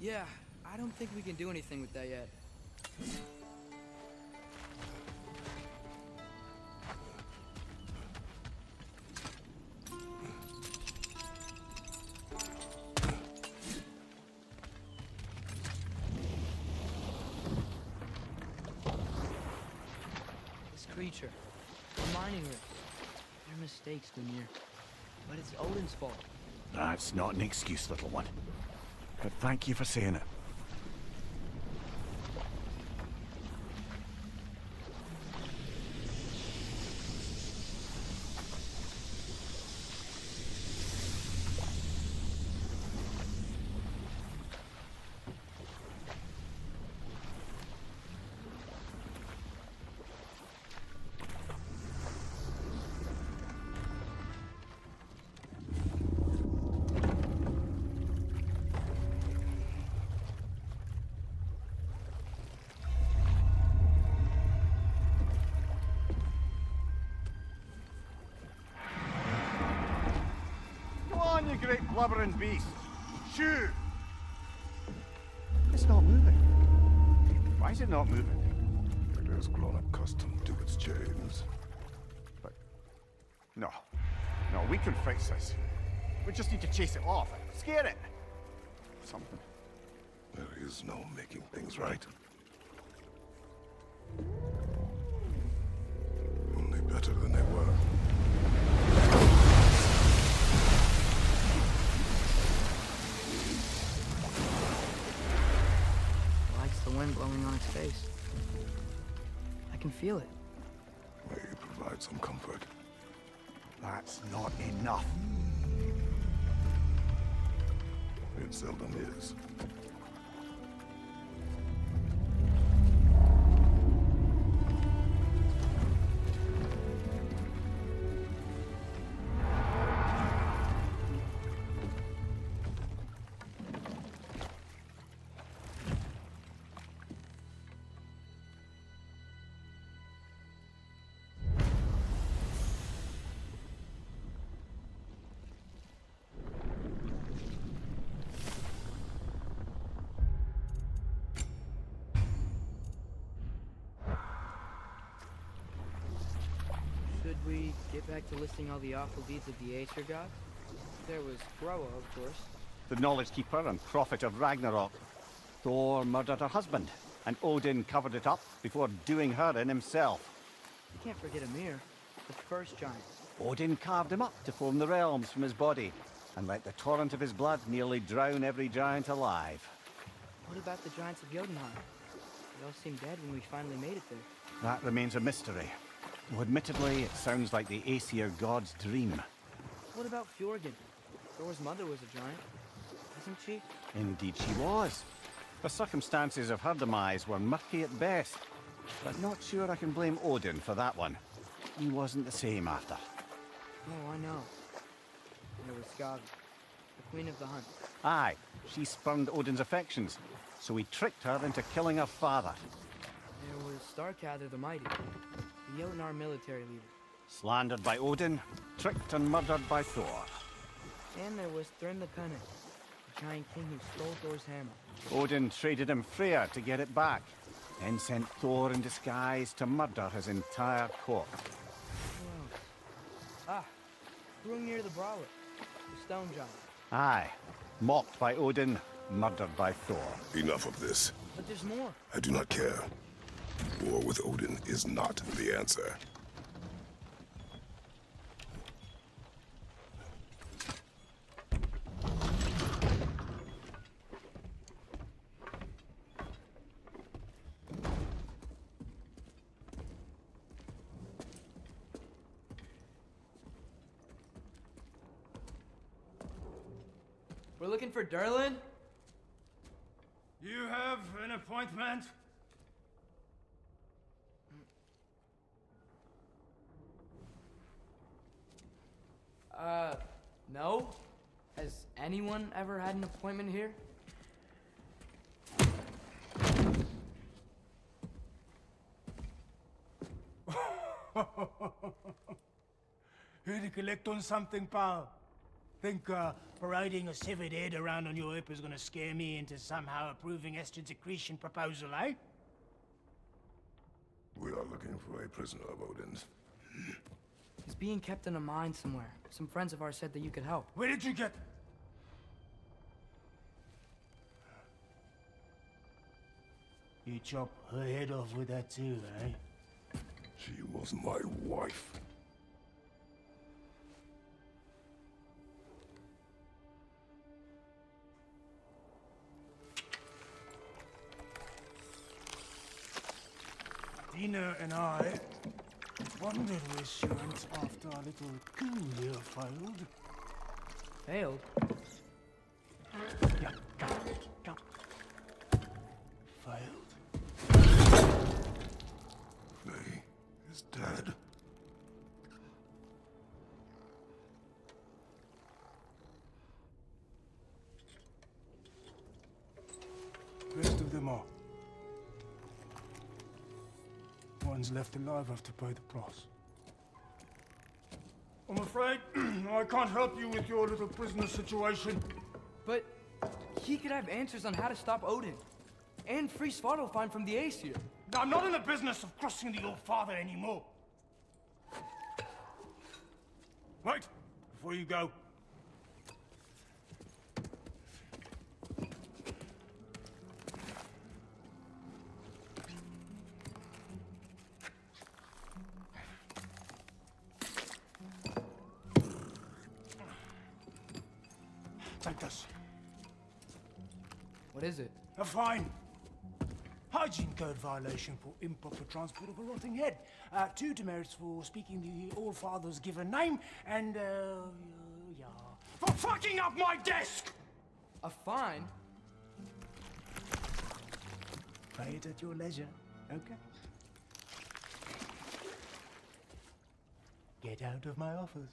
Yeah, I don't think we can do anything with that yet. This creature, the mining rig, their mistakes, Gunir. But it's Odin's fault. That's not an excuse, little one. But thank you for saying it. You great blubbering beast. Shoo! It's not moving. Why is it not moving? It has grown accustomed to its chains. But... No. No, we can fix this. We just need to chase it off. Scare it. Something. There is no making things right. Only better than they were. The wind blowing on its face. I can feel it. May you provide some comfort. That's not enough. It seldom is. Should we get back to listing all the awful deeds of the Aesir gods? There was Groa, of course. The Knowledge Keeper and Prophet of Ragnarok. Thor murdered her husband, and Odin covered it up before doing her in himself. You can't forget Ymir, the first giant. Odin carved him up to form the realms from his body, and let the torrent of his blood nearly drown every giant alive. What about the giants of Jotunheim? They all seemed dead when we finally made it there. That remains a mystery. Though admittedly, it sounds like the Aesir god's dream. What about Fjorgyn? Thor's mother was a giant, wasn't she? Indeed she was. The circumstances of her demise were murky at best, but not sure I can blame Odin for that one. He wasn't the same after. Oh, I know. There was Skadi, the queen of the hunt. Aye, she spurned Odin's affections, so he tricked her into killing her father. There was Starkadr the Mighty, the Jotnar military leader. Slandered by Odin, tricked and murdered by Thor. And there was Thrym the Cunning, the giant king who stole Thor's hammer. Odin traded him Freya to get it back, then sent Thor in disguise to murder his entire court. Who else? Ah, Hrungnir the Brawler, the stone giant. Aye, mocked by Odin, murdered by Thor. Enough of this. But there's more. I do not care. War with Odin is not the answer. We're looking for Durlin? You have an appointment? No? Has anyone ever had an appointment here? Here to collect on something, pal? Think parading a severed head around on your hip is gonna scare me into somehow approving Estrid's accretion proposal, eh? We are looking for a prisoner of Odin's. He's being kept in a mine somewhere. Some friends of ours said that you could help. Where did you get... You chop her head off with that too, eh? She was my wife. Dina and I wondered where she went after our little coup here failed. Failed? Yeah, jump. Failed. Faye is dead. Rest of them are. One's left alive have to pay the price. I'm afraid I can't help you with your little prisoner situation. But he could have answers on how to stop Odin. And free Svartalfheim from the Aesir. I'm not in the business of crossing the old father anymore. Wait, before you go. Take this. What is it? A fine. Hygiene code violation for improper transport of a rotting head. 2 demerits for speaking the All-Father's given name, and, yeah. For fucking up my desk! A fine? Pay it at your leisure, okay? Get out of my office.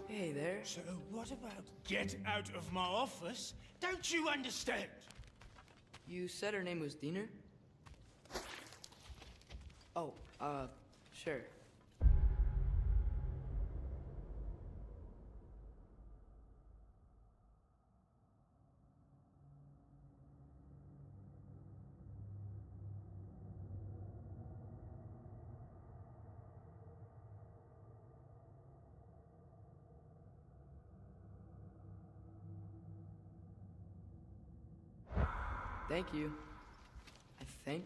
Hey there. So what about get out of my office? Don't you understand? You said her name was Diener? Oh, sure. Thank you. I think.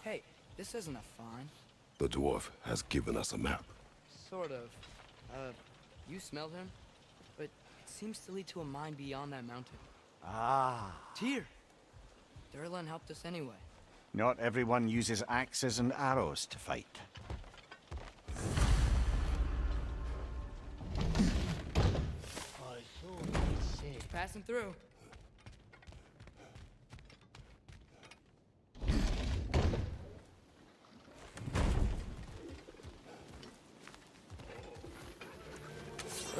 Hey, this isn't a fine. The dwarf has given us a map. Sort of. You smelled him? But it seems to lead to a mine beyond that mountain. Ah. Tyr! Durlan helped us anyway. Not everyone uses axes and arrows to fight. I thought he said... Passing through.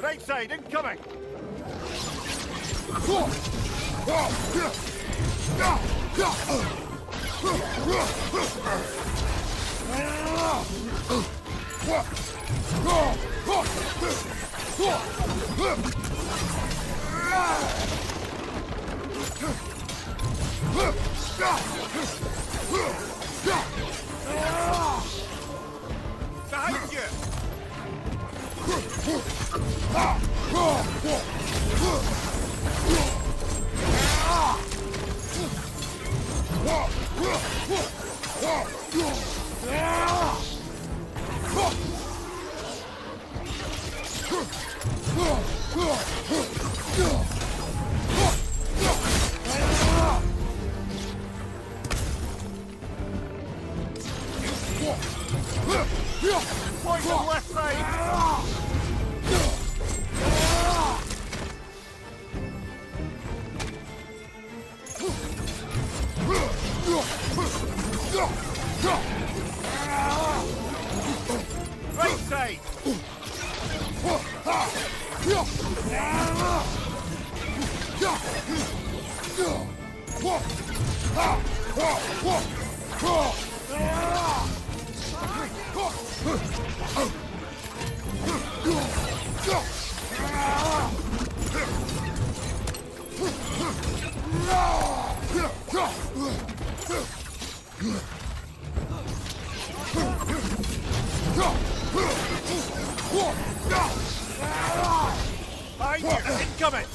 Right side, incoming! Behind you! Point on left side! Right side! Behind you! Incoming!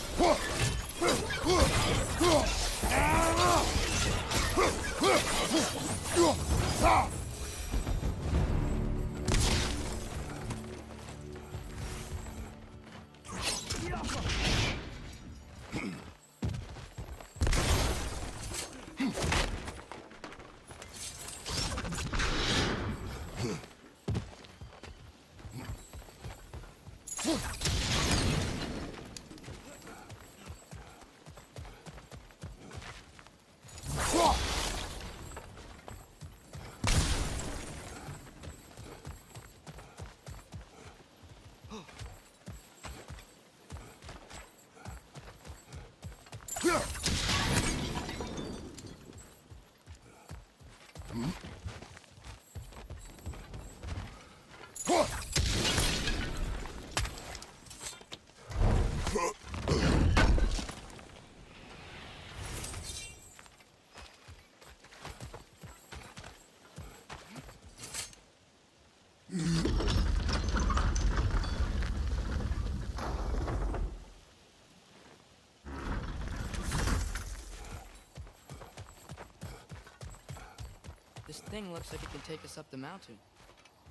This thing looks like it can take us up the mountain.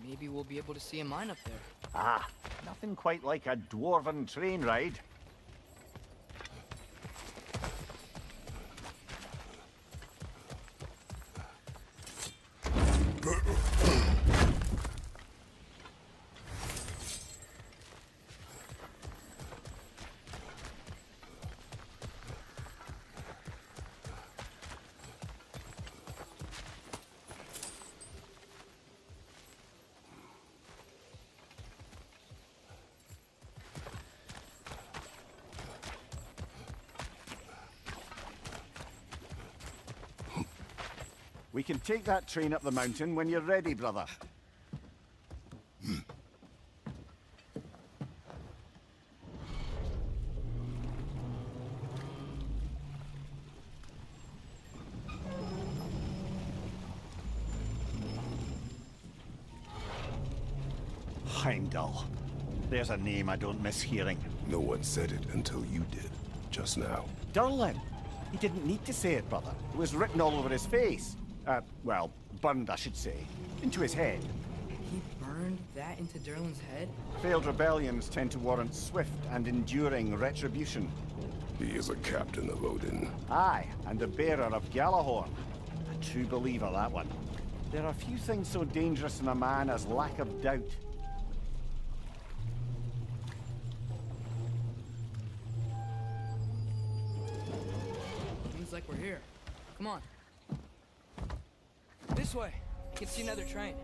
Maybe we'll be able to see a mine up there. Ah, nothing quite like a dwarven train ride. We can take that train up the mountain when you're ready, brother. Heimdall. There's a name I don't miss hearing. No one said it until you did, just now. Durlin. He didn't need to say it, brother. It was written all over his face. Well, burned, I should say. Into his head. He burned that into Durlin's head? Failed rebellions tend to warrant swift and enduring retribution. He is a captain of Odin. Aye, and a bearer of Gjallarhorn. A true believer, that one. There are few things so dangerous in a man as lack of doubt. Seems like we're here. Come on. This way. You can see another train.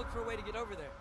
look for a way to get over there.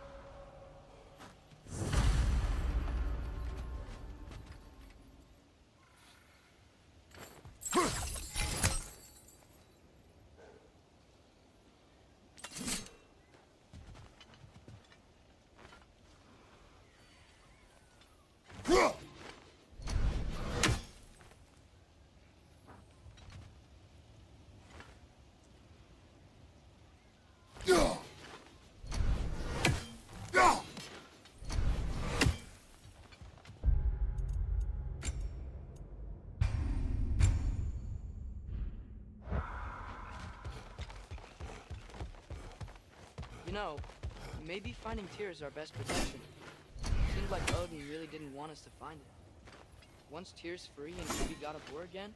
You know, maybe finding Tyr is our best protection. Seems like Odin really didn't want us to find it. Once Tyr's free and can be God of War again,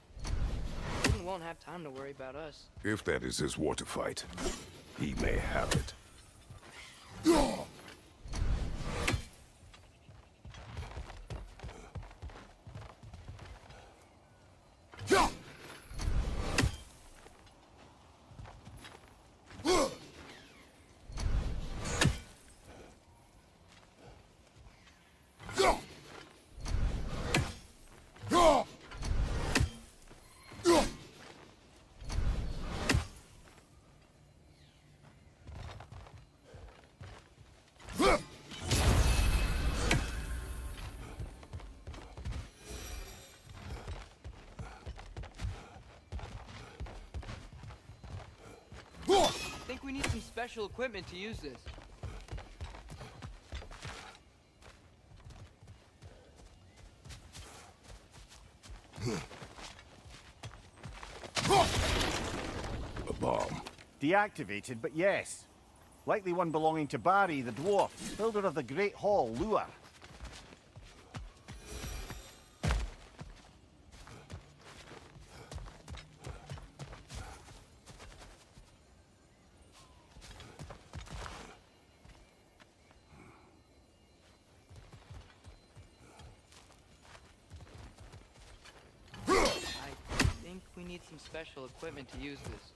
Odin won't have time to worry about us. If that is his war to fight, he may have it. I think we need some special equipment to use this. A bomb. Deactivated, but yes. Likely one belonging to Barry, the dwarf, builder of the Great Hall, Lure. I think we need some special equipment to use this.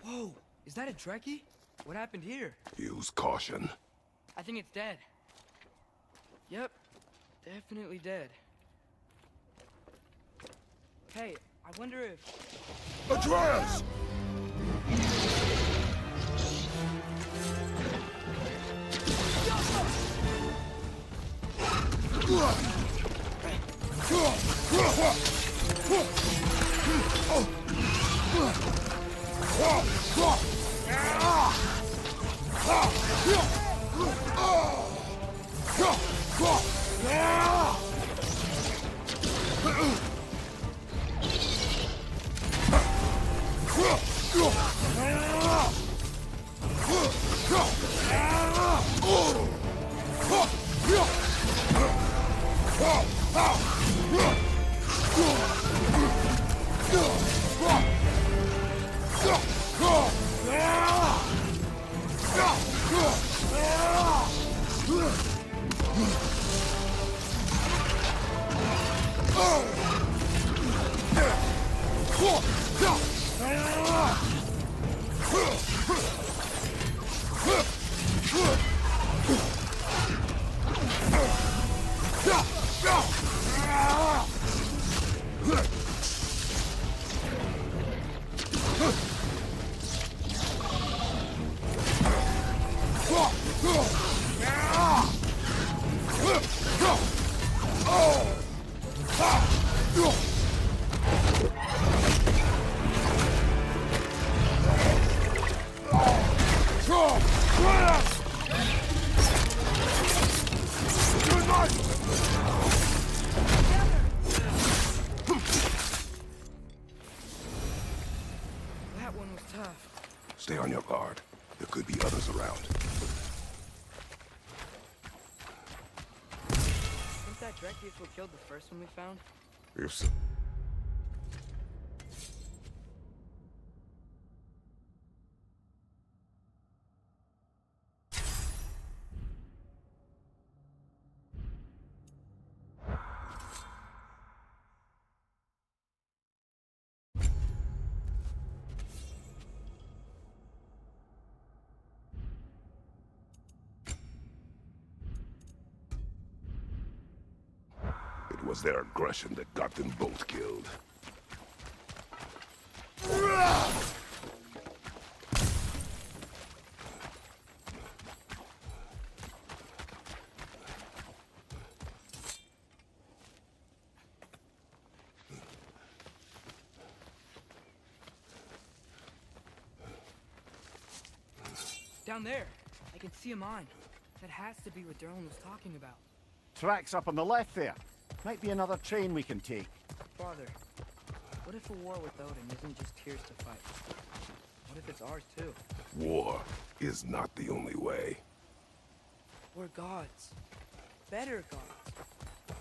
Whoa! Is that a Trekkie? What happened here? Use caution. I think it's dead. Yep, definitely dead. Hey, I wonder if... Atreus! That one was tough. Stay on your guard. There could be others around. Think that Drek vehicle killed the first one we found? If so... was their aggression that got them both killed. Down there, I can see a mine. That has to be what Derlin was talking about. Tracks up on the left there. Might be another train we can take. Father, what if a war with Odin isn't just Tyr's to fight? What if it's ours too? War is not the only way. We're gods. Better gods.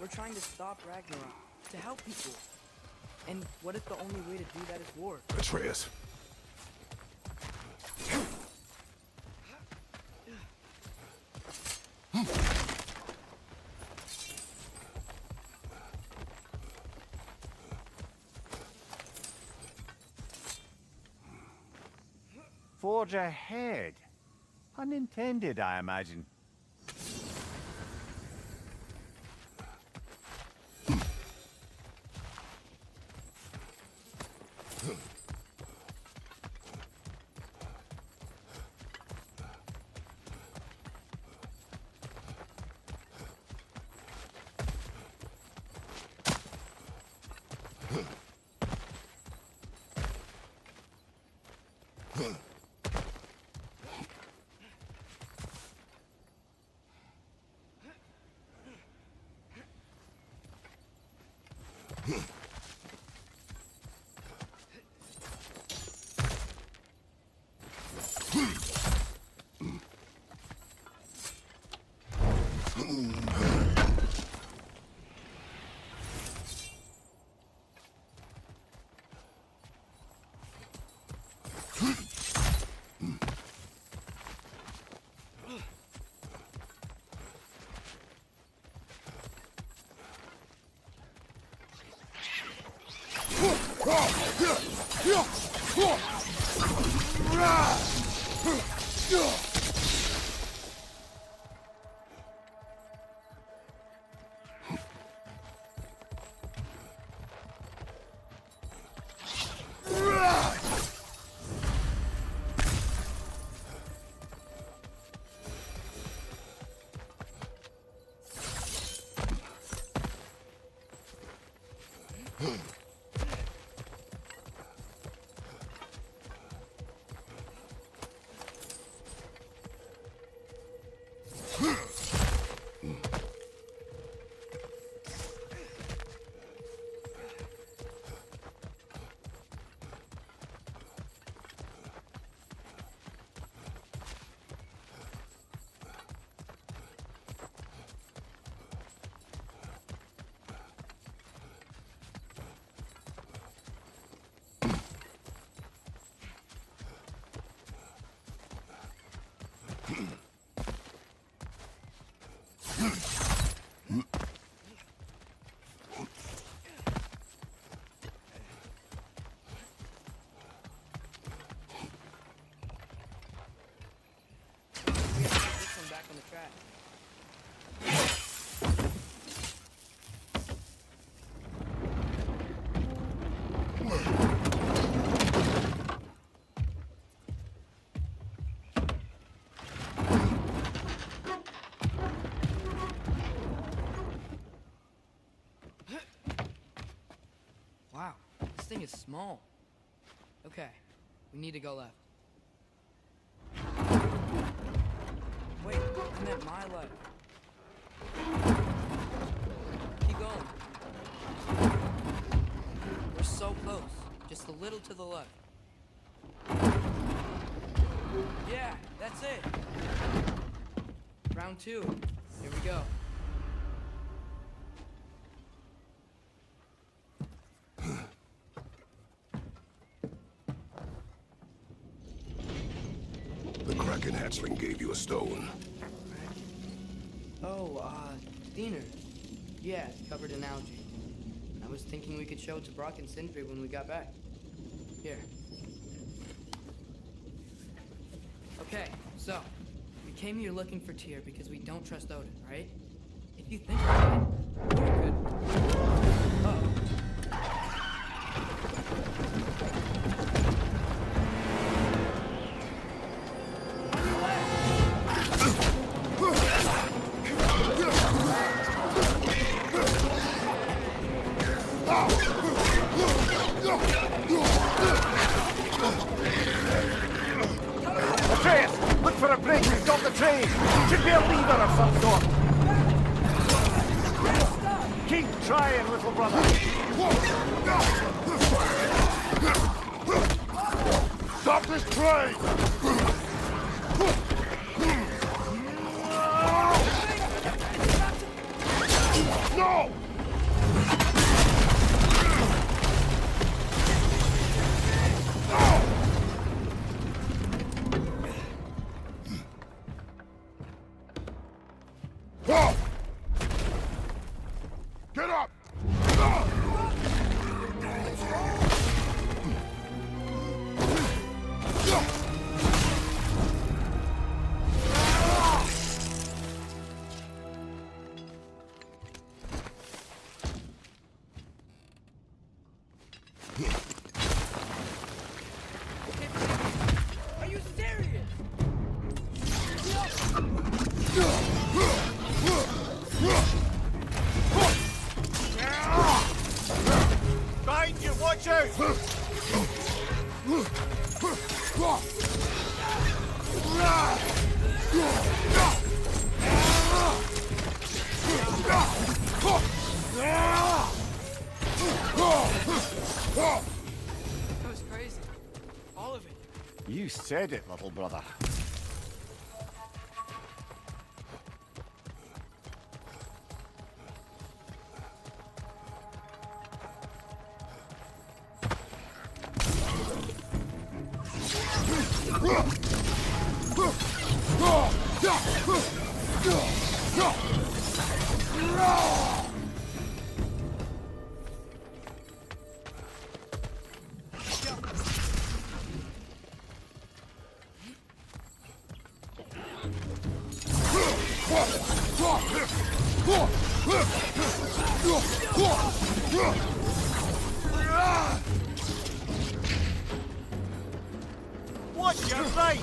We're trying to stop Ragnarok, to help people. And what if the only way to do that is war? Atreus. Forge ahead. Unintended, I imagine. Wow, this thing is small. Okay, we need to go left. Wait, I meant my left. Keep going. We're so close. Just a little to the left. Yeah, that's it. Round 2. Here we go. The Kraken hatchling gave you a stone. Oh, Diener. Yeah, covered in algae. I was thinking we could show it to Brock and Sindri when we got back. Here. Okay, so, we came here looking for Tyr because we don't trust Odin, right? If you think about it, we're good. Atreus, look for a break to stop the train. Should be a lever of some sort. Keep trying, little brother. Stop this train! No! Get up! Are you serious? Behind you, watch out! That was crazy. All of it. You said it, little brother. Watch your right!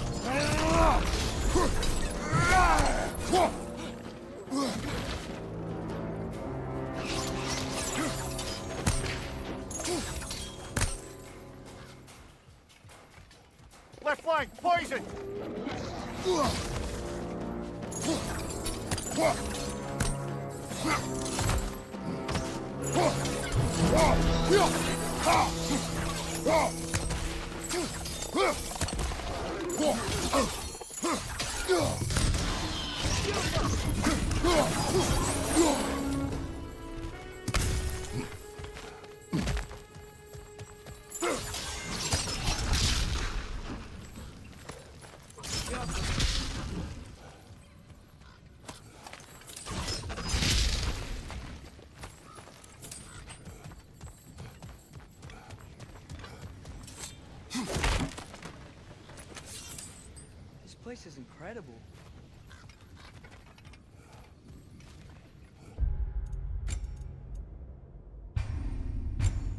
Left flank, poison! This place is incredible.